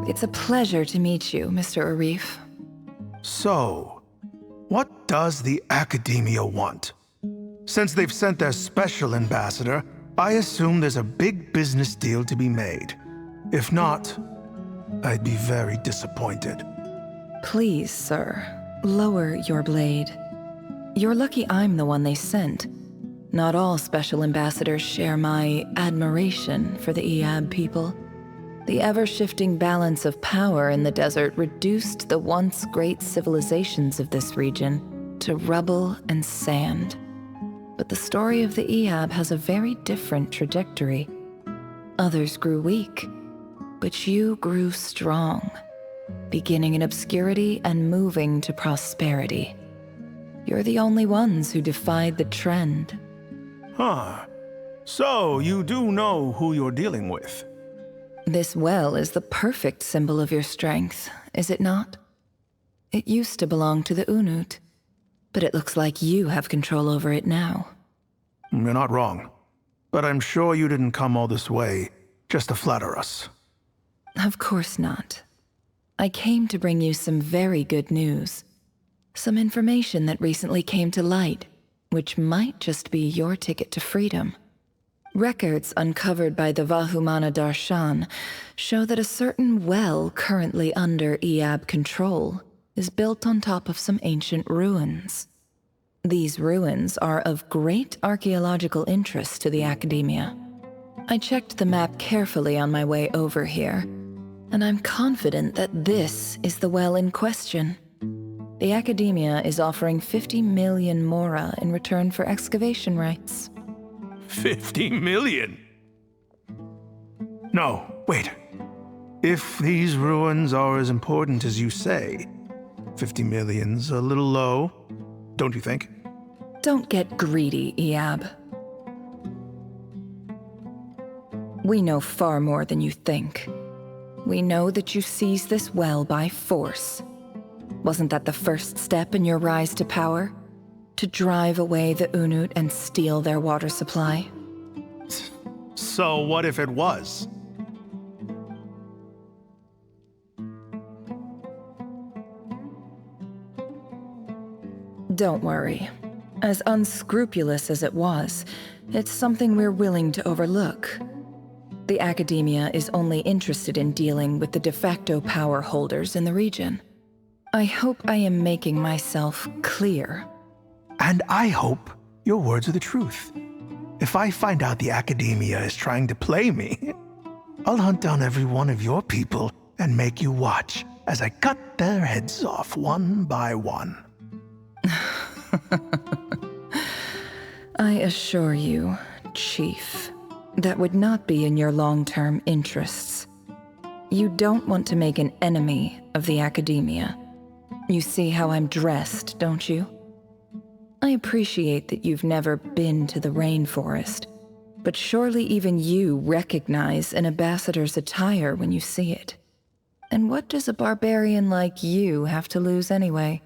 It's a pleasure to meet you, Mr. Arif. So, what does the Academia want? Since they've sent their special ambassador, I assume there's a big business deal to be made. If not, I'd be very disappointed. Please, sir, lower your blade. You're lucky I'm the one they sent. Not all special ambassadors share my admiration for the Iab people. The ever-shifting balance of power in the desert reduced the once great civilizations of this region to rubble and sand. But the story of the Iab has a very different trajectory. Others grew weak, but you grew strong, beginning in obscurity and moving to prosperity. You're the only ones who defied the trend. Huh. So, you do know who you're dealing with? This well is the perfect symbol of your strength, is it not? It used to belong to the Unut, but it looks like you have control over it now. You're not wrong. But I'm sure you didn't come all this way just to flatter us. Of course not. I came to bring you some very good news. Some information that recently came to light, which might just be your ticket to freedom. Records uncovered by the Vahumana Darshan show that a certain well currently under Iab control is built on top of some ancient ruins. These ruins are of great archaeological interest to the Academia. I checked the map carefully on my way over here, and I'm confident that this is the well in question. The Academia is offering 50 million mora in return for excavation rights. 50 million? No, wait. If these ruins are as important as you say, 50 million's a little low, don't you think? Don't get greedy, Iab. We know far more than you think. We know that you seized this well by force. Wasn't that the first step in your rise to power? To drive away the Unut and steal their water supply? So what if it was? Don't worry. As unscrupulous as it was, it's something we're willing to overlook. The Academia is only interested in dealing with the de facto power holders in the region. I hope I am making myself clear. And I hope your words are the truth. If I find out the Academia is trying to play me, I'll hunt down every one of your people and make you watch as I cut their heads off one by one. I assure you, Chief, that would not be in your long-term interests. You don't want to make an enemy of the academia. You see how I'm dressed, don't you? I appreciate that you've never been to the rainforest, but surely even you recognize an ambassador's attire when you see it. And what does a barbarian like you have to lose anyway?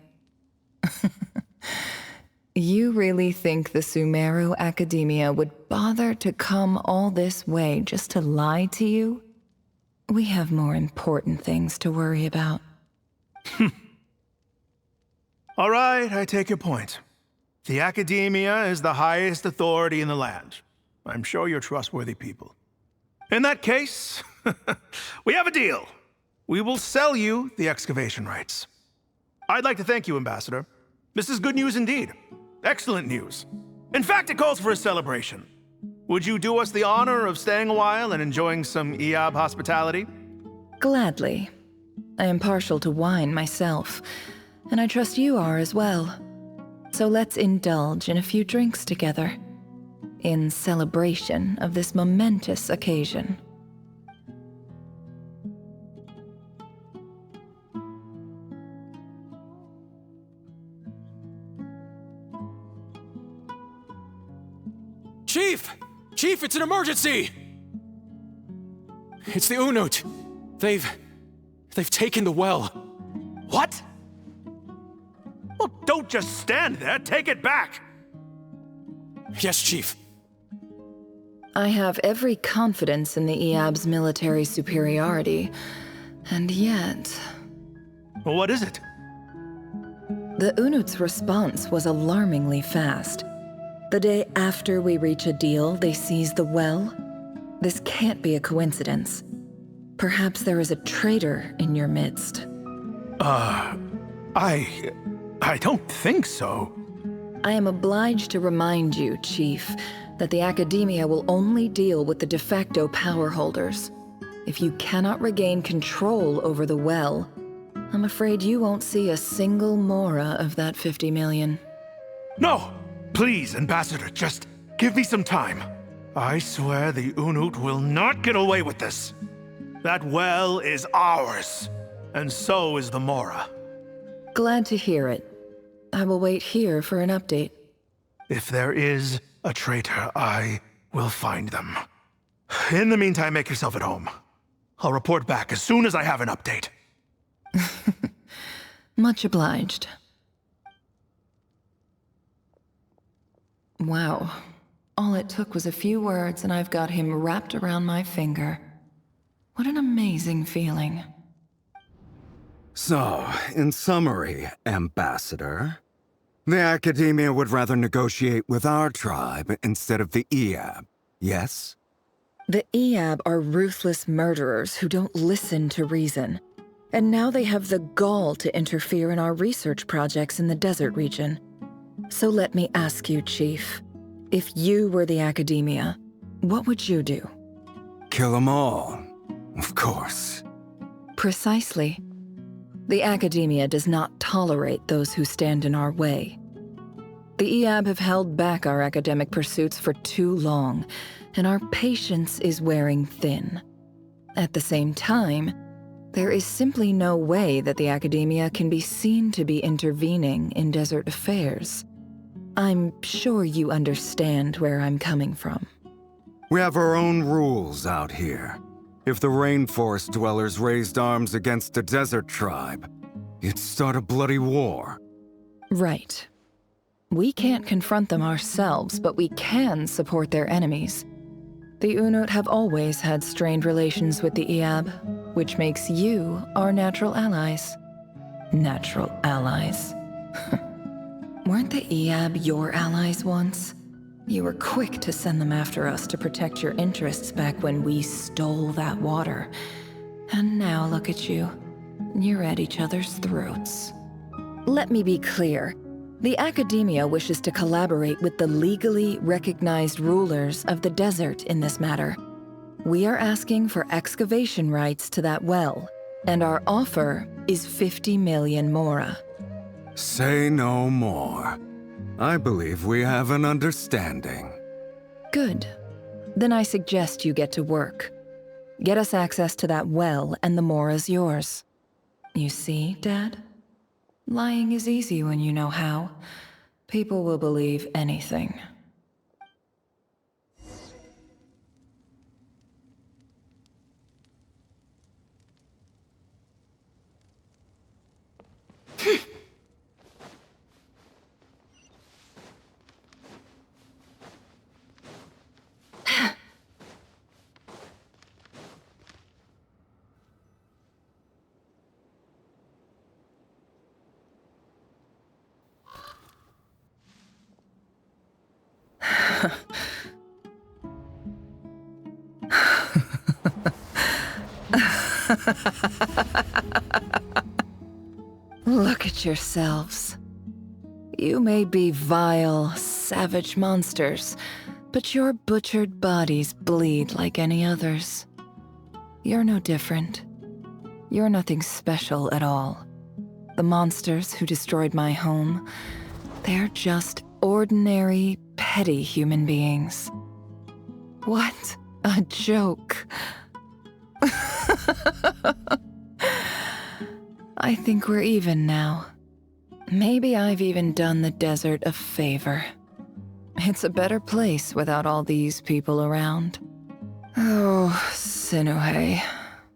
You really think the Sumeru Academia would bother to come all this way just to lie to you? We have more important things to worry about. All right, I take your point. The Academia is the highest authority in the land. I'm sure you're trustworthy people. In that case, we have a deal. We will sell you the excavation rights. I'd like to thank you, Ambassador. This is good news indeed. Excellent news. In fact, it calls for a celebration. Would you do us the honor of staying a while and enjoying some Iab hospitality? Gladly. I am partial to wine myself, and I trust you are as well. So let's indulge in a few drinks together, in celebration of this momentous occasion. Chief! Chief, it's an emergency! It's the Unut. They've taken the well. What? Well, don't just stand there. Take it back. Yes, Chief. I have every confidence in the Iab's military superiority, and yet... Well, what is it? The Unut's response was alarmingly fast. The day after we reach a deal, they seize the well. This can't be a coincidence. Perhaps there is a traitor in your midst. I don't think so. I am obliged to remind you, Chief, that the Academia will only deal with the de facto power holders. If you cannot regain control over the well, I'm afraid you won't see a single mora of that 50 million. No! Please, Ambassador, just give me some time. I swear the Unut will not get away with this. That well is ours, and so is the mora. Glad to hear it. I will wait here for an update. If there is a traitor, I will find them. In the meantime, make yourself at home. I'll report back as soon as I have an update. Much obliged. Wow. All it took was a few words and I've got him wrapped around my finger. What an amazing feeling. So, in summary, Ambassador, the Academia would rather negotiate with our tribe instead of the Iab, yes? The Iab are ruthless murderers who don't listen to reason. And now they have the gall to interfere in our research projects in the desert region. So let me ask you, Chief, if you were the Academia, what would you do? Kill them all, of course. Precisely. The Academia does not tolerate those who stand in our way. The Iab have held back our academic pursuits for too long, and our patience is wearing thin. At the same time, there is simply no way that the Academia can be seen to be intervening in desert affairs. I'm sure you understand where I'm coming from. We have our own rules out here. If the rainforest dwellers raised arms against a desert tribe, it'd start a bloody war. Right. We can't confront them ourselves, but we can support their enemies. The Unut have always had strained relations with the Iab, which makes you our natural allies. Natural allies. Weren't the Iab your allies once? You were quick to send them after us to protect your interests back when we stole that water. And now look at you. You're at each other's throats. Let me be clear. The Academia wishes to collaborate with the legally recognized rulers of the desert in this matter. We are asking for excavation rights to that well, and our offer is 50 million mora. Say no more. I believe we have an understanding. Good. Then I suggest you get to work. Get us access to that well, and the more is yours. You see, Dad? Lying is easy when you know how. People will believe anything. Look at yourselves. You may be vile, savage monsters, but your butchered bodies bleed like any others. You're no different. You're nothing special at all. The monsters who destroyed my home, they're just ordinary, petty human beings. What a joke. I think we're even now. Maybe I've even done the desert a favor. It's a better place without all these people around. Oh, Sinuhe,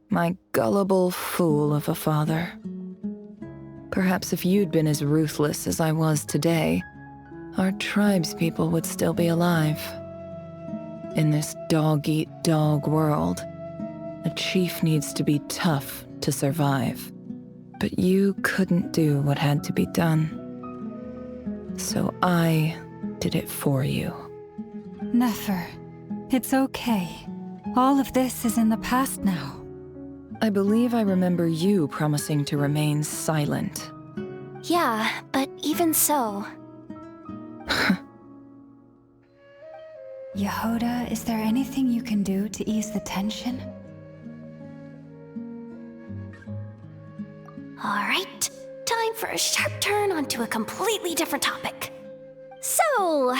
my gullible fool of a father. Perhaps if you'd been as ruthless as I was today, our tribespeople would still be alive. In this dog-eat-dog world, a chief needs to be tough to survive. But you couldn't do what had to be done. So I did it for you. Nefer, it's okay. All of this is in the past now. I believe I remember you promising to remain silent. Yeah, but even so... Yehoda, is there anything you can do to ease the tension? Alright, time for a sharp turn onto a completely different topic. So,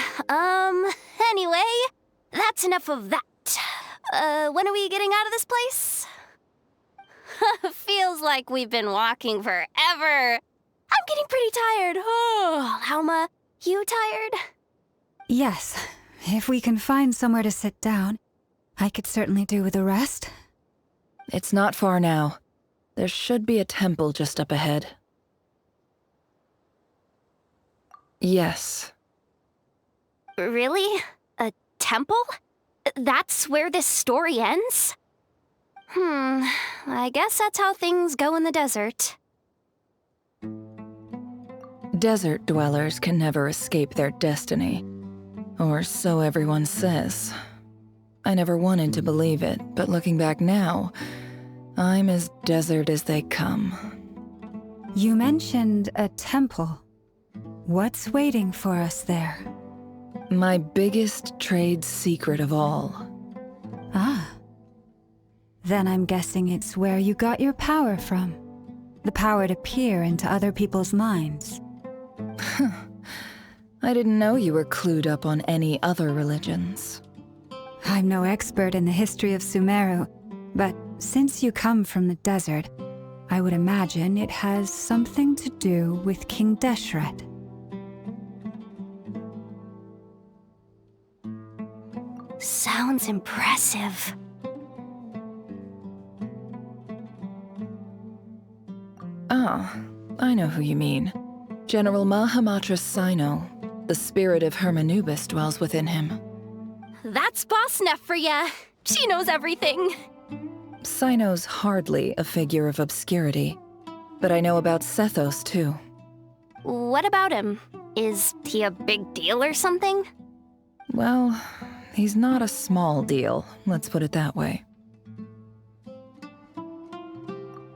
anyway, that's enough of that. When are we getting out of this place? Feels like we've been walking forever. I'm getting pretty tired. Oh, Alma, you tired? Yes, if we can find somewhere to sit down, I could certainly do with a rest. It's not far now. There should be a temple just up ahead. Yes. Really? A temple? That's where this story ends? I guess that's how things go in the desert. Desert dwellers can never escape their destiny. Or so everyone says. I never wanted to believe it, but looking back now, I'm as desert as they come. You mentioned a temple. What's waiting for us there? My biggest trade secret of all. Ah. Then I'm guessing it's where you got your power from. The power to peer into other people's minds. I didn't know you were clued up on any other religions. I'm no expert in the history of Sumeru, but since you come from the desert, I would imagine it has something to do with King Deshret. Sounds impressive. Ah, I know who you mean. General Mahamatra Sino. The spirit of Hermanubis dwells within him. That's Boss Neff for ya. She knows everything. Sino's hardly a figure of obscurity, but I know about Sethos too. What about him? Is he a big deal or something? Well, he's not a small deal, let's put it that way.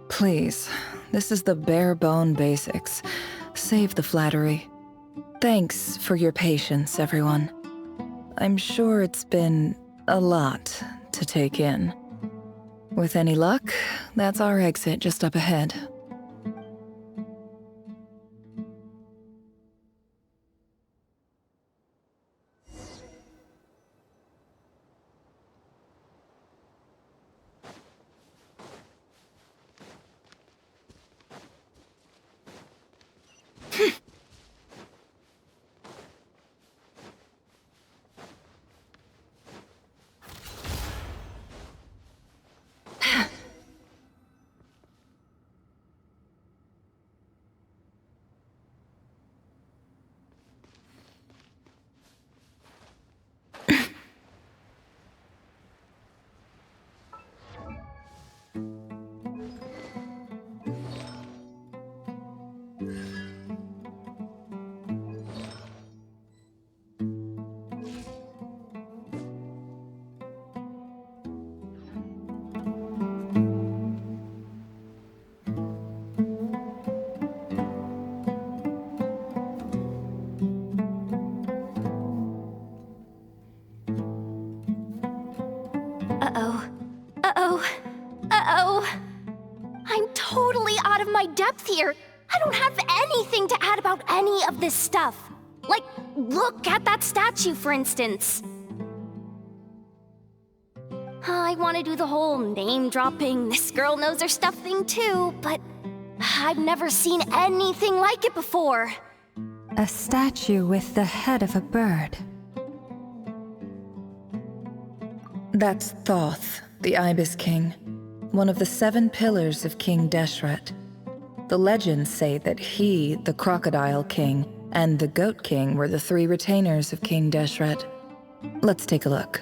Please, this is the bare-bone basics. Save the flattery. Thanks for your patience, everyone. I'm sure it's been a lot to take in. With any luck, that's our exit just up ahead. any of this stuff. Like, look at that statue, for instance. I want to do the whole name-dropping, this girl knows her stuff thing too, but I've never seen anything like it before. A statue with the head of a bird. That's Thoth, the Ibis King, one of the 7 pillars of King Deshret. The legends say that he, the Crocodile King, and the Goat King were the 3 retainers of King Deshret. Let's take a look.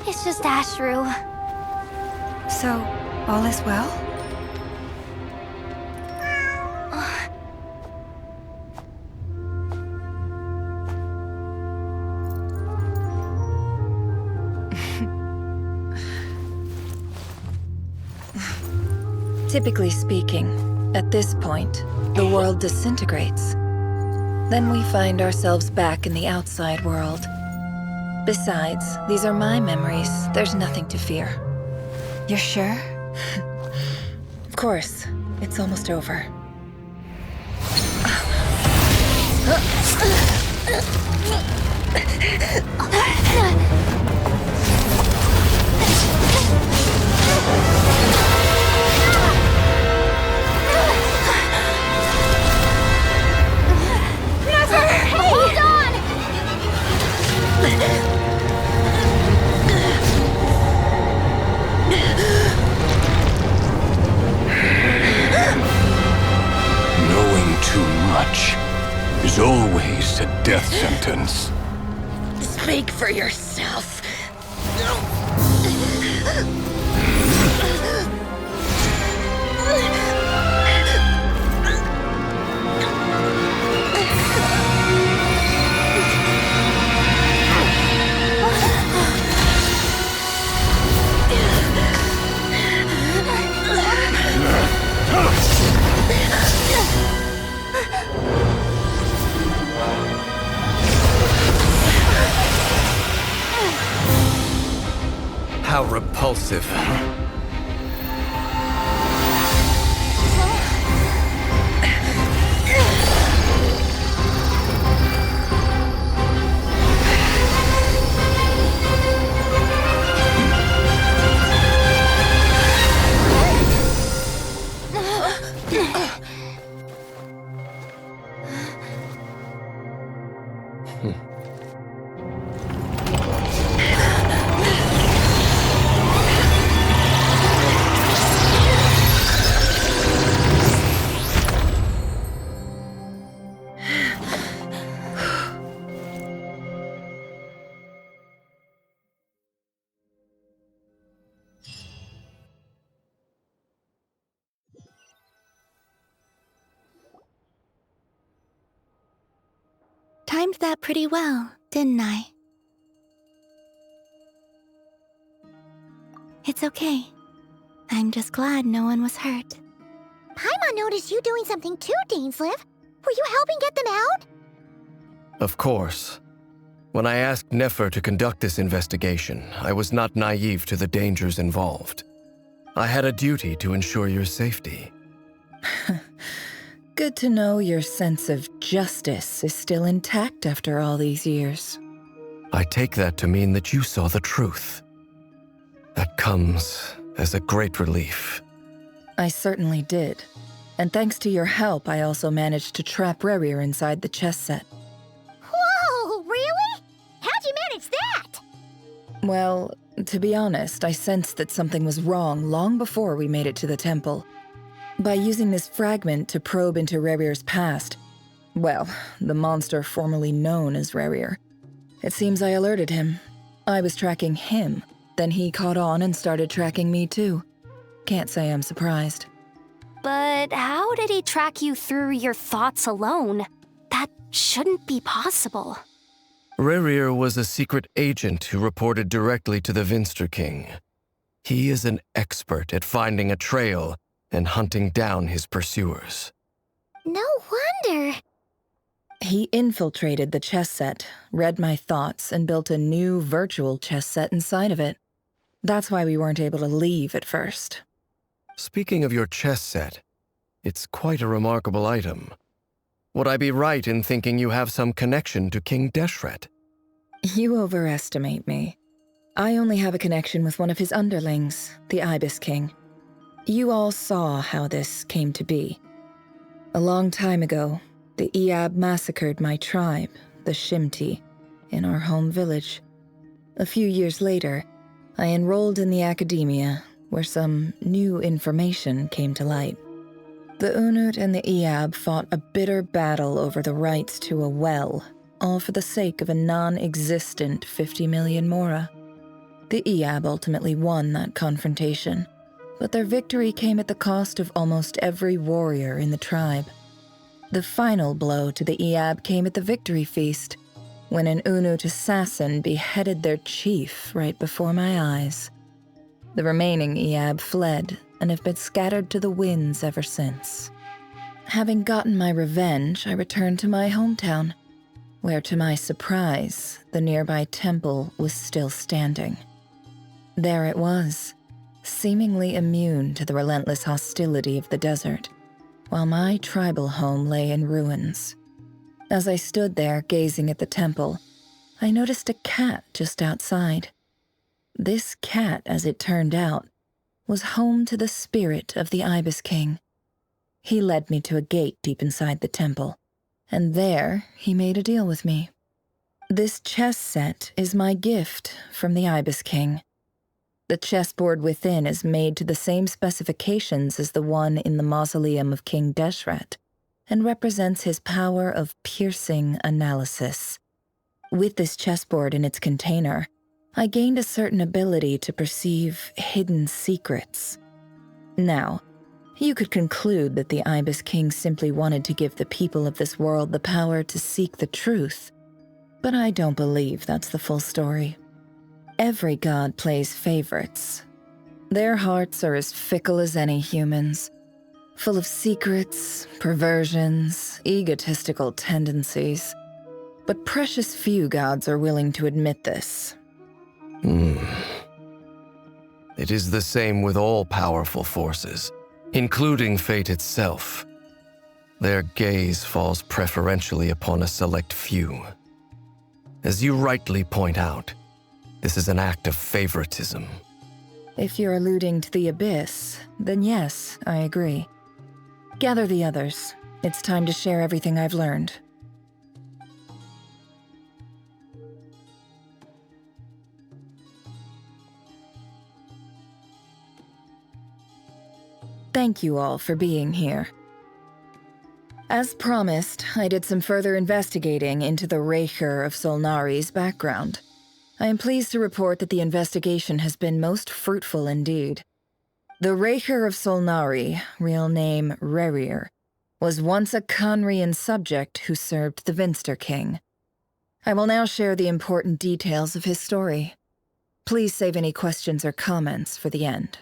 It's just Ashru. So, all is well? Typically speaking, at this point, the world disintegrates. Then we find ourselves back in the outside world. Besides, these are my memories. There's nothing to fear. You're sure? Of course. It's almost over. Hold on! Knowing too much is always a death sentence. Speak for yourself. How repulsive. Timed that pretty well, didn't I? It's okay. I'm just glad no one was hurt. Paimon noticed you doing something too, Dainsleif. Were you helping get them out? Of course. When I asked Nefer to conduct this investigation, I was not naive to the dangers involved. I had a duty to ensure your safety. Good to know your sense of justice is still intact after all these years. I take that to mean that you saw the truth. That comes as a great relief. I certainly did. And thanks to your help, I also managed to trap Rerir inside the chess set. Whoa, really? How'd you manage that? Well, to be honest, I sensed that something was wrong long before we made it to the temple. By using this fragment to probe into Rerir's past, well, the monster formerly known as Rerir, it seems I alerted him. I was tracking him, then he caught on and started tracking me too. Can't say I'm surprised. But how did he track you through your thoughts alone? That shouldn't be possible. Rerir was a secret agent who reported directly to the Vinster King. He is an expert at finding a trail and hunting down his pursuers. No wonder. He infiltrated the chess set, read my thoughts, and built a new virtual chess set inside of it. That's why we weren't able to leave at first. Speaking of your chess set, it's quite a remarkable item. Would I be right in thinking you have some connection to King Deshret? You overestimate me. I only have a connection with one of his underlings, the Ibis King. You all saw how this came to be. A long time ago, the Iab massacred my tribe, the Shimti, in our home village. A few years later, I enrolled in the academia, where some new information came to light. The Unut and the Iab fought a bitter battle over the rights to a well, all for the sake of a non-existent 50 million mora. The Iab ultimately won that confrontation, but their victory came at the cost of almost every warrior in the tribe. The final blow to the Iab came at the victory feast, when an Unut assassin beheaded their chief right before my eyes. The remaining Iab fled and have been scattered to the winds ever since. Having gotten my revenge, I returned to my hometown, where to my surprise, the nearby temple was still standing. There it was, seemingly immune to the relentless hostility of the desert, while my tribal home lay in ruins. As I stood there gazing at the temple, I noticed a cat just outside. This cat, as it turned out, was home to the spirit of the Ibis King. He led me to a gate deep inside the temple, and there he made a deal with me. This chess set is my gift from the Ibis King. The chessboard within is made to the same specifications as the one in the mausoleum of King Deshret, and represents his power of piercing analysis. With this chessboard in its container, I gained a certain ability to perceive hidden secrets. Now, you could conclude that the Ibis King simply wanted to give the people of this world the power to seek the truth, but I don't believe that's the full story. Every god plays favorites. Their hearts are as fickle as any human's, full of secrets, perversions, egotistical tendencies. But precious few gods are willing to admit this. It is the same with all powerful forces, including fate itself. Their gaze falls preferentially upon a select few. As you rightly point out, this is an act of favoritism. If you're alluding to the Abyss, then yes, I agree. Gather the others. It's time to share everything I've learned. Thank you all for being here. As promised, I did some further investigating into the Reicher of Solnari's background. I am pleased to report that the investigation has been most fruitful indeed. The Reicher of Solnari, real name Rerir, was once a Khanrian subject who served the Vinster King. I will now share the important details of his story. Please save any questions or comments for the end.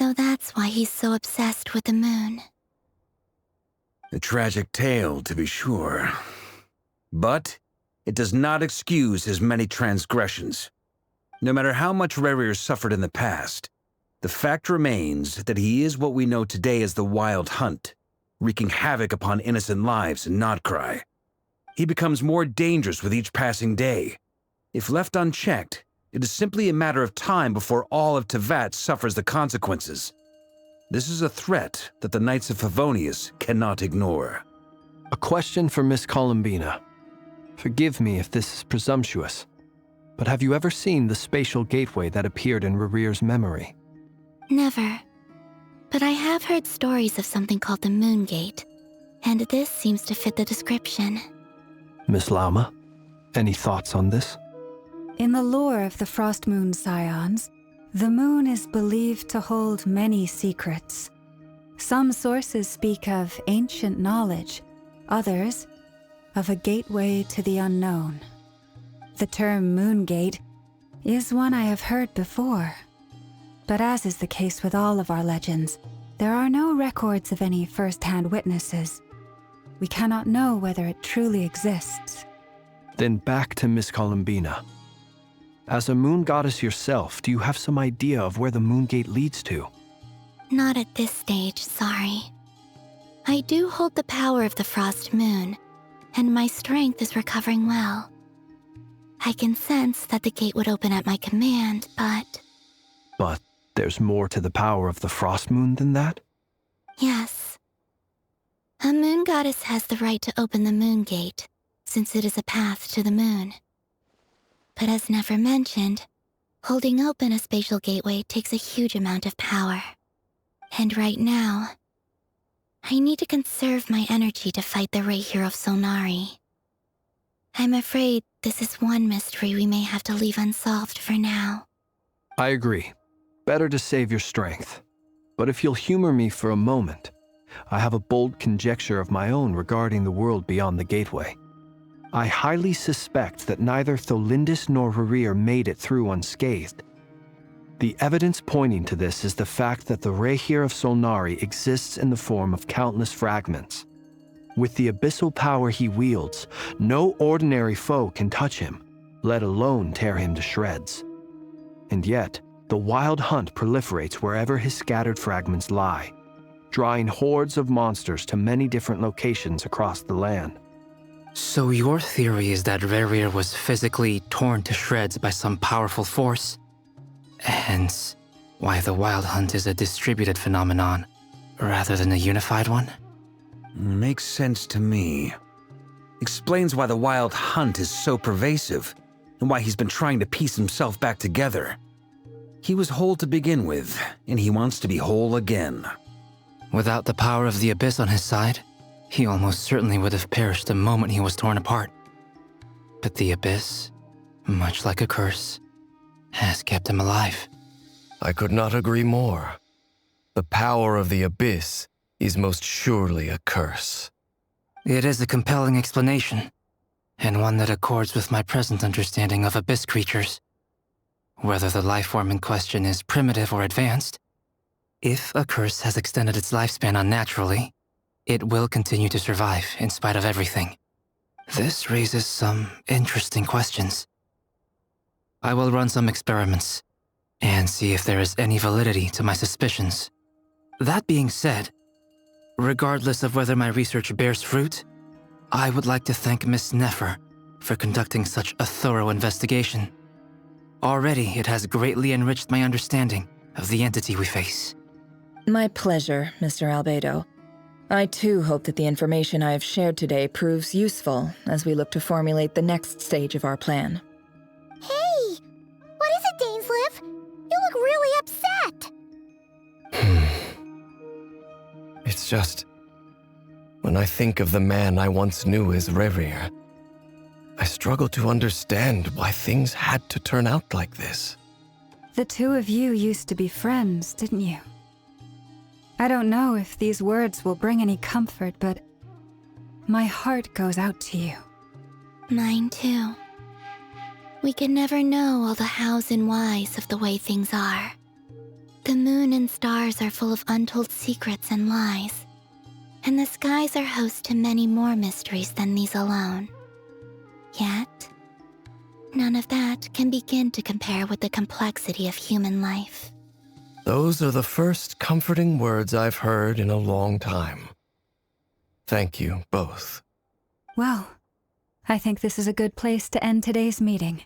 So that's why he's so obsessed with the moon. A tragic tale, to be sure. But it does not excuse his many transgressions. No matter how much Rerir suffered in the past, the fact remains that he is what we know today as the Wild Hunt, wreaking havoc upon innocent lives in Krai. He becomes more dangerous with each passing day. If left unchecked, it is simply a matter of time before all of Tevat suffers the consequences. This is a threat that the Knights of Favonius cannot ignore. A question for Miss Columbina. Forgive me if this is presumptuous, but have you ever seen the spatial gateway that appeared in Rerir's memory? Never. But I have heard stories of something called the Moon Gate, and this seems to fit the description. Miss Lauma, any thoughts on this? In the lore of the Frost Moon Scions, the moon is believed to hold many secrets. Some sources speak of ancient knowledge, others of a gateway to the unknown. The term Moon Gate is one I have heard before. But as is the case with all of our legends, there are no records of any first-hand witnesses. We cannot know whether it truly exists. Then back to Miss Columbina. As a moon goddess yourself, do you have some idea of where the Moon Gate leads to? Not at this stage, sorry. I do hold the power of the Frost Moon, and my strength is recovering well. I can sense that the gate would open at my command, but... But there's more to the power of the Frost Moon than that? Yes. A moon goddess has the right to open the Moon Gate, since it is a path to the moon. But as never mentioned, holding open a spatial gateway takes a huge amount of power. And right now, I need to conserve my energy to fight the Rahier of Solnari. I'm afraid this is one mystery we may have to leave unsolved for now. I agree. Better to save your strength. But if you'll humor me for a moment, I have a bold conjecture of my own regarding the world beyond the gateway. I highly suspect that neither Tholindis nor Rerir made it through unscathed. The evidence pointing to this is the fact that the Rahier of Solnari exists in the form of countless fragments. With the abyssal power he wields, no ordinary foe can touch him, let alone tear him to shreds. And yet, the Wild Hunt proliferates wherever his scattered fragments lie, drawing hordes of monsters to many different locations across the land. So your theory is that Rerir was physically torn to shreds by some powerful force? Hence, why the Wild Hunt is a distributed phenomenon, rather than a unified one? Makes sense to me. Explains why the Wild Hunt is so pervasive, and why he's been trying to piece himself back together. He was whole to begin with, and he wants to be whole again. Without the power of the Abyss on his side, he almost certainly would have perished the moment he was torn apart. But the Abyss, much like a curse, has kept him alive. I could not agree more. The power of the Abyss is most surely a curse. It is a compelling explanation, and one that accords with my present understanding of Abyss creatures. Whether the life form in question is primitive or advanced, if a curse has extended its lifespan unnaturally, it will continue to survive in spite of everything. This raises some interesting questions. I will run some experiments and see if there is any validity to my suspicions. That being said, regardless of whether my research bears fruit, I would like to thank Miss Nefer for conducting such a thorough investigation. Already, it has greatly enriched my understanding of the entity we face. My pleasure, Mr. Albedo. I too hope that the information I have shared today proves useful as we look to formulate the next stage of our plan. Hey! What is it, Dainsleif? You look really upset! It's just... when I think of the man I once knew as Rerir, I struggle to understand why things had to turn out like this. The two of you used to be friends, didn't you? I don't know if these words will bring any comfort, but my heart goes out to you. Mine too. We can never know all the hows and whys of the way things are. The moon and stars are full of untold secrets and lies, and the skies are host to many more mysteries than these alone. Yet, none of that can begin to compare with the complexity of human life. Those are the first comforting words I've heard in a long time. Thank you both. Well, I think this is a good place to end today's meeting.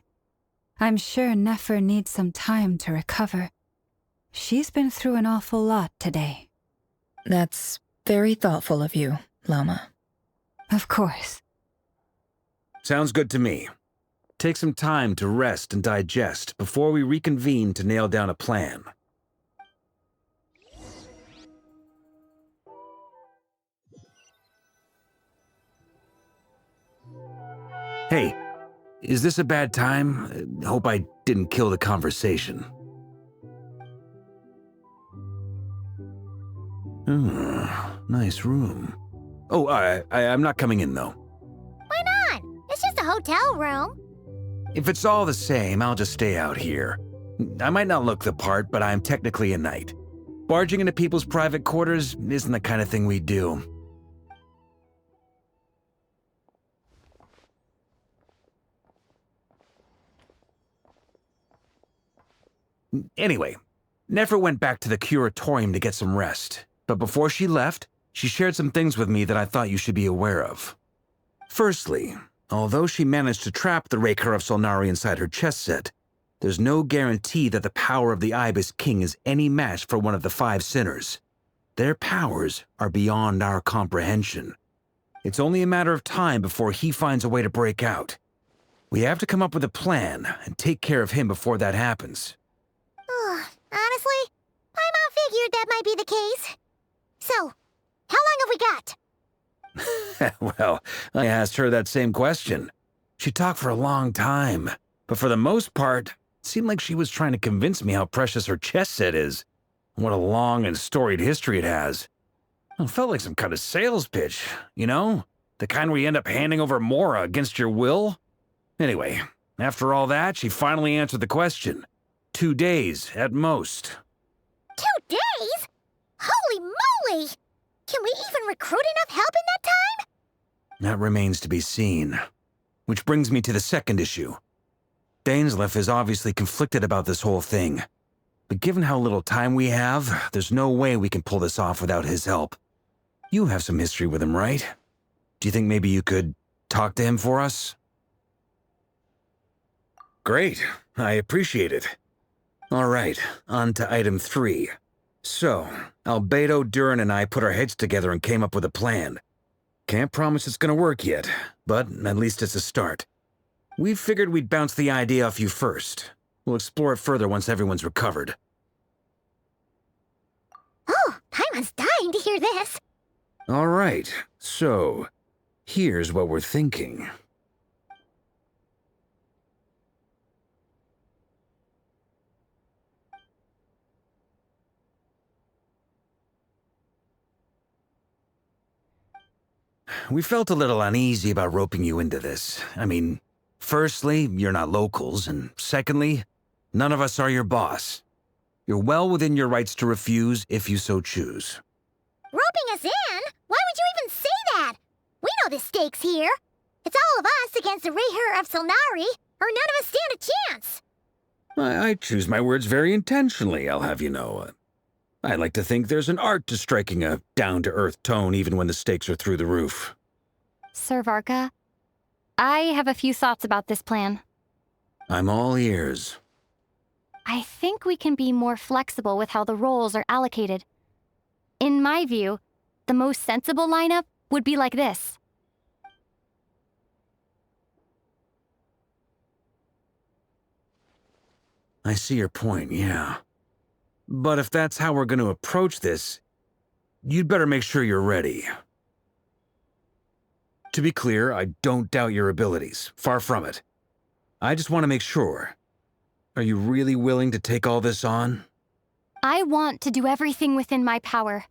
I'm sure Nefer needs some time to recover. She's been through an awful lot today. That's very thoughtful of you, Lama. Of course. Sounds good to me. Take some time to rest and digest before we reconvene to nail down a plan. Hey, is this a bad time? Hope I didn't kill the conversation. Nice room. Oh, I'm not coming in, though. Why not? It's just a hotel room. If it's all the same, I'll just stay out here. I might not look the part, but I'm technically a knight. Barging into people's private quarters isn't the kind of thing we do. Anyway, Nefer went back to the curatorium to get some rest, but before she left, she shared some things with me that I thought you should be aware of. Firstly, although she managed to trap the Raker of Solnari inside her chess set, there's no guarantee that the power of the Ibis King is any match for one of the 5 sinners. Their powers are beyond our comprehension. It's only a matter of time before he finds a way to break out. We have to come up with a plan and take care of him before that happens. Honestly, my mom figured that might be the case. So, how long have we got? Well, I asked her that same question. She talked for a long time, but for the most part, it seemed like she was trying to convince me how precious her chess set is, and what a long and storied history it has. It felt like some kind of sales pitch, you know? The kind where you end up handing over Mora against your will? Anyway, after all that, she finally answered the question. 2 days, at most. 2 days? Holy moly! Can we even recruit enough help in that time? That remains to be seen. Which brings me to the second issue. Dainsleif is obviously conflicted about this whole thing. But given how little time we have, there's no way we can pull this off without his help. You have some history with him, right? Do you think maybe you could talk to him for us? Great. I appreciate it. All right, on to item 3. So, Albedo, Durin, and I put our heads together and came up with a plan. Can't promise it's gonna work yet, but at least it's a start. We figured we'd bounce the idea off you first. We'll explore it further once everyone's recovered. Oh, Paimon's dying to hear this. All right, so here's what we're thinking. We felt a little uneasy about roping you into this. I mean, firstly, you're not locals, and secondly, none of us are your boss. You're well within your rights to refuse if you so choose. Roping us in? Why would you even say that? We know the stakes here. It's all of us against the Rayher of Solnari, or none of us stand a chance. I choose my words very intentionally, I'll have you know. I like to think there's an art to striking a down-to-earth tone even when the stakes are through the roof. Sir Varka, I have a few thoughts about this plan. I'm all ears. I think we can be more flexible with how the roles are allocated. In my view, the most sensible lineup would be like this. I see your point, yeah. But if that's how we're going to approach this, you'd better make sure you're ready. To be clear, I don't doubt your abilities. Far from it. I just want to make sure. Are you really willing to take all this on? I want to do everything within my power.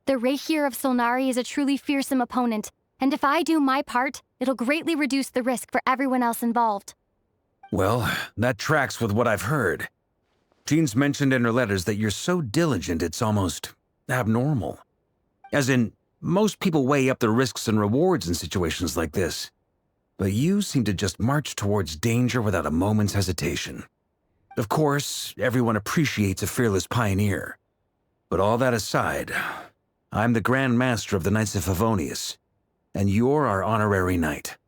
The Reikir of Solnari is a truly fearsome opponent, and if I do my part, it'll greatly reduce the risk for everyone else involved. Well, that tracks with what I've heard. Jean's mentioned in her letters that you're so diligent it's almost abnormal. As in, most people weigh up the risks and rewards in situations like this. But you seem to just march towards danger without a moment's hesitation. Of course, everyone appreciates a fearless pioneer. But all that aside, I'm the Grand Master of the Knights of Favonius, and you're our honorary knight.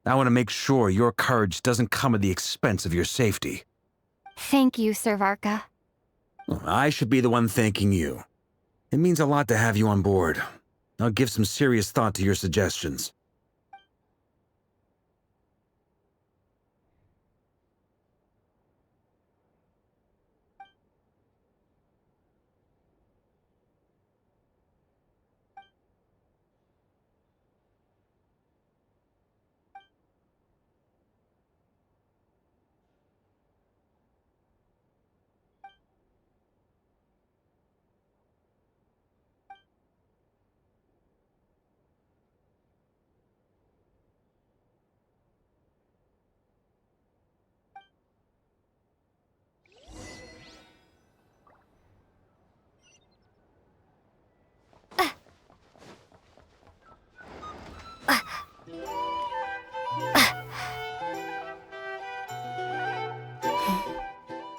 I want to make sure your courage doesn't come at the expense of your safety. Thank you, Sir Varka. I should be the one thanking you. It means a lot to have you on board. I'll give some serious thought to your suggestions.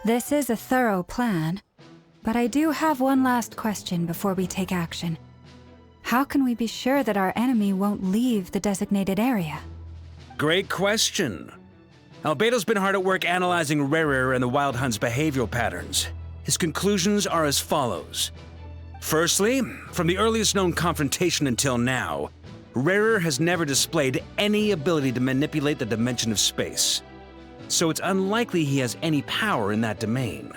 This is a thorough plan, but I do have one last question before we take action. How can we be sure that our enemy won't leave the designated area? Great question. Albedo's been hard at work analyzing Rerir and the Wild Hunt's behavioral patterns. His conclusions are as follows. Firstly, from the earliest known confrontation until now, Rerir has never displayed any ability to manipulate the dimension of space. So it's unlikely he has any power in that domain.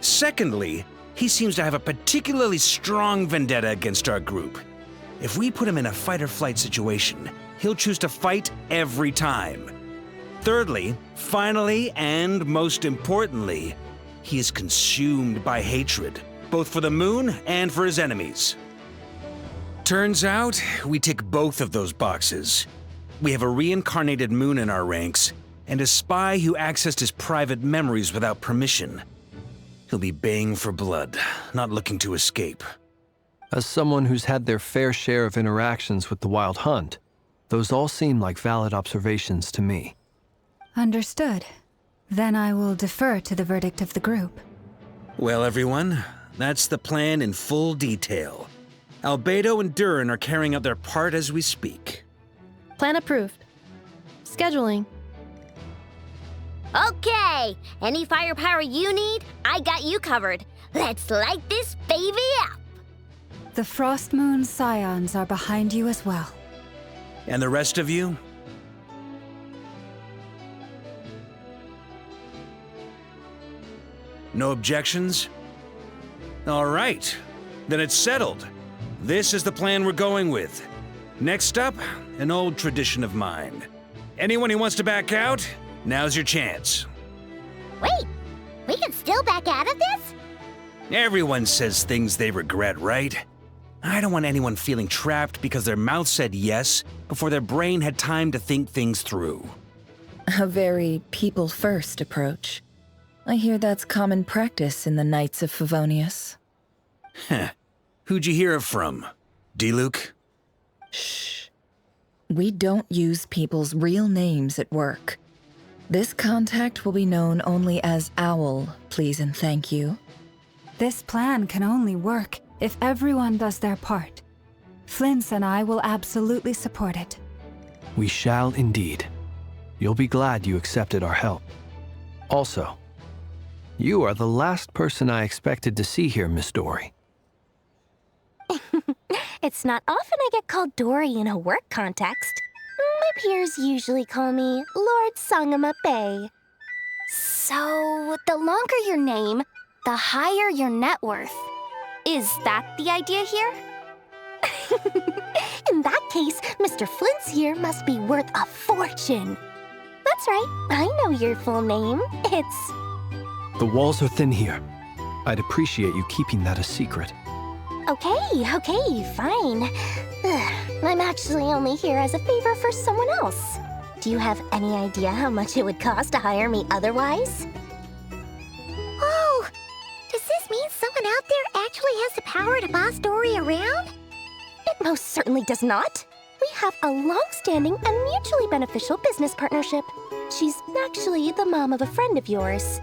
Secondly, he seems to have a particularly strong vendetta against our group. If we put him in a fight-or-flight situation, he'll choose to fight every time. Thirdly, finally, and most importantly, he is consumed by hatred, both for the moon and for his enemies. Turns out, we tick both of those boxes. We have a reincarnated moon in our ranks, and a spy who accessed his private memories without permission. He'll be baying for blood, not looking to escape. As someone who's had their fair share of interactions with the Wild Hunt, those all seem like valid observations to me. Understood. Then I will defer to the verdict of the group. Well, everyone, that's the plan in full detail. Albedo and Durin are carrying out their part as we speak. Plan approved. Scheduling. Okay, any firepower you need, I got you covered. Let's light this baby up. The Frost Moon Scions are behind you as well. And the rest of you? No objections? All right, then it's settled. This is the plan we're going with. Next up, an old tradition of mine. Anyone who wants to back out, now's your chance. Wait, we can still back out of this? Everyone says things they regret, right? I don't want anyone feeling trapped because their mouth said yes before their brain had time to think things through. A very people-first approach. I hear that's common practice in the Knights of Favonius. Heh. Who'd you hear it from? D-Luke? Shh. We don't use people's real names at work. This contact will be known only as Owl, please and thank you. This plan can only work if everyone does their part. Flint's and I will absolutely support it. We shall indeed. You'll be glad you accepted our help. Also, you are the last person I expected to see here, Miss Dory. It's not often I get called Dory in a work context. My peers usually call me Lord Sangama Bay. So, the longer your name, the higher your net worth. Is that the idea here? In that case, Mr. Flint's here must be worth a fortune. That's right, I know your full name. It's... The walls are thin here. I'd appreciate you keeping that a secret. Okay, fine. I'm actually only here as a favor for someone else. Do you have any idea how much it would cost to hire me otherwise? Oh, does this mean someone out there actually has the power to boss Dory around? It most certainly does not. We have a long-standing and mutually beneficial business partnership. She's actually the mom of a friend of yours.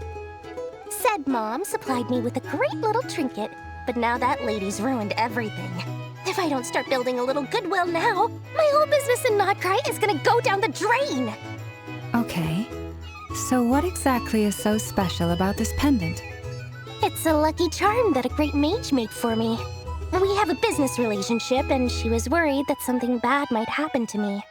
Said mom supplied me with a great little trinket, but now that lady's ruined everything. If I don't start building a little goodwill now, my whole business in Krai is gonna go down the drain! Okay. So what exactly is so special about this pendant? It's a lucky charm that a great mage made for me. We have a business relationship, and she was worried that something bad might happen to me.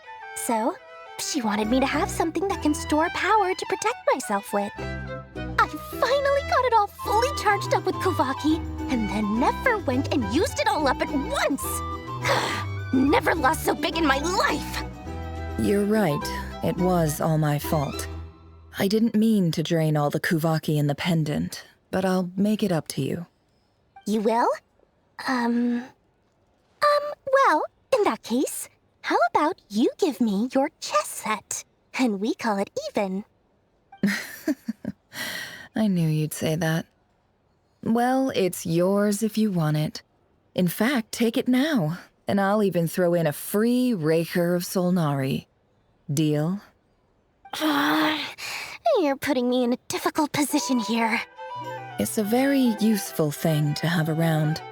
So, she wanted me to have something that can store power to protect myself with. I finally got it all fully charged up with Kuvaki, and then never went and used it all up at once! Never lost so big in my life! You're right. It was all my fault. I didn't mean to drain all the Kuvaki in the pendant, but I'll make it up to you. You will? Well, in that case, how about you give me your chess set, and we call it even? I knew you'd say that. Well, it's yours if you want it. In fact, take it now, and I'll even throw in a free Raker of Solnari. Deal? You're putting me in a difficult position here. It's a very useful thing to have around,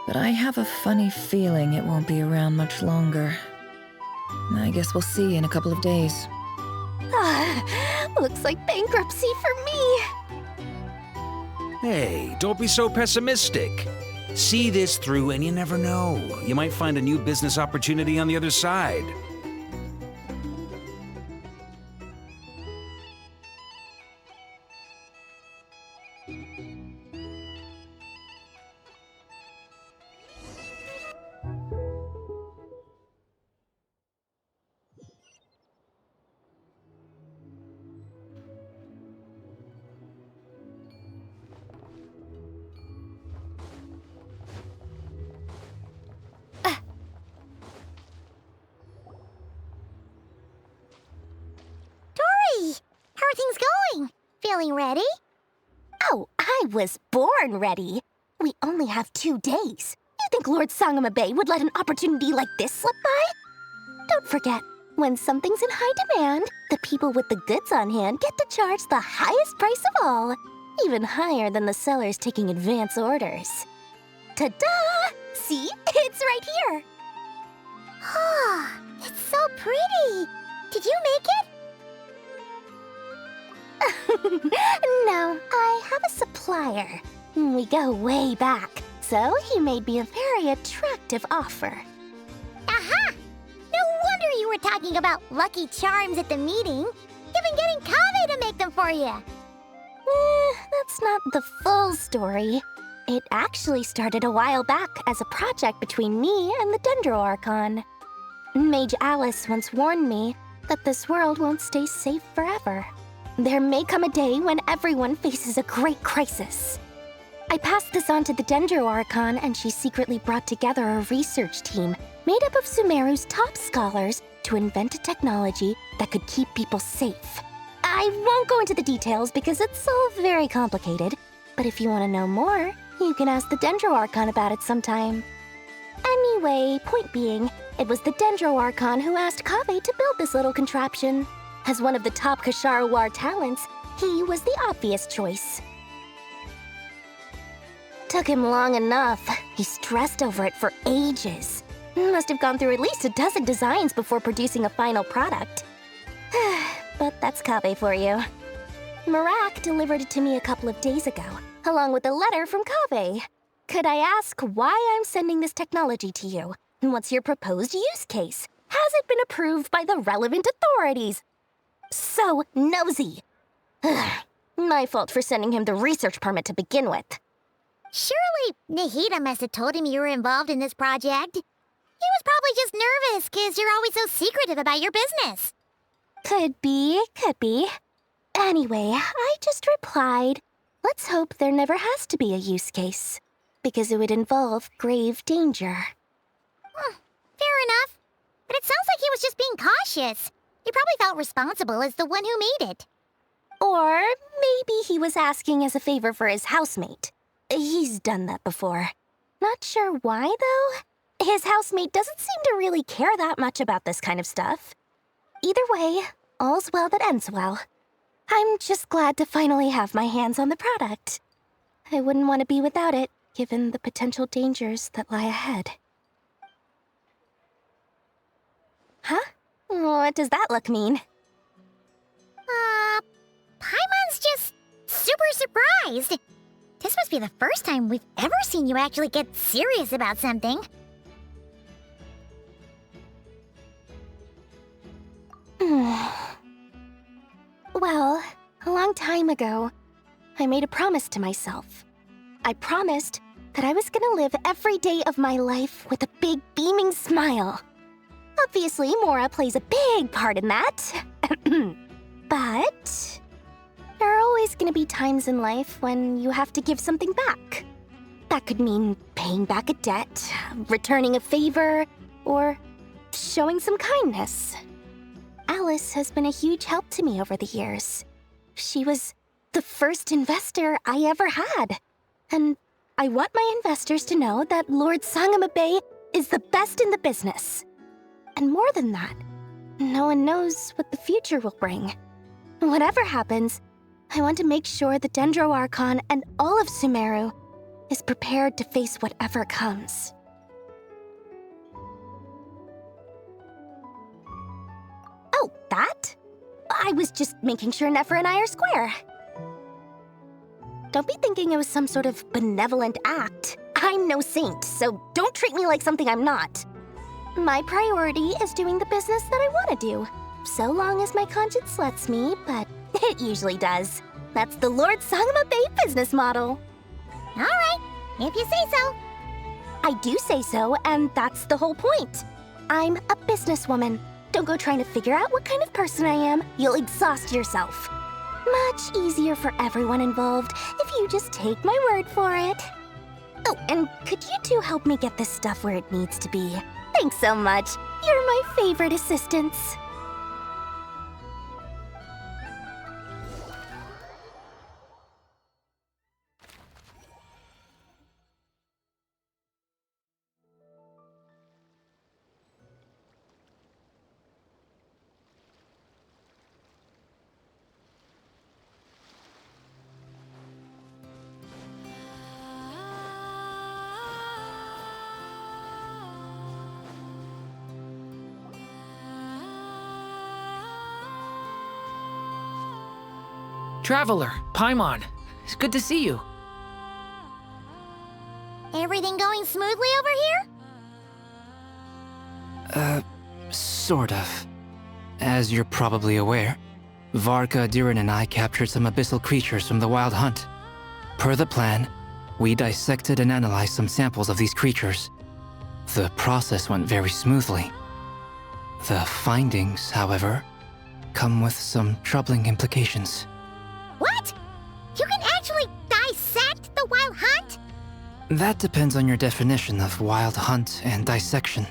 but I have a funny feeling it won't be around much longer. I guess we'll see in a couple of days. Looks like bankruptcy for me. Hey, don't be so pessimistic. See this through and you never know. You might find a new business opportunity on the other side. How are things going? Feeling ready? Oh, I was born ready. We only have 2 days. You think Lord Sangama Bay would let an opportunity like this slip by? Don't forget, when something's in high demand, the people with the goods on hand get to charge the highest price of all, even higher than the sellers taking advance orders. Ta-da! See? It's right here! Ah, it's so pretty! Did you make it? No, I have a supplier. We go way back, so he made me a very attractive offer. Aha! No wonder you were talking about lucky charms at the meeting. You've been getting Kave to make them for you. That's not the full story. It actually started a while back as a project between me and the Dendro Archon. Mage Alice once warned me that this world won't stay safe forever. There may come a day when everyone faces a great crisis. I passed this on to the Dendro Archon, and she secretly brought together a research team made up of Sumeru's top scholars to invent a technology that could keep people safe. I won't go into the details because it's all very complicated, but if you want to know more, you can ask the Dendro Archon about it sometime. Anyway, point being, it was the Dendro Archon who asked Kave to build this little contraption. As one of the top Kasharu War talents, he was the obvious choice. Took him long enough. He stressed over it for ages. Must have gone through at least a dozen designs before producing a final product. But that's Kave for you. Marak delivered it to me a couple of days ago, along with a letter from Kave. Could I ask why I'm sending this technology to you? And what's your proposed use case? Has it been approved by the relevant authorities? So nosy. My fault for sending him the research permit to begin with. Surely Nahida must have told him you were involved in this project. You He was probably just nervous because you're always so secretive about your business. Could be, could be. Anyway, I just replied, let's hope there never has to be a use case, because it would involve grave danger. Fair enough. But it sounds like he was just being cautious. He probably felt responsible as the one who made it. Or maybe he was asking as a favor for his housemate. He's done that before. Not sure why, though. His housemate doesn't seem to really care that much about this kind of stuff. Either way, all's well that ends well. I'm just glad to finally have my hands on the product. I wouldn't want to be without it, given the potential dangers that lie ahead. Huh? What does that look mean? Paimon's just super surprised. This must be the first time we've ever seen you actually get serious about something. Well, a long time ago, I made a promise to myself. I promised that I was gonna live every day of my life with a big beaming smile. Obviously, Mora plays a big part in that. But there are always gonna be times in life when you have to give something back. That could mean paying back a debt, returning a favor, or showing some kindness. Alice has been a huge help to me over the years. She was the first investor I ever had. And I want my investors to know that Lord Sangama Bay is the best in the business. And more than that, no one knows what the future will bring. Whatever happens, I want to make sure the Dendro Archon and all of Sumeru is prepared to face whatever comes. Oh, that? I was just making sure Nefer and I are square. Don't be thinking it was some sort of benevolent act. I'm no saint, so don't treat me like something I'm not. My priority is doing the business that I want to do, so long as my conscience lets me, but it usually does. That's the Lord Sangama Bay business model. All right, if you say so. I do say so, and that's the whole point. I'm a businesswoman. Don't go trying to figure out what kind of person I am. You'll exhaust yourself. Much easier for everyone involved if you just take my word for it. Oh, and could you two help me get this stuff where it needs to be? Thanks so much. You're my favorite assistants. Traveler, Paimon, it's good to see you. Everything going smoothly over here? Sort of. As you're probably aware, Varka, Diren, and I captured some abyssal creatures from the Wild Hunt. Per the plan, we dissected and analyzed some samples of these creatures. The process went very smoothly. The findings, however, come with some troubling implications. What? You can actually dissect the Wild Hunt? That depends on your definition of Wild Hunt and dissection.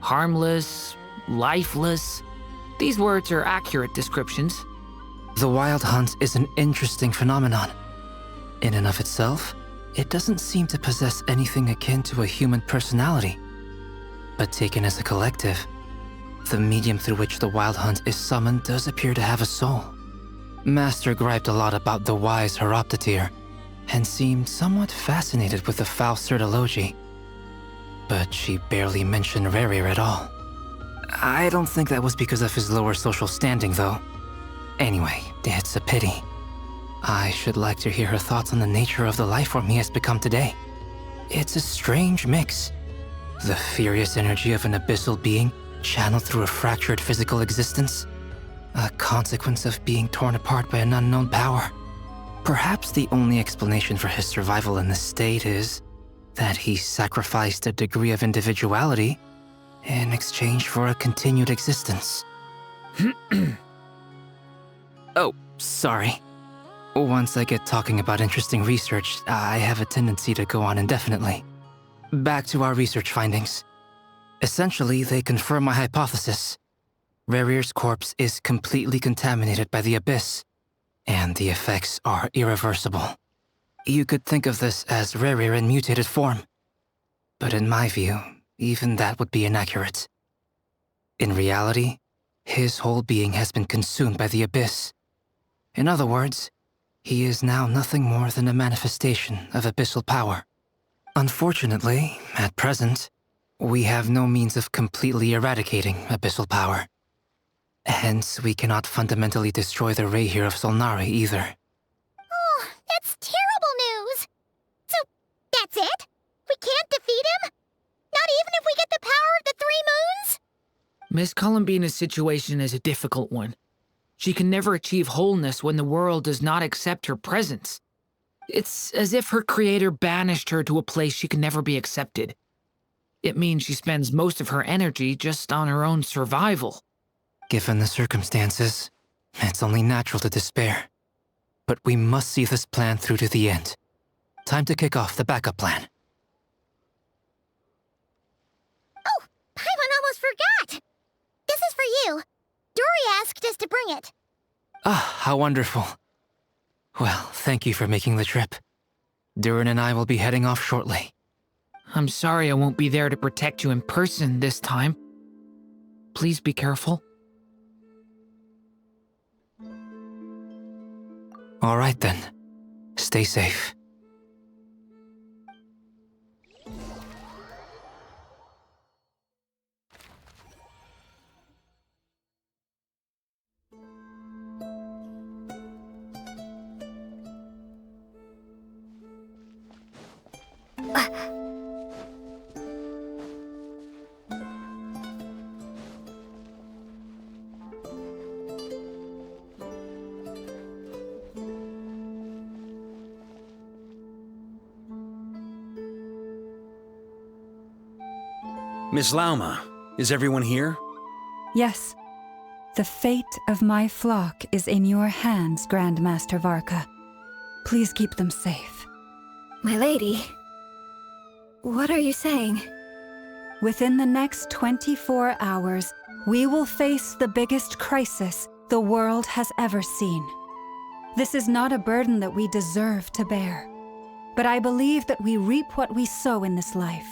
Harmless, lifeless. These words are accurate descriptions. The Wild Hunt is an interesting phenomenon. In and of itself, it doesn't seem to possess anything akin to a human personality. But taken as a collective, the medium through which the Wild Hunt is summoned does appear to have a soul. Master griped a lot about the wise Horoptatyr, and seemed somewhat fascinated with the foul Elegy. But she barely mentioned Rerir at all. I don't think that was because of his lower social standing, though. Anyway, it's a pity. I should like to hear her thoughts on the nature of the lifeform he has become today. It's a strange mix. The furious energy of an abyssal being channeled through a fractured physical existence. A consequence of being torn apart by an unknown power. Perhaps the only explanation for his survival in this state is that he sacrificed a degree of individuality in exchange for a continued existence. Oh, sorry. Once I get talking about interesting research, I have a tendency to go on indefinitely. Back to our research findings. Essentially, they confirm my hypothesis. Rerir's corpse is completely contaminated by the Abyss, and the effects are irreversible. You could think of this as Rerir in mutated form. But in my view, even that would be inaccurate. In reality, his whole being has been consumed by the Abyss. In other words, he is now nothing more than a manifestation of abyssal power. Unfortunately, at present, we have no means of completely eradicating abyssal power. Hence, we cannot fundamentally destroy the Rerir of Solnari either. Oh, that's terrible news! So, that's it? We can't defeat him? Not even if we get the power of the Three Moons? Miss Columbina's situation is a difficult one. She can never achieve wholeness when the world does not accept her presence. It's as if her creator banished her to a place she can never be accepted. It means she spends most of her energy just on her own survival. Given the circumstances, it's only natural to despair. But we must see this plan through to the end. Time to kick off the backup plan. Oh, Paimon almost forgot! This is for you. Dory asked us to bring it. Ah, how wonderful. Well, thank you for making the trip. Durin and I will be heading off shortly. I'm sorry I won't be there to protect you in person this time. Please be careful. All right then. Stay safe. Miss Lauma, is everyone here? Yes. The fate of my flock is in your hands, Grandmaster Varka. Please keep them safe. My lady, what are you saying? Within the next 24 hours, we will face the biggest crisis the world has ever seen. This is not a burden that we deserve to bear, but I believe that we reap what we sow in this life.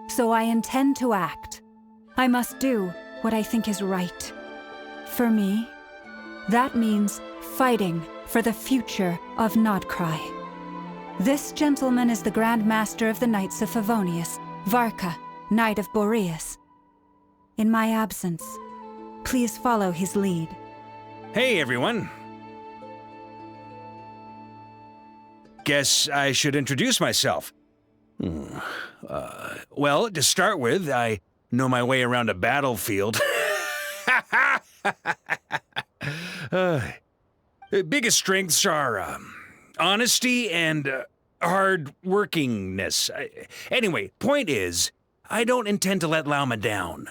So I intend to act. I must do what I think is right. For me, that means fighting for the future of Krai. This gentleman is the Grand Master of the Knights of Favonius, Varka, Knight of Boreas. In my absence, please follow his lead. Hey, everyone. Guess I should introduce myself. Well, to start with, I know my way around a battlefield. Biggest strengths are honesty and hard-workingness. Anyway, point is, I don't intend to let Lauma down.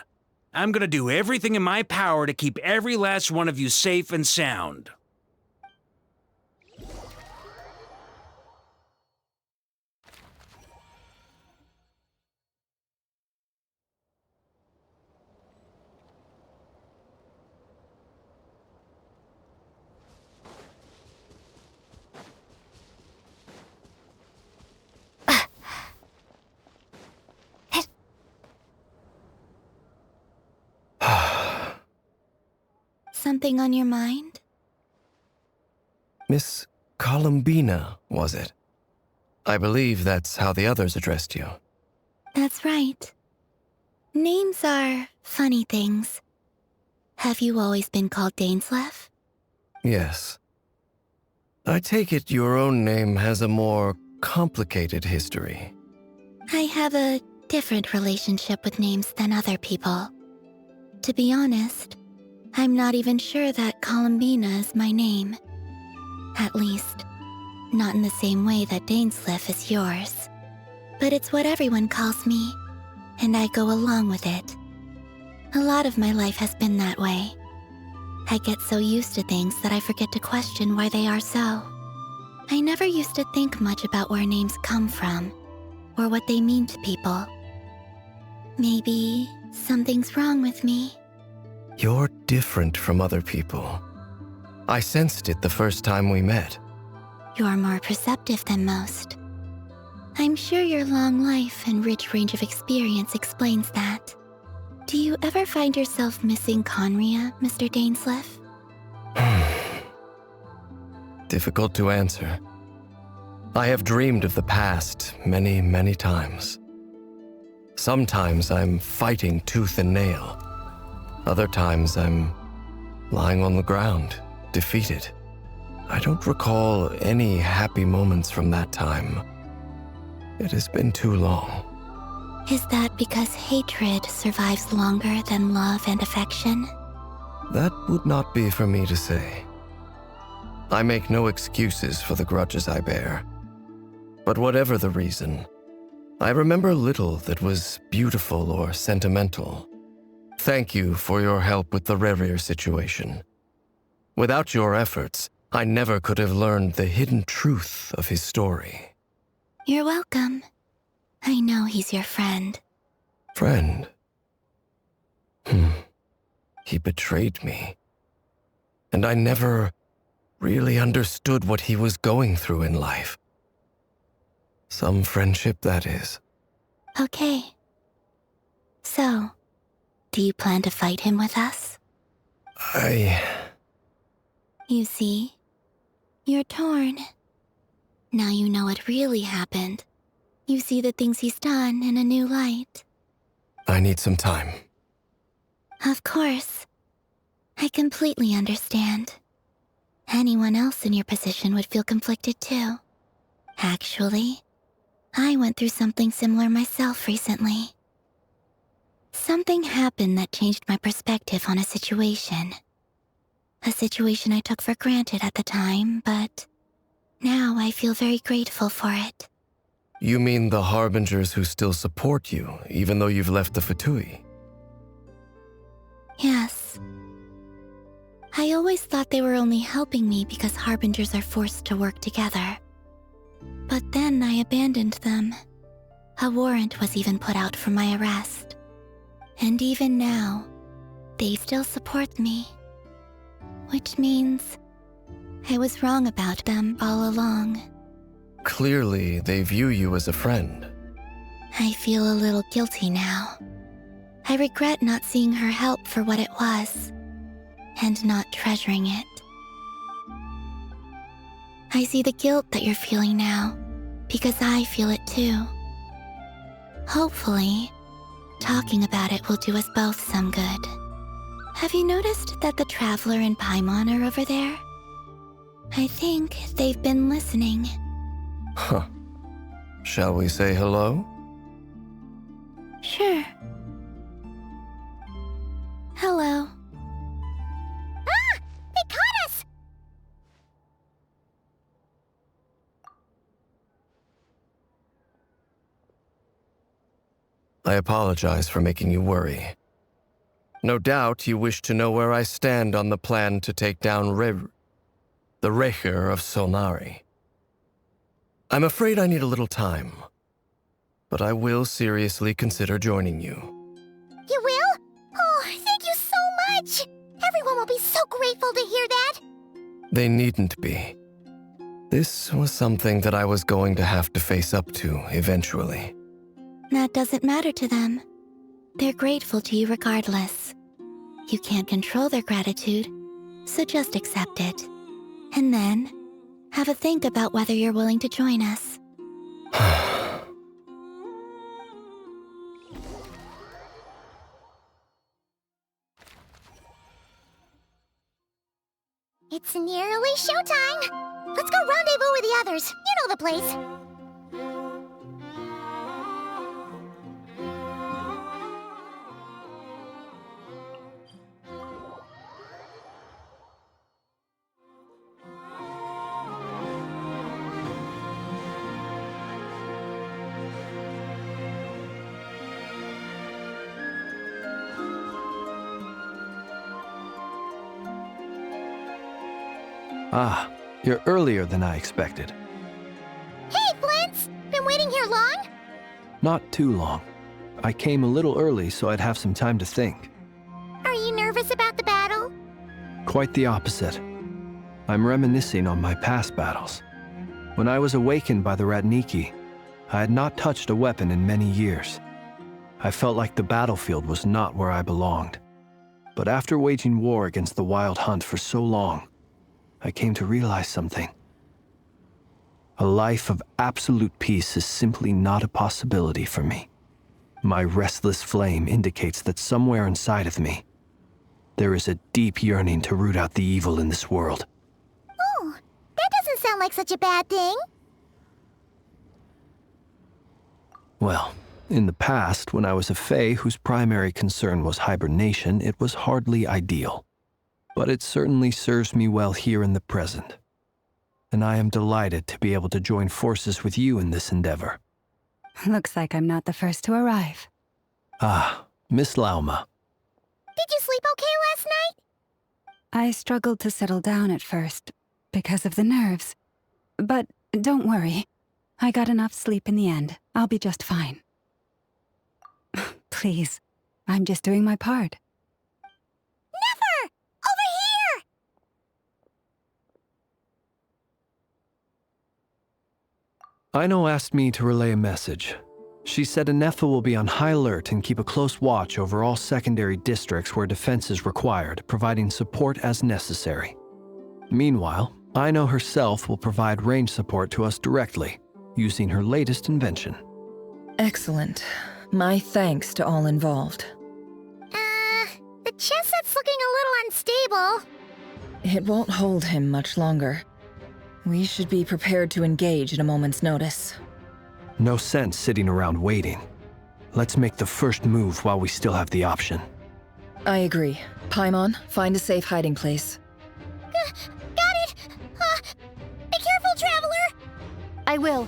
I'm gonna do everything in my power to keep every last one of you safe and sound. Something on your mind? Miss Columbina, was it? I believe that's how the others addressed you. That's right. Names are funny things. Have you always been called Dainsleif? Yes. I take it your own name has a more complicated history. I have a different relationship with names than other people. To be honest, I'm not even sure that Columbina is my name. At least, not in the same way that Dainsleif is yours. but it's what everyone calls me, and I go along with it. A lot of my life has been that way. I get so used to things that I forget to question why they are so. I never used to think much about where names come from, or what they mean to people. Maybe something's wrong with me. You're different from other people. I sensed it the first time we met. You're more perceptive than most. I'm sure your long life and rich range of experience explains that. Do you ever find yourself missing Conria, Mr. Dainsleif? Difficult to answer. I have dreamed of the past many, many times. Sometimes I'm fighting tooth and nail. Other times I'm lying on the ground, defeated. I don't recall any happy moments from that time. It has been too long. Is that because hatred survives longer than love and affection? That would not be for me to say. I make no excuses for the grudges I bear. But whatever the reason, I remember little that was beautiful or sentimental. Thank you for your help with the Rerir situation. Without your efforts, I never could have learned the hidden truth of his story. You're welcome. I know he's your friend. Friend? He betrayed me. And I never really understood what he was going through in life. Some friendship, that is. Okay. So, do you plan to fight him with us? You see, you're torn. Now you know what really happened. You see the things he's done in a new light. I need some time. Of course. I completely understand. Anyone else in your position would feel conflicted too. Actually, I went through something similar myself recently. Something happened that changed my perspective on a situation. A situation I took for granted at the time, but now I feel very grateful for it. You mean the Harbingers who still support you, even though you've left the Fatui? Yes. I always thought they were only helping me because Harbingers are forced to work together. But then I abandoned them. A warrant was even put out for my arrest. And even now, they still support me. Which means I was wrong about them all along. Clearly, they view you as a friend. I feel a little guilty now. I regret not seeing her help for what it was, and not treasuring it. I see the guilt that you're feeling now, because I feel it too. Hopefully, talking about it will do us both some good. Have you noticed that the Traveler and Paimon are over there? I think they've been listening. Huh. Shall we say hello? Sure. Hello. Ah! They caught us! I apologize for making you worry. No doubt you wish to know where I stand on the plan to take down the Rerir of Solnari. I'm afraid I need a little time, but I will seriously consider joining you. You will? Oh, thank you so much! Everyone will be so grateful to hear that! They needn't be. This was something that I was going to have to face up to eventually. That doesn't matter to them. They're grateful to you regardless. You can't control their gratitude, so just accept it. And then, have a think about whether you're willing to join us. It's nearly showtime! Let's go rendezvous with the others. You know the place. Ah, you're earlier than I expected. Hey, Flint! Been waiting here long? Not too long. I came a little early so I'd have some time to think. Are you nervous about the battle? Quite the opposite. I'm reminiscing on my past battles. When I was awakened by the Ratniki, I had not touched a weapon in many years. I felt like the battlefield was not where I belonged. But after waging war against the Wild Hunt for so long, I came to realize something. A life of absolute peace is simply not a possibility for me. My restless flame indicates that somewhere inside of me, there is a deep yearning to root out the evil in this world. Oh, that doesn't sound like such a bad thing. Well, in the past, when I was a Fae whose primary concern was hibernation, it was hardly ideal. But it certainly serves me well here in the present. And I am delighted to be able to join forces with you in this endeavor. Looks like I'm not the first to arrive. Ah, Miss Lauma. Did you sleep okay last night? I struggled to settle down at first, because of the nerves. But don't worry. I got enough sleep in the end. I'll be just fine. Please, I'm just doing my part. Never! Over here! Aino asked me to relay a message. She said Anefa will be on high alert and keep a close watch over all secondary districts where defense is required, providing support as necessary. Meanwhile, Aino herself will provide range support to us directly, using her latest invention. Excellent. My thanks to all involved. The chess set's looking a little unstable. It won't hold him much longer. We should be prepared to engage at a moment's notice. No sense sitting around waiting. Let's make the first move while we still have the option. I agree. Paimon, find a safe hiding place. Got it! Be careful, Traveler! I will.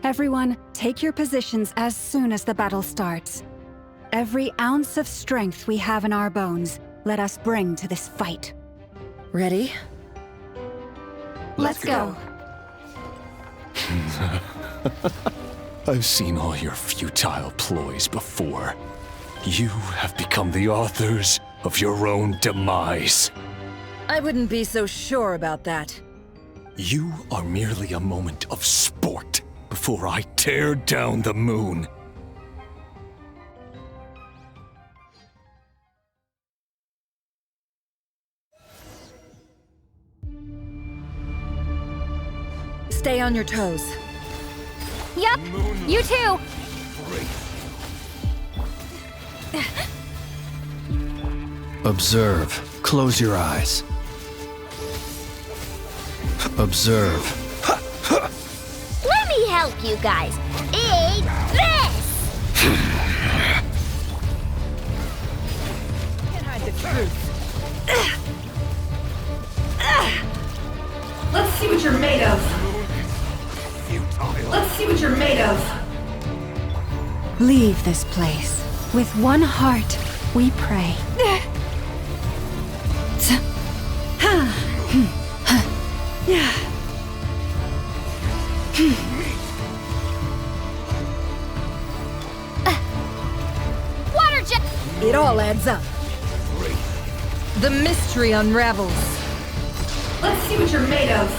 Everyone, take your positions as soon as the battle starts. Every ounce of strength we have in our bones, let us bring to this fight. Ready? Let's go. I've seen all your futile ploys before. You have become the authors of your own demise. I wouldn't be so sure about that. You are merely a moment of sport before I tear down the moon. Stay on your toes. Yup, you too! Observe. Close your eyes. Observe. Let me help you guys. Eat this! Can't hide the truth. Let's see what you're made of. Let's see what you're made of. Leave this place. With one heart, we pray. Water jet! It all adds up. The mystery unravels. Let's see what you're made of.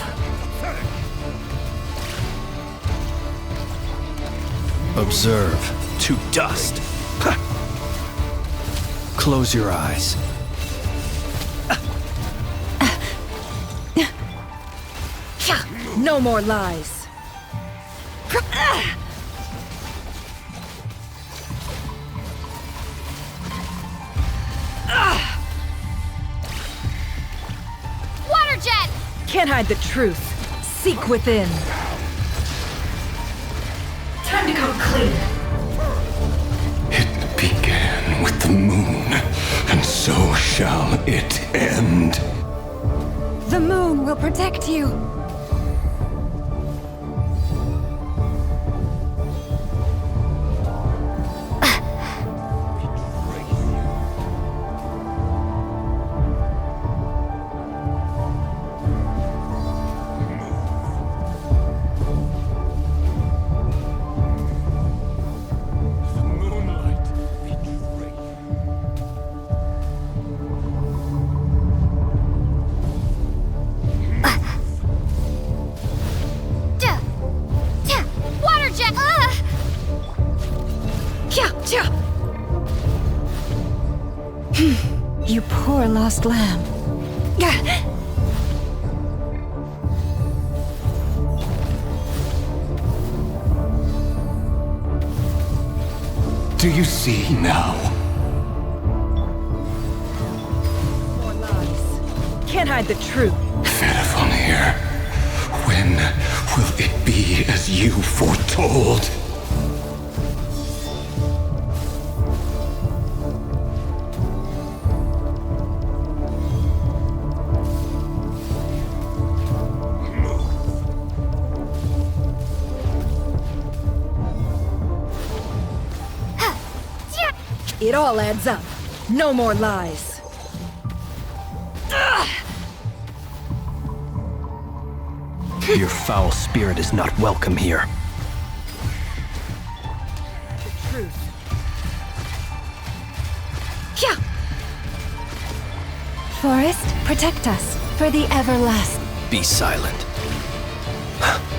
Observe. To dust. Close your eyes. No more lies. Water jet! Can't hide the truth. Seek within. Time to come clean. It began with the moon, and so shall it end. The moon will protect you. You poor lost lamb. Do you see now? More lies. Can't hide the truth. Fedifon, when will it be as you foretold? It all adds up. No more lies. Your foul spirit is not welcome here. The truth. Yeah. Forest, protect us for the everlasting. Be silent.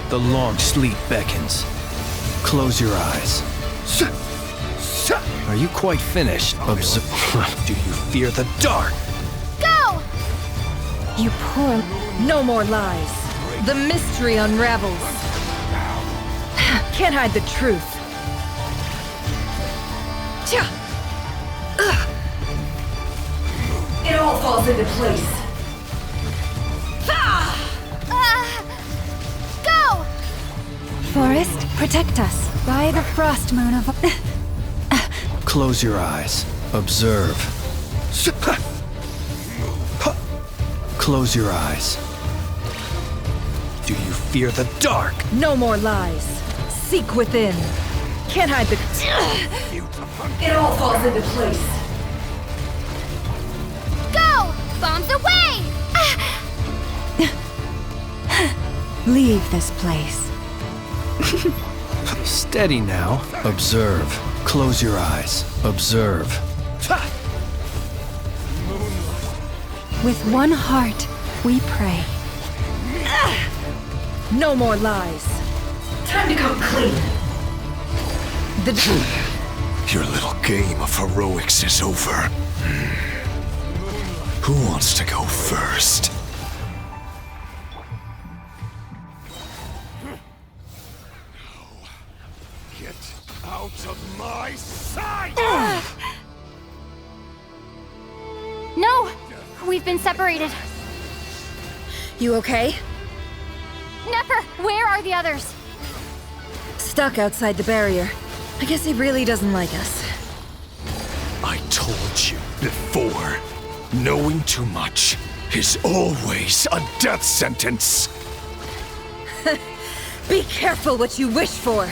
The long sleep beckons. Close your eyes. Are you quite finished? Do you fear the dark? Go! You poor... No more lies. The mystery unravels. Can't hide the truth. It all falls into place. Go! Forest, protect us by the frost moon of... Close your eyes. Observe. Close your eyes. Do you fear the dark? No more lies. Seek within. Can't hide the... It all falls into place. Go! Bombs away! Leave this place. Steady now. Observe. Close your eyes. Observe. With one heart, we pray. No more lies. Time to come clean. Your little game of heroics is over. Who wants to go first? Get out of my sight! No! We've been separated. You okay? Nefer, where are the others? Stuck outside the barrier. I guess he really doesn't like us. I told you before, knowing too much is always a death sentence. Be careful what you wish for.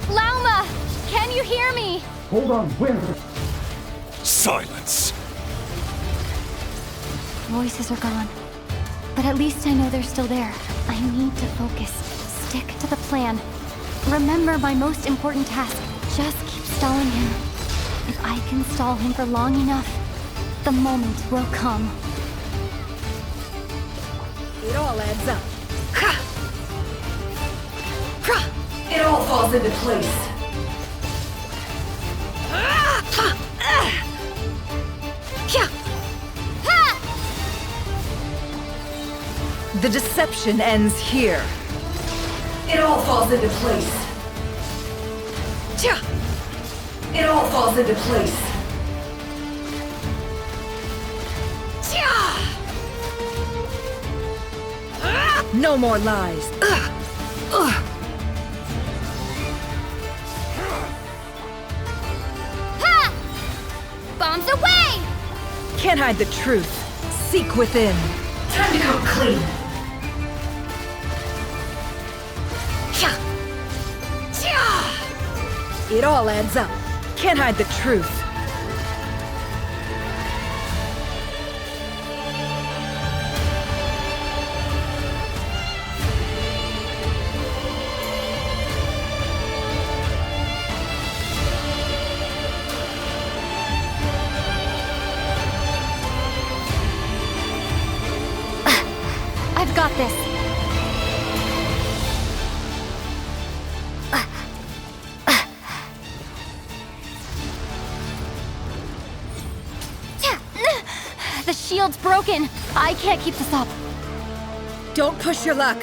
Lauma! Can you hear me? Hold on, where? Silence. Voices are gone. But at least I know they're still there. I need to focus. Stick to the plan. Remember my most important task. Just keep stalling him. If I can stall him for long enough, the moment will come. It all adds up. It all falls into place. The deception ends here. It all falls into place. It all falls into place. No more lies. Bombs away! Can't hide the truth. Seek within. Time to come clean. It all adds up. Can't hide the truth. I've got this. shield's broken. I can't keep this up. Don't push your luck.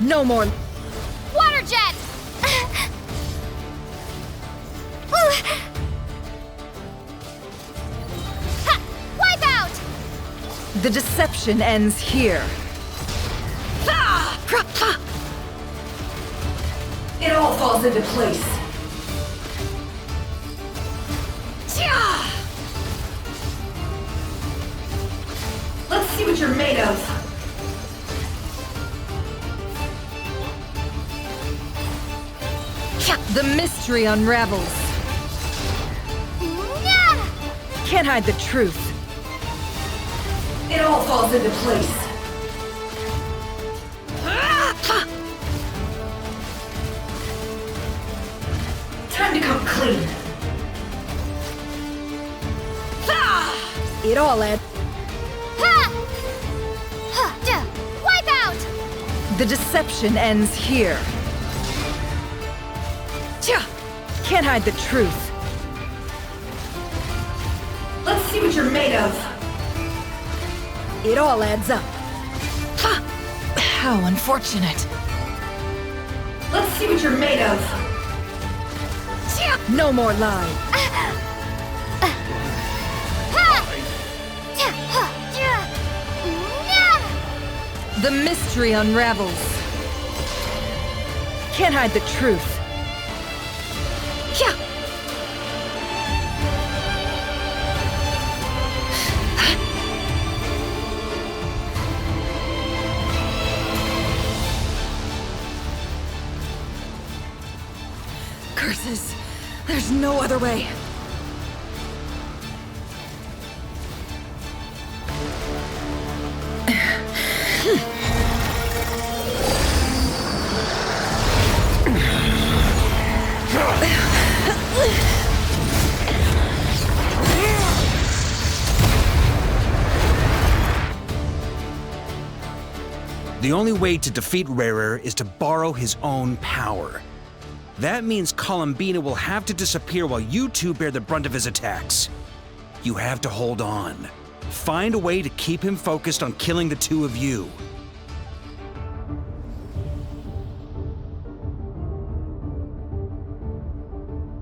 No more. Water jet! Ha! Wipe out! The deception ends here. It all falls into place. Let's see what you're made of. The mystery unravels. Can't hide the truth. It all falls into place. Time to come clean. It all adds. Wipe out! The deception ends here. Can't hide the truth. Let's see what you're made of. It all adds up. How unfortunate. Let's see what you're made of. No more lying. The mystery unravels. Can't hide the truth. Curses. There's no other way. The only way to defeat Rarer is to borrow his own power. That means Columbina will have to disappear while you two bear the brunt of his attacks. You have to hold on. Find a way to keep him focused on killing the two of you.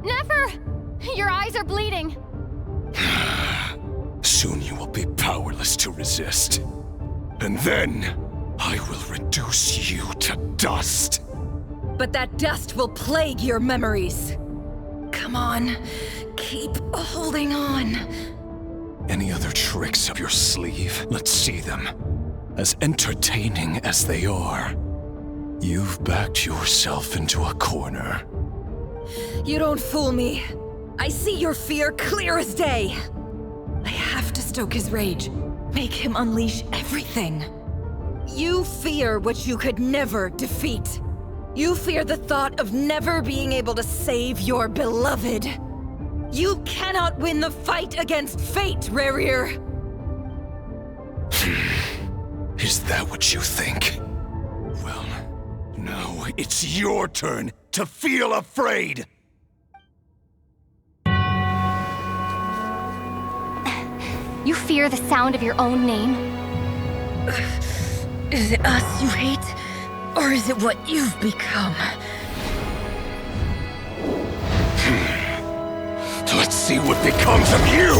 Never! Your eyes are bleeding. Soon you will be powerless to resist. And then, I will reduce you to dust. But that dust will plague your memories. Come on, keep holding on. Any other tricks up your sleeve? Let's see them. As entertaining as they are, you've backed yourself into a corner. You don't fool me. I see your fear clear as day. I have to stoke his rage, make him unleash everything. You fear what you could never defeat. You fear the thought of never being able to save your beloved. You cannot win the fight against fate, Rarer. Is that what you think? Well, now it's your turn to feel afraid! You fear the sound of your own name? Is it us you hate? Or is it what you've become? Let's see what becomes of you!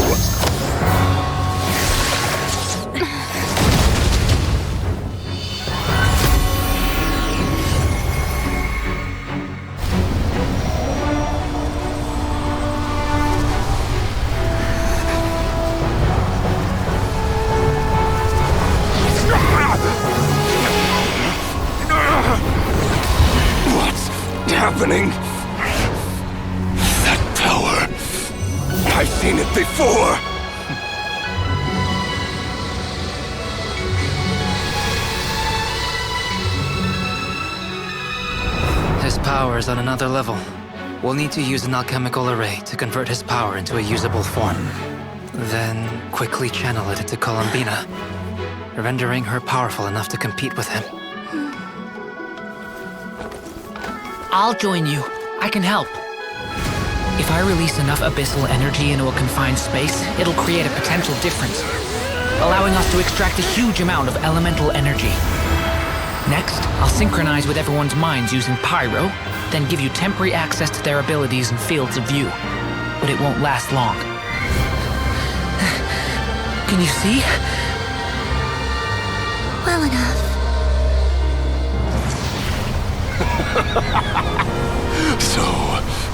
Happening? That power. I've seen it before. His power is on another level. We'll need to use an alchemical array to convert his power into a usable form. Then quickly channel it into Columbina, rendering her powerful enough to compete with him. I'll join you. I can help. If I release enough abyssal energy into a confined space, it'll create a potential difference, allowing us to extract a huge amount of elemental energy. Next, I'll synchronize with everyone's minds using pyro, then give you temporary access to their abilities and fields of view. But it won't last long. Can you see? Well enough. So,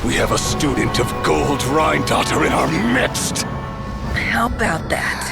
we have a student of Gold Rhine-Daughter in our midst. How about that?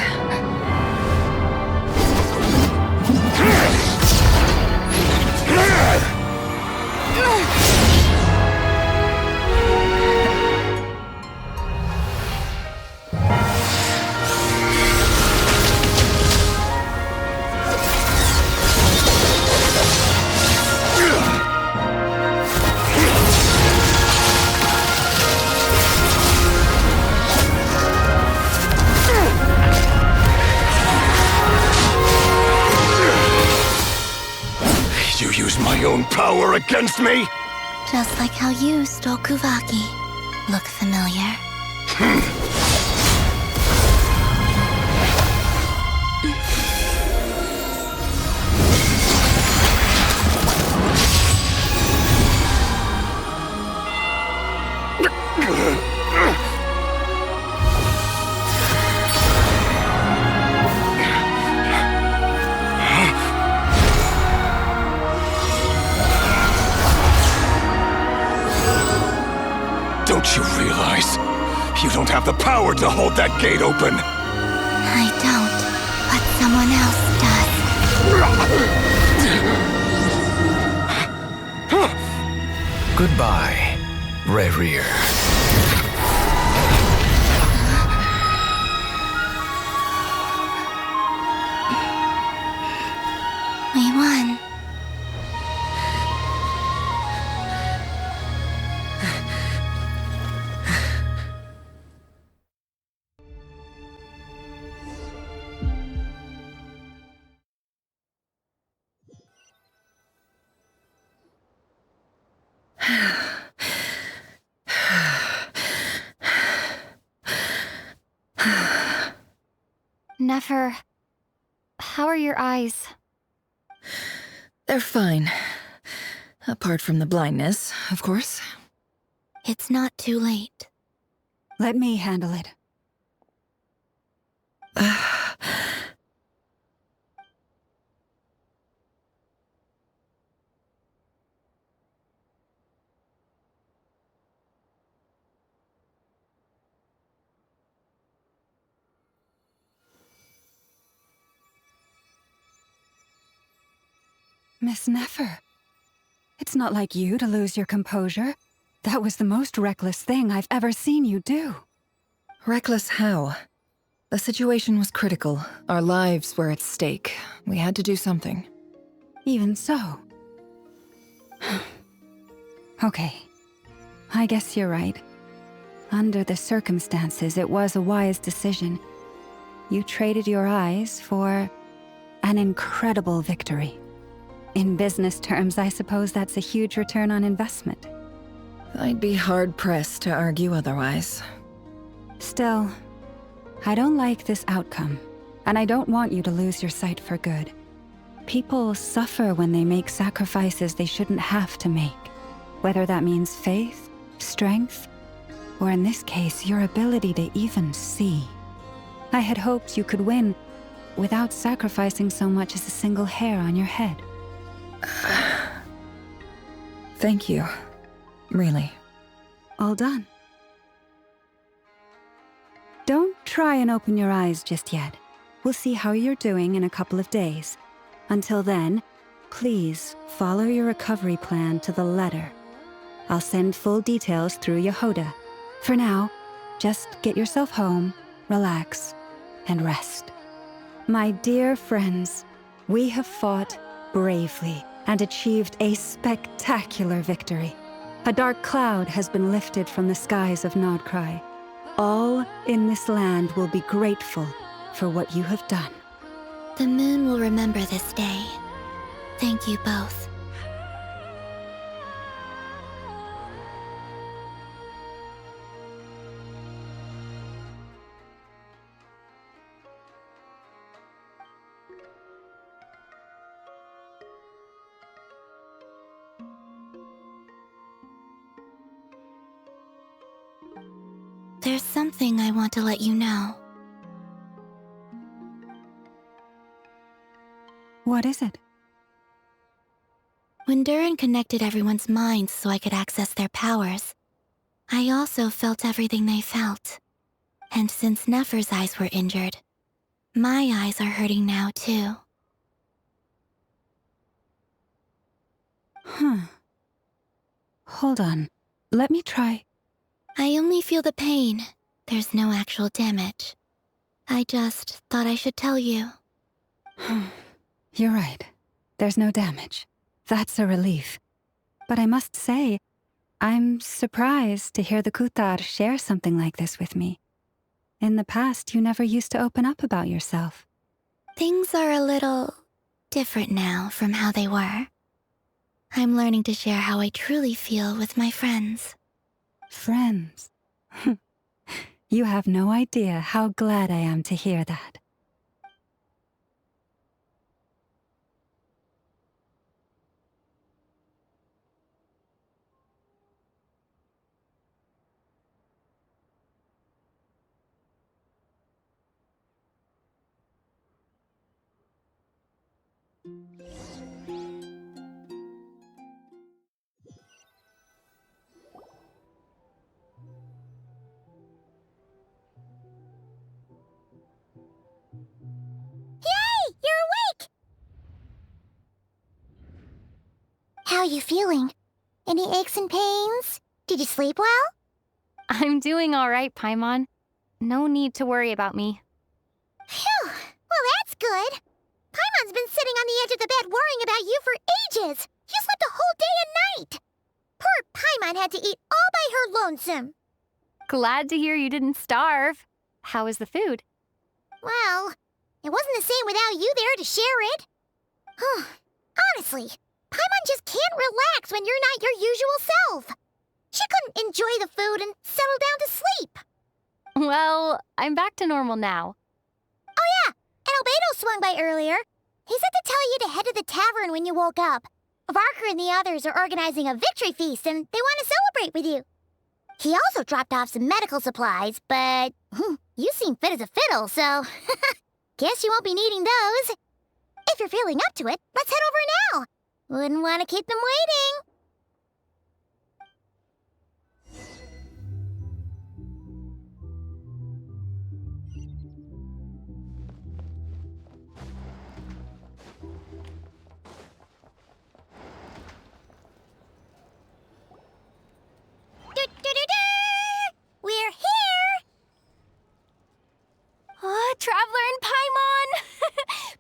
You use my own power against me? Just like how you stole Kuvaki. Look familiar? Don't you realize? You don't have the power to hold that gate open! I don't, but someone else does. Goodbye, Rerir. We won. Nefer, how are your eyes? They're fine. Apart from the blindness, of course. It's not too late. Let me handle it. Miss Nefer, it's not like you to lose your composure. That was the most reckless thing I've ever seen you do. Reckless how? The situation was critical. Our lives were at stake. We had to do something. Even so. Okay. I guess you're right. Under the circumstances, it was a wise decision. You traded your eyes for an incredible victory. In business terms, I suppose that's a huge return on investment. I'd be hard-pressed to argue otherwise. Still, I don't like this outcome, and I don't want you to lose your sight for good. People suffer when they make sacrifices they shouldn't have to make, whether that means faith, strength, or in this case, your ability to even see. I had hoped you could win without sacrificing so much as a single hair on your head. Thank you. Really. All done. Don't try and open your eyes just yet. We'll see how you're doing in a couple of days. Until then, please follow your recovery plan to the letter. I'll send full details through Yehoda. For now, just get yourself home, relax, and rest. My dear friends, we have fought bravely and achieved a spectacular victory. A dark cloud has been lifted from the skies of Krai. All in this land will be grateful for what you have done. The moon will remember this day. Thank you both. There's something I want to let you know. What is it? When Durin connected everyone's minds so I could access their powers, I also felt everything they felt. And since Nefer's eyes were injured, my eyes are hurting now too. Hold on. Let me try. I only feel the pain. There's no actual damage. I just thought I should tell you. You're right. There's no damage. That's a relief. But I must say, I'm surprised to hear the Kutar share something like this with me. In the past, you never used to open up about yourself. Things are a little different now from how they were. I'm learning to share how I truly feel with my friends. Friends? You have no idea how glad I am to hear that. Yay! You're awake! How are you feeling? Any aches and pains? Did you sleep well? I'm doing all right, Paimon. No need to worry about me. Phew! Well, that's good. Paimon's been sitting on the edge of the bed worrying about you for ages. You slept a whole day and night. Poor Paimon had to eat all by her lonesome. Glad to hear you didn't starve. How was the food? Well, it wasn't the same without you there to share it. Honestly, Paimon just can't relax when you're not your usual self. She couldn't enjoy the food and settle down to sleep. Well, I'm back to normal now. Oh yeah, and Albedo swung by earlier. He said to tell you to head to the tavern when you woke up. Varker and the others are organizing a victory feast and they want to celebrate with you. He also dropped off some medical supplies, but you seem fit as a fiddle, so guess you won't be needing those. If you're feeling up to it, let's head over now. Wouldn't want to keep them waiting. We're here! Oh, Traveler and Paimon!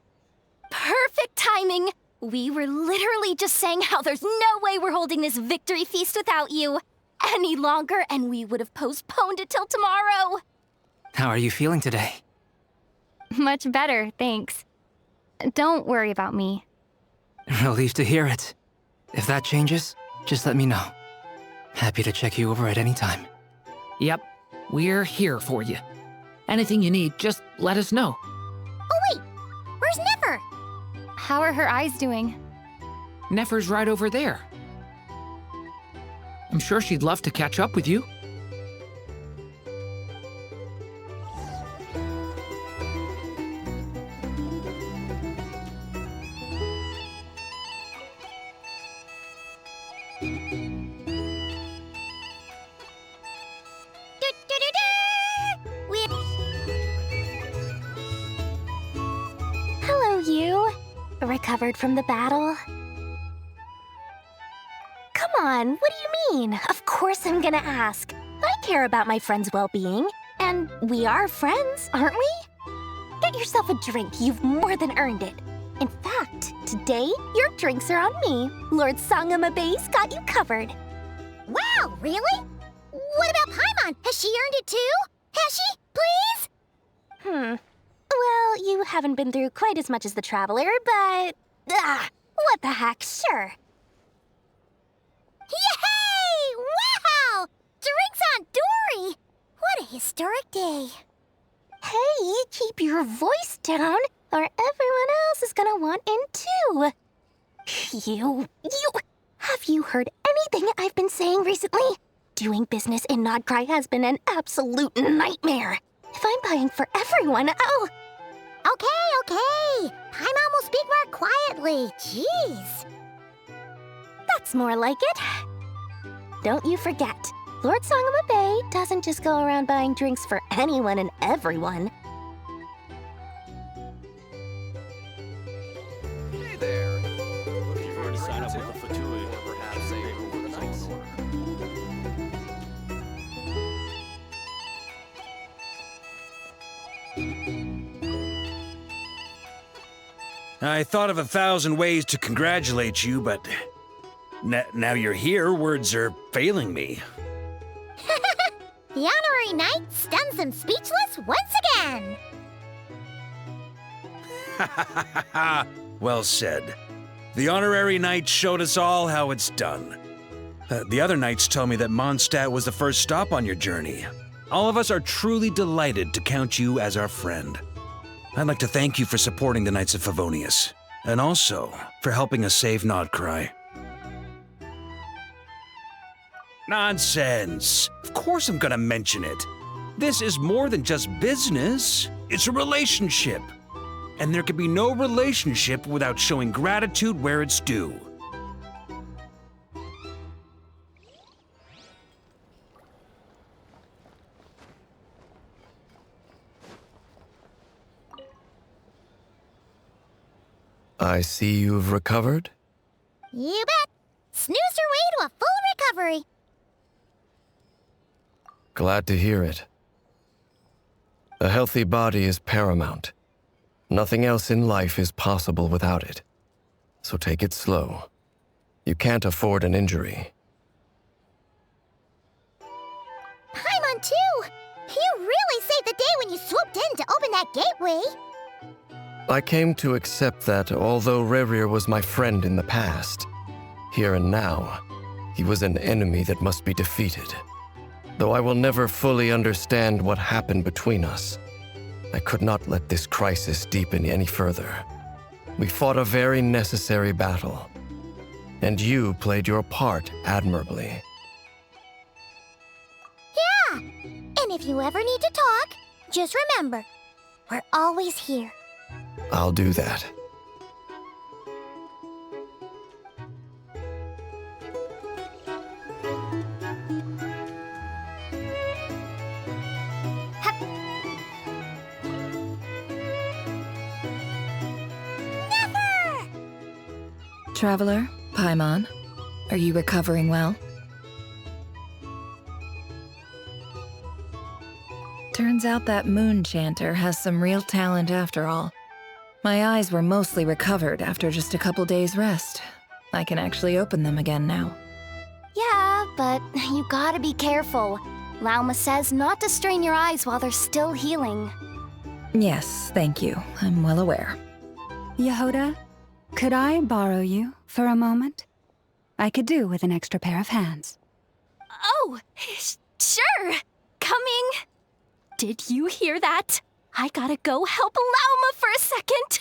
Perfect timing! We were literally just saying how there's no way we're holding this victory feast without you any longer, and we would have postponed it till tomorrow. How are you feeling today? Much better, thanks. Don't worry about me. Relieved to hear it. If that changes, just let me know. Happy to check you over at any time. Yep, we're here for you. Anything you need, just let us know. Oh wait, where's Nefer? How are her eyes doing? Nefer's right over there. I'm sure she'd love to catch up with you. Hello, you. Recovered from the battle? Come on, what do you mean? Of course I'm gonna ask. I care about my friend's well-being. And we are friends, aren't we? Get yourself a drink. You've more than earned it. In fact, today, your drinks are on me. Lord Sangama Base got you covered. Wow, really? What about Paimon? Has she earned it too? Has she? Please? Well, you haven't been through quite as much as the Traveler, but... what the heck, sure. Yay! Wow! Drinks on Dory! What a historic day. Hey, keep your voice down. or everyone else is gonna want in too. Have you heard anything I've been saying recently? Doing business in Krai has been an absolute nightmare. If I'm buying for everyone, oh... Okay. Paimon will speak more quietly. Jeez. That's more like it. Don't you forget, Lord Sangama Bay doesn't just go around buying drinks for anyone and everyone. Hey there. Looking forward to sign up with the Fatui or perhaps a I thought of 1,000 ways to congratulate you, but now you're here, words are failing me. The honorary knight stuns them speechless once again. Well said. The honorary knight showed us all how it's done. The other knights tell me that Mondstadt was the first stop on your journey. All of us are truly delighted to count you as our friend. I'd like to thank you for supporting the Knights of Favonius, and also for helping us save Krai. Nonsense! Of course I'm gonna mention it. This is more than just business. It's a relationship. And there can be no relationship without showing gratitude where it's due. I see you've recovered? You bet. Snooze your way to a full recovery. Glad to hear it. A healthy body is paramount. Nothing else in life is possible without it. So take it slow. You can't afford an injury. Paimon, too! You really saved the day when you swooped in to open that gateway. I came to accept that although Rerir was my friend in the past, here and now, he was an enemy that must be defeated. Though I will never fully understand what happened between us, I could not let this crisis deepen any further. We fought a very necessary battle, and you played your part admirably. Yeah! And if you ever need to talk, just remember, we're always here. I'll do that. Traveler, Paimon, are you recovering well? Turns out that moon chanter has some real talent after all. My eyes were mostly recovered after just a couple days' rest. I can actually open them again now. Yeah, but you gotta be careful. Lauma says not to strain your eyes while they're still healing. Yes, thank you. I'm well aware. Yehoda, could I borrow you for a moment? I could do with an extra pair of hands. Oh, sure. Coming. Did you hear that? I gotta go help Lauma for a second.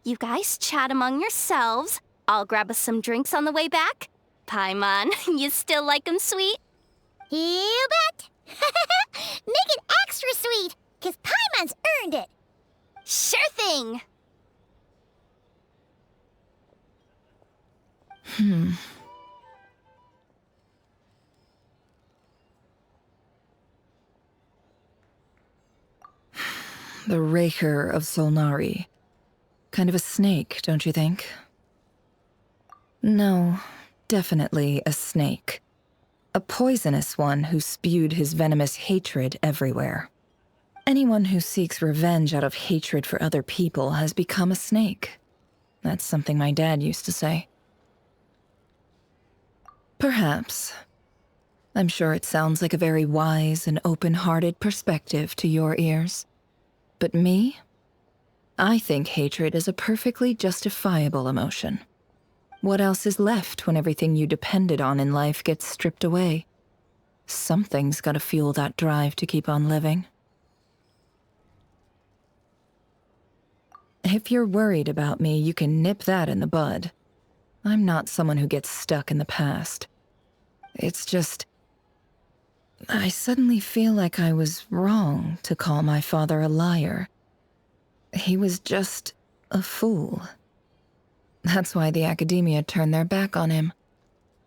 You guys chat among yourselves. I'll grab us some drinks on the way back. Paimon, you still like 'em sweet? You bet. Make it extra sweet, 'cause Paimon's earned it. Sure thing. The Raker of Solnari. Kind of a snake, don't you think? No, definitely a snake. A poisonous one who spewed his venomous hatred everywhere. Anyone who seeks revenge out of hatred for other people has become a snake. That's something my dad used to say. Perhaps. I'm sure it sounds like a very wise and open-hearted perspective to your ears. But me? I think hatred is a perfectly justifiable emotion. What else is left when everything you depended on in life gets stripped away? Something's gotta fuel that drive to keep on living. If you're worried about me, you can nip that in the bud. I'm not someone who gets stuck in the past. It's just... I suddenly feel like I was wrong to call my father a liar. He was just a fool. That's why the Academia turned their back on him,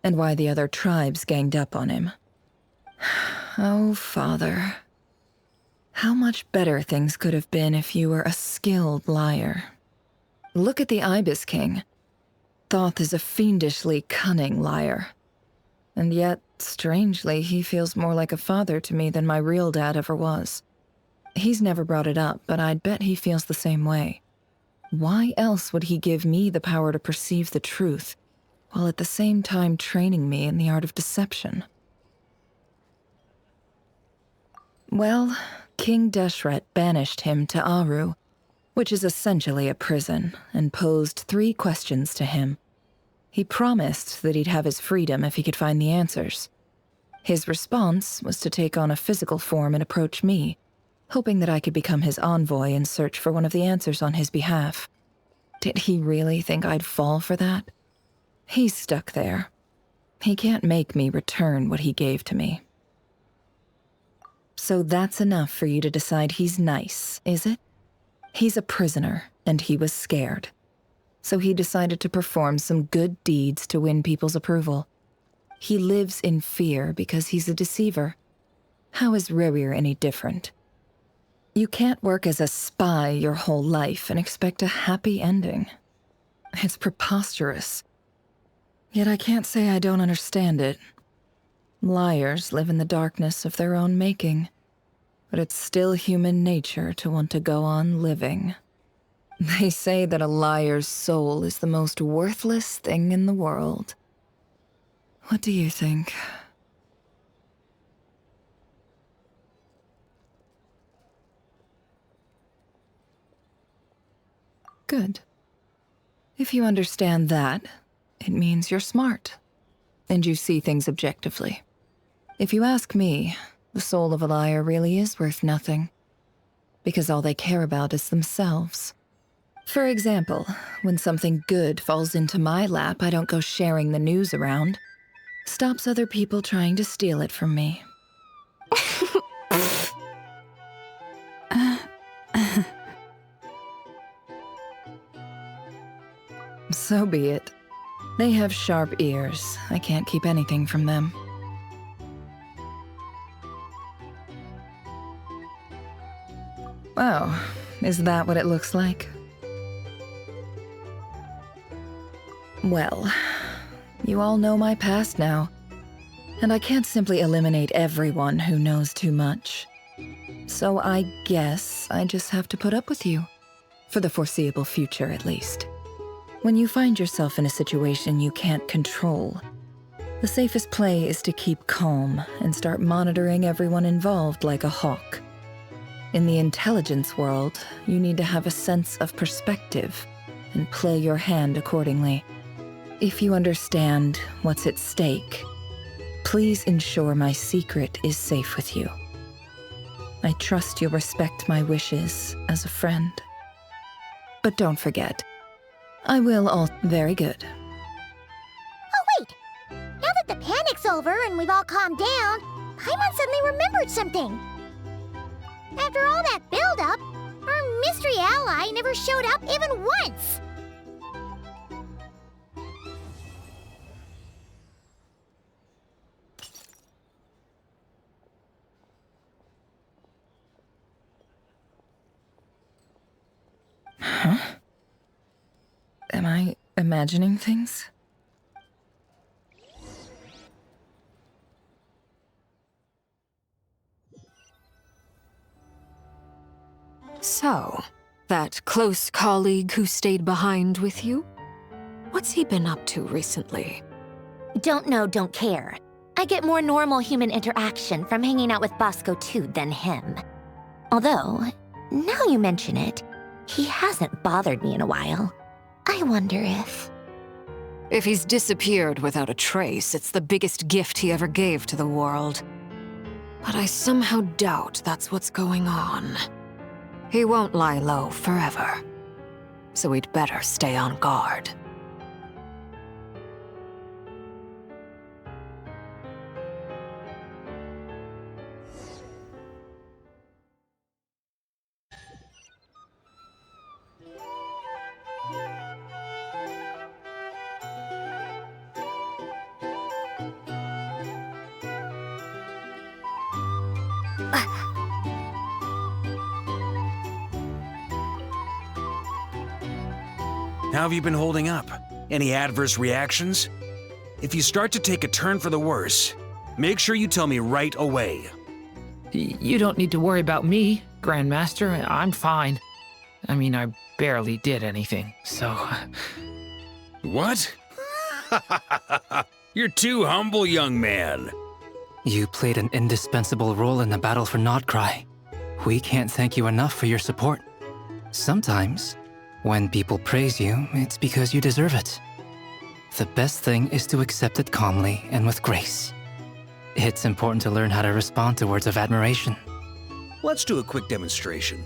and why the other tribes ganged up on him. Oh, Father. How much better things could have been if you were a skilled liar. Look at the Ibis King. Thoth is a fiendishly cunning liar. And yet, strangely, he feels more like a father to me than my real dad ever was. He's never brought it up, but I'd bet he feels the same way. Why else would he give me the power to perceive the truth, while at the same time training me in the art of deception? Well, King Deshret banished him to Aru, which is essentially a prison, and posed 3 questions to him. He promised that he'd have his freedom if he could find the answers. His response was to take on a physical form and approach me, hoping that I could become his envoy and search for one of the answers on his behalf. Did he really think I'd fall for that? He's stuck there. He can't make me return what he gave to me. So that's enough for you to decide he's nice, is it? He's a prisoner, and he was scared. So he decided to perform some good deeds to win people's approval. He lives in fear because he's a deceiver. How is Rerir any different? You can't work as a spy your whole life and expect a happy ending. It's preposterous. Yet I can't say I don't understand it. Liars live in the darkness of their own making, but it's still human nature to want to go on living. They say that a liar's soul is the most worthless thing in the world. What do you think? Good. If you understand that, it means you're smart, and you see things objectively. If you ask me, the soul of a liar really is worth nothing, because all they care about is themselves. For example, when something good falls into my lap, I don't go sharing the news around. Stops other people trying to steal it from me. So be it. They have sharp ears. I can't keep anything from them. Oh, is that what it looks like? Well, you all know my past now, and I can't simply eliminate everyone who knows too much. So I guess I just have to put up with you, for the foreseeable future at least. When you find yourself in a situation you can't control, the safest play is to keep calm and start monitoring everyone involved like a hawk. In the intelligence world, you need to have a sense of perspective and play your hand accordingly. If you understand what's at stake, please ensure my secret is safe with you. I trust you'll respect my wishes as a friend. But don't forget, I will all... Very good. Oh, wait! Now that the panic's over and we've all calmed down, Paimon suddenly remembered something. After all that build-up, our mystery ally never showed up even once! Huh? Am I imagining things? So, that close colleague who stayed behind with you? What's he been up to recently? Don't know, don't care. I get more normal human interaction from hanging out with Bosco too than him. Although, now you mention it, he hasn't bothered me in a while. I wonder if... If he's disappeared without a trace, it's the biggest gift he ever gave to the world. But I somehow doubt that's what's going on. He won't lie low forever. so we'd better stay on guard. How have you been holding up? Any adverse reactions? If you start to take a turn for the worse, make sure you tell me right away. You don't need to worry about me, Grandmaster. I'm fine. I mean, I barely did anything, so... What? You're too humble, young man. You played an indispensable role in the battle for Krai. We can't thank you enough for your support. Sometimes, when people praise you, it's because you deserve it. The best thing is to accept it calmly and with grace. It's important to learn how to respond to words of admiration. Let's do a quick demonstration.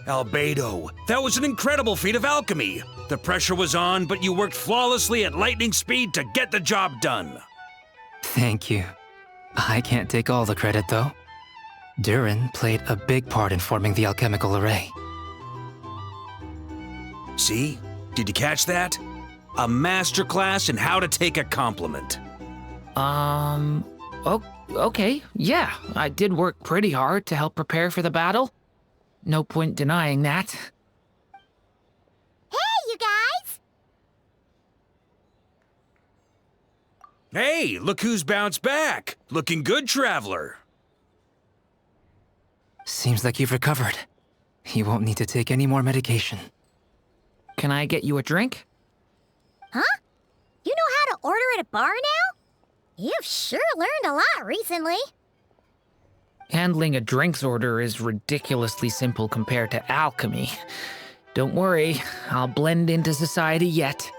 Albedo, that was an incredible feat of alchemy. The pressure was on, but you worked flawlessly at lightning speed to get the job done. Thank you. I can't take all the credit, though. Durin played a big part in forming the alchemical array. See? Did you catch that? A masterclass in how to take a compliment. Okay, yeah. I did work pretty hard to help prepare for the battle. No point denying that. Hey, you guys! Hey, look who's bounced back. Looking good, Traveler. Seems like you've recovered. You won't need to take any more medication. Can I get you a drink? Huh? You know how to order at a bar now? You've sure learned a lot recently. Handling a drinks order is ridiculously simple compared to alchemy. Don't worry, I'll blend into society yet.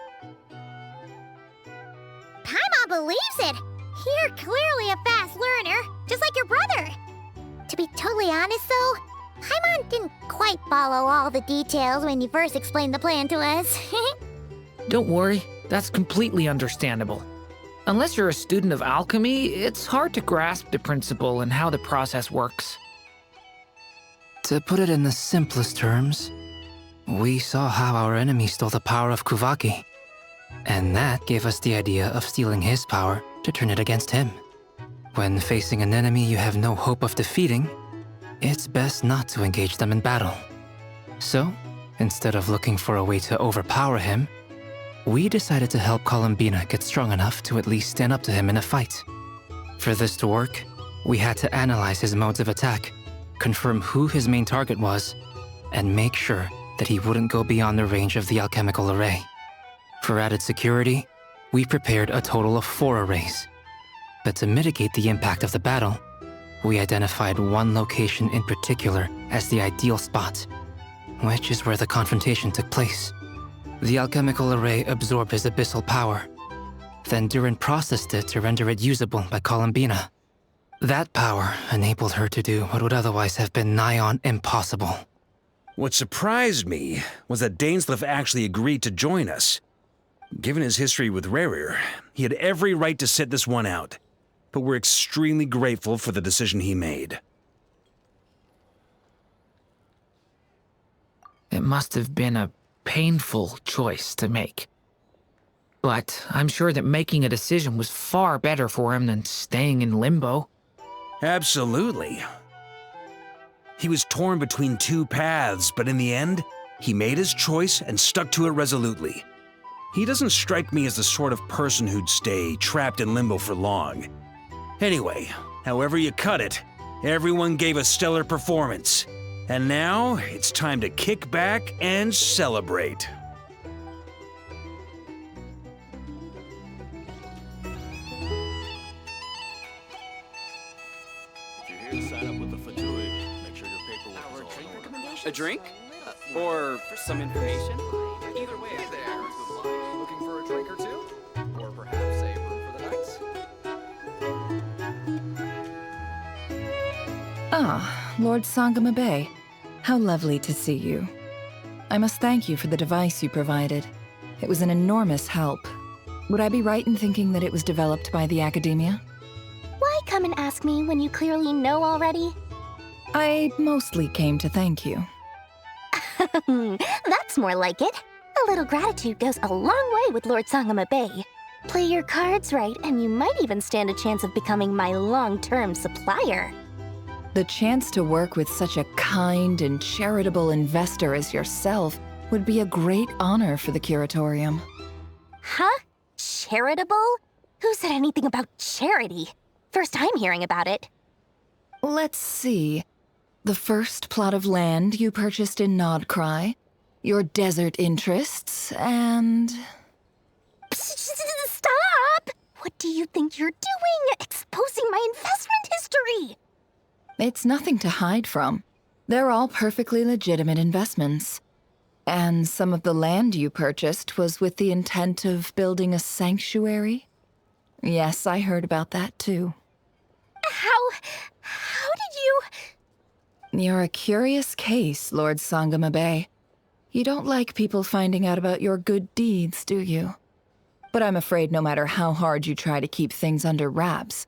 Paimon believes it. You're clearly a fast learner, just like your brother. To be totally honest, though, Paimon didn't quite follow all the details when you first explained the plan to us. Don't worry, that's completely understandable. Unless you're a student of alchemy, it's hard to grasp the principle and how the process works. To put it in the simplest terms, we saw how our enemy stole the power of Kuvaki, and that gave us the idea of stealing his power to turn it against him. When facing an enemy you have no hope of defeating, it's best not to engage them in battle. So, instead of looking for a way to overpower him, we decided to help Columbina get strong enough to at least stand up to him in a fight. For this to work, we had to analyze his modes of attack, confirm who his main target was, and make sure that he wouldn't go beyond the range of the alchemical array. For added security, we prepared a total of 4 arrays. But to mitigate the impact of the battle, we identified one location in particular as the ideal spot, which is where the confrontation took place. The alchemical array absorbed his abyssal power. Then Durin processed it to render it usable by Columbina. That power enabled her to do what would otherwise have been nigh on impossible. What surprised me was that Dainsleif actually agreed to join us. Given his history with Rerir, he had every right to sit this one out. But we're extremely grateful for the decision he made. It must have been a painful choice to make. But I'm sure that making a decision was far better for him than staying in limbo. Absolutely. He was torn between 2 paths, but in the end, he made his choice and stuck to it resolutely. He doesn't strike me as the sort of person who'd stay trapped in limbo for long. Anyway, however you cut it, everyone gave a stellar performance. And now, it's time to kick back and celebrate. If you're here to sign up with the Fatui, make sure your paperwork is all in order. A drink? Or some information? Either way, there. Looking for a drink or two? Or perhaps a room for the night? Ah, Lord Sangamabe. How lovely to see you. I must thank you for the device you provided. It was an enormous help. Would I be right in thinking that it was developed by the Academia? Why come and ask me when you clearly know already? I mostly came to thank you. That's more like it. A little gratitude goes a long way with Lord Sangama Bay. Play your cards right, and you might even stand a chance of becoming my long-term supplier. The chance to work with such a kind and charitable investor as yourself would be a great honor for the Curatorium. Huh? Charitable? Who said anything about charity? First I'm hearing about it. Let's see. The first plot of land you purchased in Krai, your desert interests, and... Stop! What do you think you're doing? Exposing my investment history! It's nothing to hide from. They're all perfectly legitimate investments. And some of the land you purchased was with the intent of building a sanctuary? Yes, I heard about that too. How did you... You're a curious case, Lord Sangama Bay. You don't like people finding out about your good deeds, do you? But I'm afraid no matter how hard you try to keep things under wraps,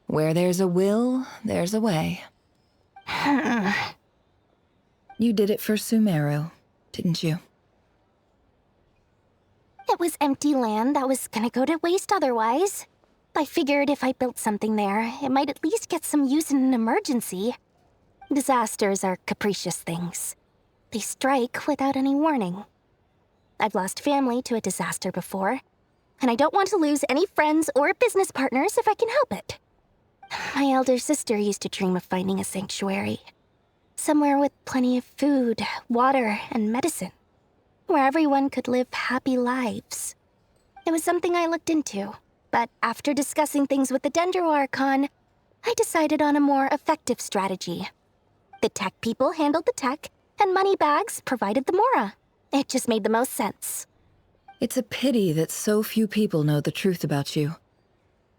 where there's a will, there's a way. You did it for Sumeru, didn't you? It was empty land that was gonna go to waste otherwise. I figured if I built something there, it might at least get some use in an emergency. Disasters are capricious things. They strike without any warning. I've lost family to a disaster before, and I don't want to lose any friends or business partners if I can help it. My elder sister used to dream of finding a sanctuary. Somewhere with plenty of food, water, and medicine. Where everyone could live happy lives. It was something I looked into, but after discussing things with the Dendro Archon, I decided on a more effective strategy. The tech people handled the tech, and Moneybags provided the Mora. It just made the most sense. It's a pity that so few people know the truth about you.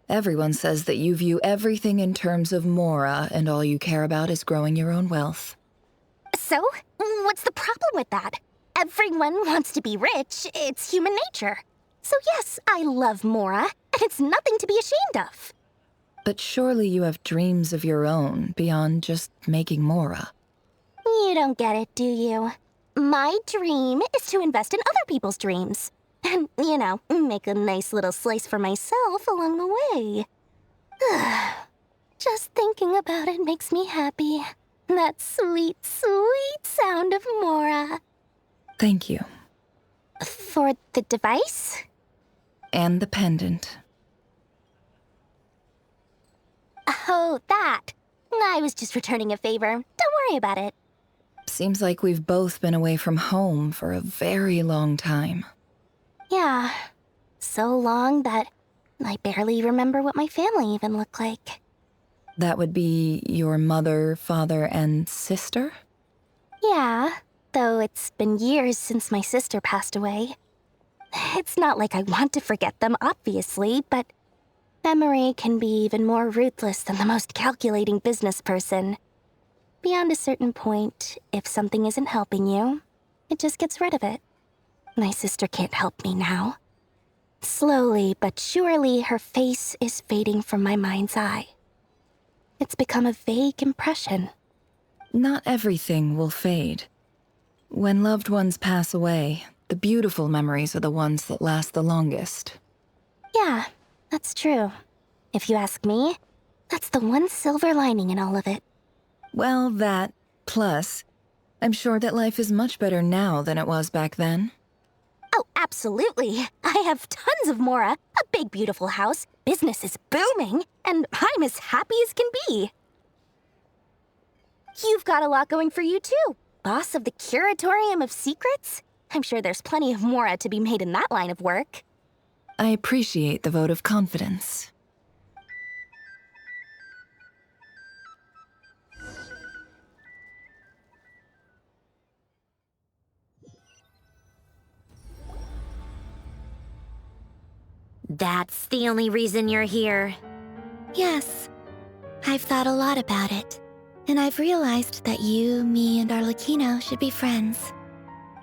Everyone says that you view everything in terms of Mora, and all you care about is growing your own wealth. So, what's the problem with that? Everyone wants to be rich. It's human nature. So yes, I love Mora, and it's nothing to be ashamed of. But surely you have dreams of your own beyond just making Mora. You don't get it, do you? My dream is to invest in other people's dreams. And, make a nice little slice for myself along the way. Just thinking about it makes me happy. That sweet, sweet sound of Mora. Thank you. For the device? And the pendant. Oh, that. I was just returning a favor. Don't worry about it. Seems like we've both been away from home for a very long time. Yeah. So long that I barely remember what my family even looked like. That would be your mother, father, and sister? Yeah, though it's been years since my sister passed away. It's not like I want to forget them, obviously, but memory can be even more ruthless than the most calculating business person. Beyond a certain point, if something isn't helping you, it just gets rid of it. My sister can't help me now. Slowly but surely, her face is fading from my mind's eye. It's become a vague impression. Not everything will fade. When loved ones pass away, the beautiful memories are the ones that last the longest. Yeah, that's true. If you ask me, that's the one silver lining in all of it. Well, that, plus, I'm sure that life is much better now than it was back then. Oh, absolutely. I have tons of Mora, a big beautiful house, business is booming, and I'm as happy as can be. You've got a lot going for you too. Boss of the Curatorium of Secrets? I'm sure there's plenty of Mora to be made in that line of work. I appreciate the vote of confidence. That's the only reason you're here. Yes. I've thought a lot about it. And I've realized that you, me, and Arlecchino should be friends.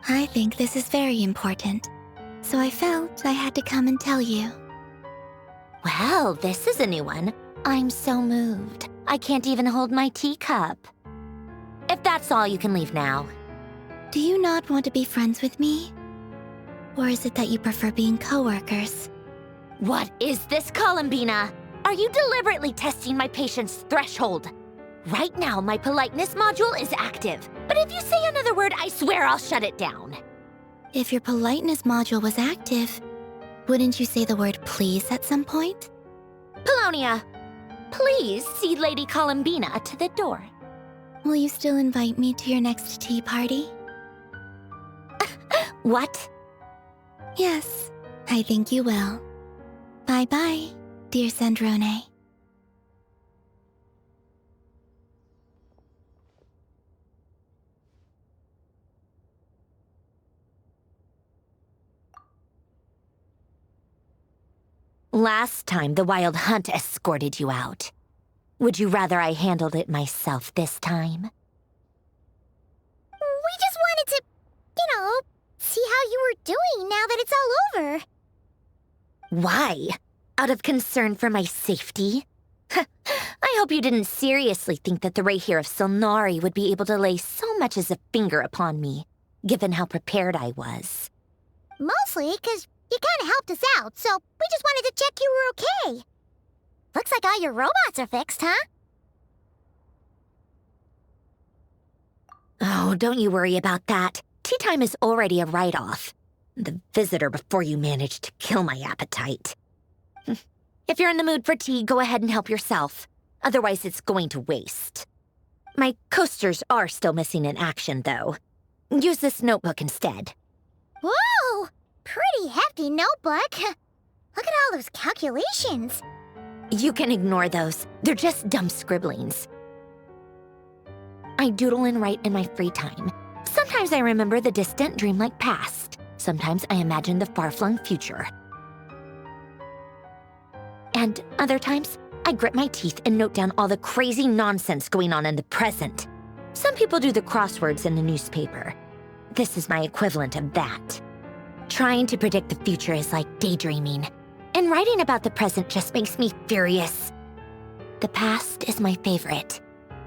I think this is very important, so I felt I had to come and tell you. Well, this is a new one. I'm so moved. I can't even hold my teacup. If that's all, you can leave now. Do you not want to be friends with me? Or is it that you prefer being coworkers? What is this, Columbina? Are you deliberately testing my patience threshold? Right now, my politeness module is active, but if you say another word, I swear I'll shut it down. If your politeness module was active, wouldn't you say the word please at some point? Polonia, please see Lady Columbina to the door. Will you still invite me to your next tea party? What? Yes, I think you will. Bye-bye, dear Sandrone. Last time, the Wild Hunt escorted you out. Would you rather I handled it myself this time? We just wanted to, see how you were doing now that it's all over. Why? Out of concern for my safety? I hope you didn't seriously think that the Rayhir of Silnari would be able to lay so much as a finger upon me, given how prepared I was. Mostly because you kind of helped us out, so we just wanted to check you were okay. Looks like all your robots are fixed, huh? Oh, don't you worry about that. Tea time is already a write-off. The visitor before you managed to kill my appetite. If you're in the mood for tea, go ahead and help yourself. Otherwise, it's going to waste. My coasters are still missing in action, though. Use this notebook instead. Whoa! Pretty hefty notebook. Look at all those calculations. You can ignore those. They're just dumb scribblings. I doodle and write in my free time. Sometimes I remember the distant, dreamlike past. Sometimes I imagine the far-flung future. And other times, I grit my teeth and note down all the crazy nonsense going on in the present. Some people do the crosswords in the newspaper. This is my equivalent of that. Trying to predict the future is like daydreaming, and writing about the present just makes me furious. The past is my favorite.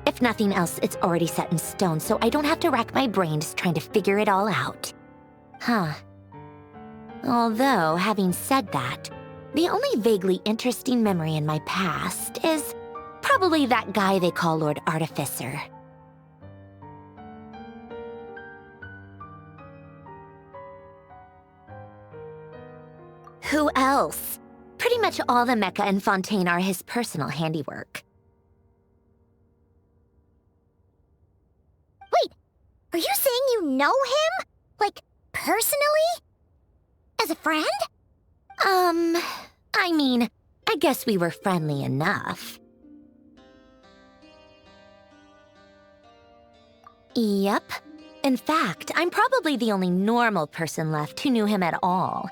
If nothing else, it's already set in stone, so I don't have to rack my brains trying to figure it all out. Huh. Although, having said that, the only vaguely interesting memory in my past is probably that guy they call Lord Artificer. Who else? Pretty much all the mecha and Fontaine are his personal handiwork. Wait, are you saying you know him? Like, personally? As a friend? I mean, I guess we were friendly enough. Yep. In fact, I'm probably the only normal person left who knew him at all.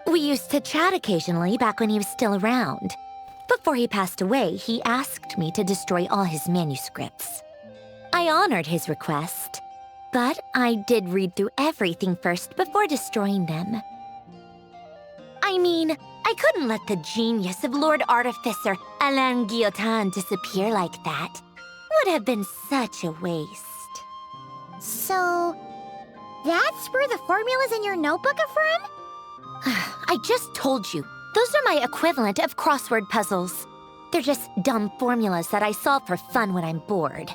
We used to chat occasionally back when he was still around. Before he passed away, he asked me to destroy all his manuscripts. I honored his request, but I did read through everything first before destroying them. I mean, I couldn't let the genius of Lord Artificer Alain Guillotin disappear like that. Would have been such a waste. So, that's where the formulas in your notebook are from? I just told you. Those are my equivalent of crossword puzzles. They're just dumb formulas that I solve for fun when I'm bored.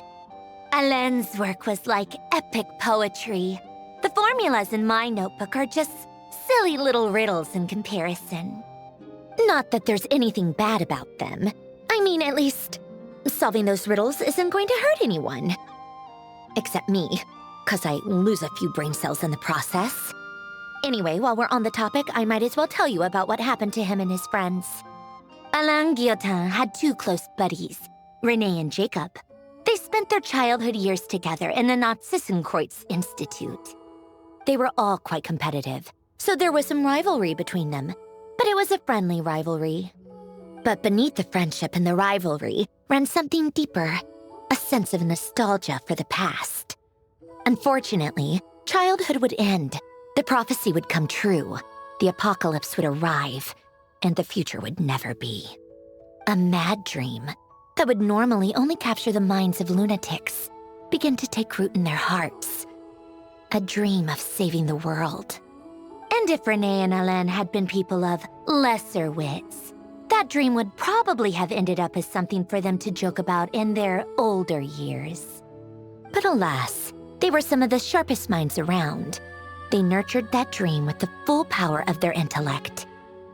Alain's work was like epic poetry. The formulas in my notebook are just silly little riddles in comparison. Not that there's anything bad about them. I mean, at least, solving those riddles isn't going to hurt anyone. Except me, 'cause I lose a few brain cells in the process. Anyway, while we're on the topic, I might as well tell you about what happened to him and his friends. Alain Guillotin had two close buddies, Renee and Jacob. They spent their childhood years together in the Narzissenkreuz Institute. They were all quite competitive, so there was some rivalry between them, but it was a friendly rivalry. But beneath the friendship and the rivalry ran something deeper, a sense of nostalgia for the past. Unfortunately, childhood would end, the prophecy would come true, the apocalypse would arrive, and the future would never be. A mad dream that would normally only capture the minds of lunatics begin to take root in their hearts. A dream of saving the world. And if Renee and Alain had been people of lesser wits, that dream would probably have ended up as something for them to joke about in their older years. But alas, they were some of the sharpest minds around. They nurtured that dream with the full power of their intellect,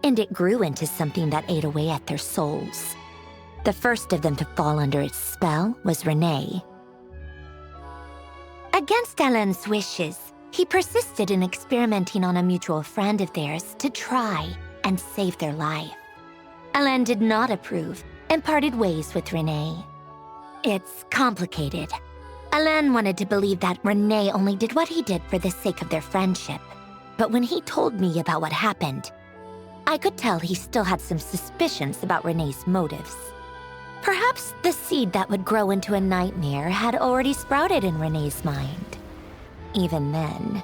and it grew into something that ate away at their souls. The first of them to fall under its spell was Renee. Against Alain's wishes, he persisted in experimenting on a mutual friend of theirs to try and save their life. Alain did not approve and parted ways with Renee. It's complicated. Alain wanted to believe that Renee only did what he did for the sake of their friendship. But when he told me about what happened, I could tell he still had some suspicions about Renee's motives. Perhaps the seed that would grow into a nightmare had already sprouted in Renee's mind. Even then,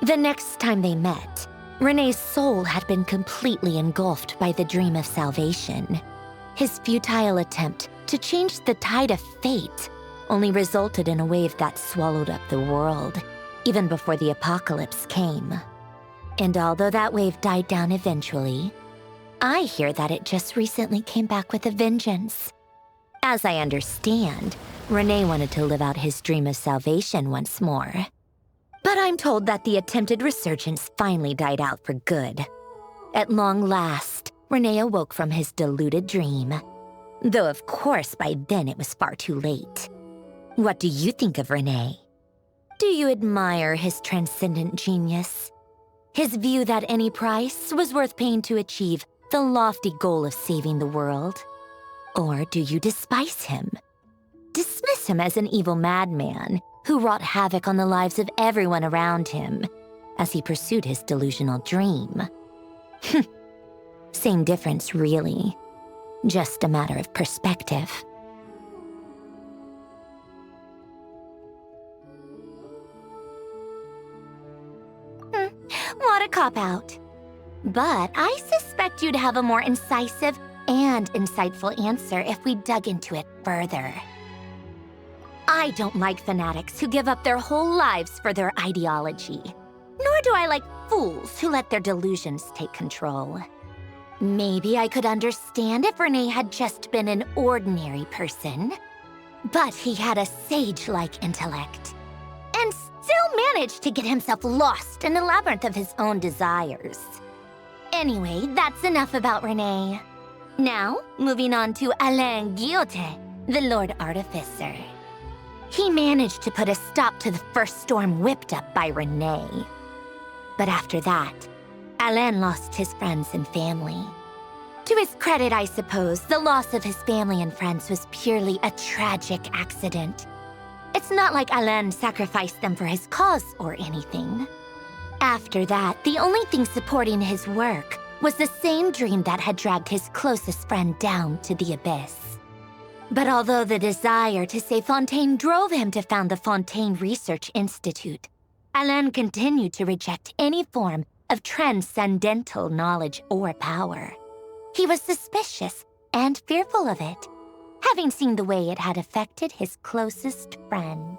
the next time they met, Renee's soul had been completely engulfed by the dream of salvation. His futile attempt to change the tide of fate only resulted in a wave that swallowed up the world, even before the apocalypse came. And although that wave died down eventually, I hear that it just recently came back with a vengeance. As I understand, Renee wanted to live out his dream of salvation once more. But I'm told that the attempted resurgence finally died out for good. At long last, Renee awoke from his deluded dream. Though of course by then it was far too late. What do you think of Renee? Do you admire his transcendent genius? His view that any price was worth paying to achieve the lofty goal of saving the world? Or do you despise him? Dismiss him as an evil madman who wrought havoc on the lives of everyone around him as he pursued his delusional dream? Same difference, really. Just a matter of perspective. What a cop-out. But I suspect you'd have a more incisive and insightful answer if we dug into it further. I don't like fanatics who give up their whole lives for their ideology. Nor do I like fools who let their delusions take control. Maybe I could understand if Renee had just been an ordinary person. But he had a sage-like intellect. And still managed to get himself lost in the labyrinth of his own desires. Anyway, that's enough about Renee. Now, moving on to Alain Guillotin, the Lord Artificer. He managed to put a stop to the first storm whipped up by Renee. But after that, Alain lost his friends and family. To his credit, I suppose, the loss of his family and friends was purely a tragic accident. It's not like Alain sacrificed them for his cause or anything. After that, the only thing supporting his work was the same dream that had dragged his closest friend down to the abyss. But although the desire to save Fontaine drove him to found the Fontaine Research Institute, Alain continued to reject any form of transcendental knowledge or power. He was suspicious and fearful of it, having seen the way it had affected his closest friend.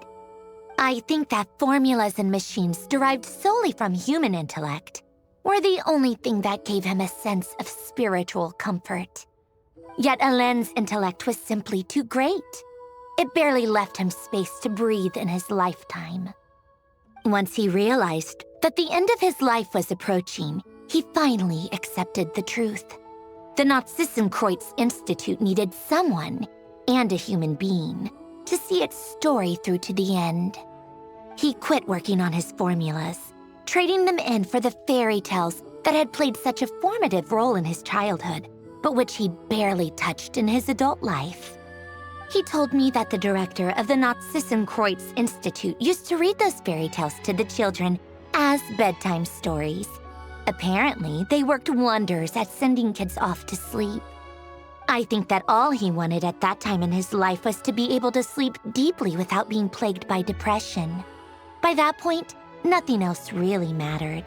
I think that formulas and machines derived solely from human intellect were the only thing that gave him a sense of spiritual comfort. Yet Alain's intellect was simply too great. It barely left him space to breathe in his lifetime. Once he realized that the end of his life was approaching, he finally accepted the truth. The Nazissenkreuz Institute needed someone, and a human being, to see its story through to the end. He quit working on his formulas, trading them in for the fairy tales that had played such a formative role in his childhood, but which he barely touched in his adult life. He told me that the director of the Nazissenkreuz Institute used to read those fairy tales to the children as bedtime stories. Apparently, they worked wonders at sending kids off to sleep. I think that all he wanted at that time in his life was to be able to sleep deeply without being plagued by depression. By that point, nothing else really mattered.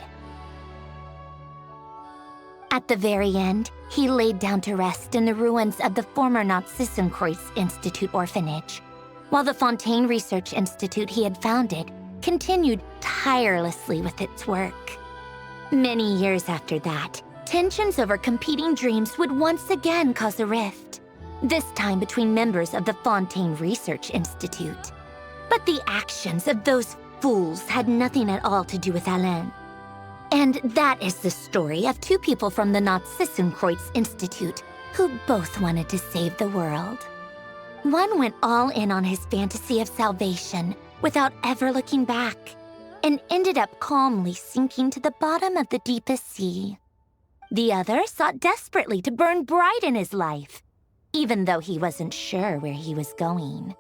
At the very end, he laid down to rest in the ruins of the former Nazissenkreuz Institute orphanage, while the Fontaine Research Institute he had founded continued tirelessly with its work. Many years after that, tensions over competing dreams would once again cause a rift, this time between members of the Fontaine Research Institute. But the actions of those fools had nothing at all to do with Alain. And that is the story of two people from the Nazissenkreuz Institute who both wanted to save the world. One went all in on his fantasy of salvation without ever looking back, and ended up calmly sinking to the bottom of the deepest sea. The other sought desperately to burn bright in his life, even though he wasn't sure where he was going.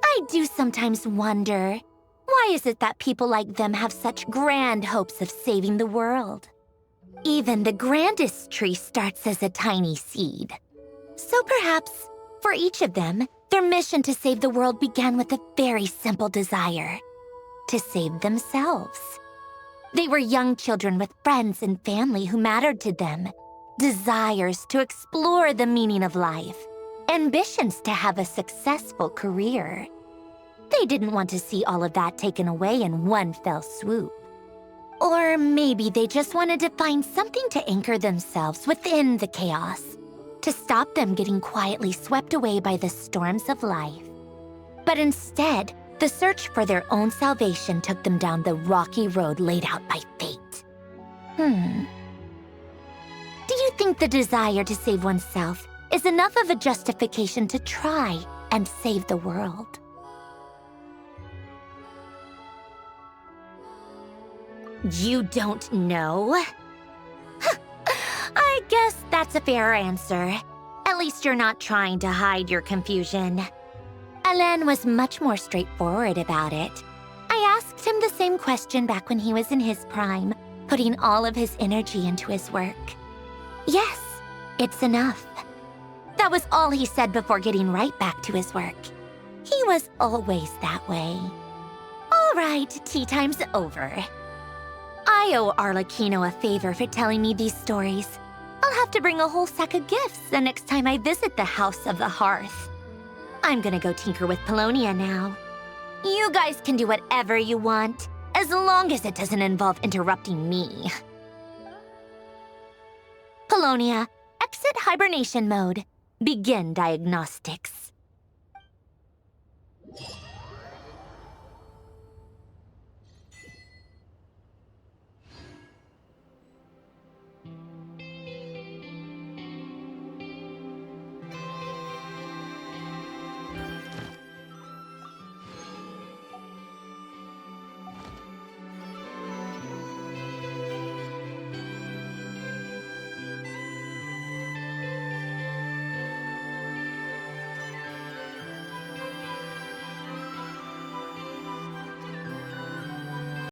I do sometimes wonder, why is it that people like them have such grand hopes of saving the world? Even the grandest tree starts as a tiny seed. So perhaps, for each of them, their mission to save the world began with a very simple desire: to save themselves. They were young children with friends and family who mattered to them, desires to explore the meaning of life, ambitions to have a successful career. They didn't want to see all of that taken away in one fell swoop. Or maybe they just wanted to find something to anchor themselves within the chaos, to stop them getting quietly swept away by the storms of life. But instead, the search for their own salvation took them down the rocky road laid out by fate. Do you think the desire to save oneself is enough of a justification to try and save the world? You don't know? I guess that's a fair answer. At least you're not trying to hide your confusion. Alain was much more straightforward about it. I asked him the same question back when he was in his prime, putting all of his energy into his work. Yes, it's enough. That was all he said before getting right back to his work. He was always that way. All right, tea time's over. I owe Arlecchino a favor for telling me these stories. I'll have to bring a whole sack of gifts the next time I visit the House of the Hearth. I'm gonna go tinker with Polonia now. You guys can do whatever you want, as long as it doesn't involve interrupting me. Polonia, exit hibernation mode. Begin diagnostics.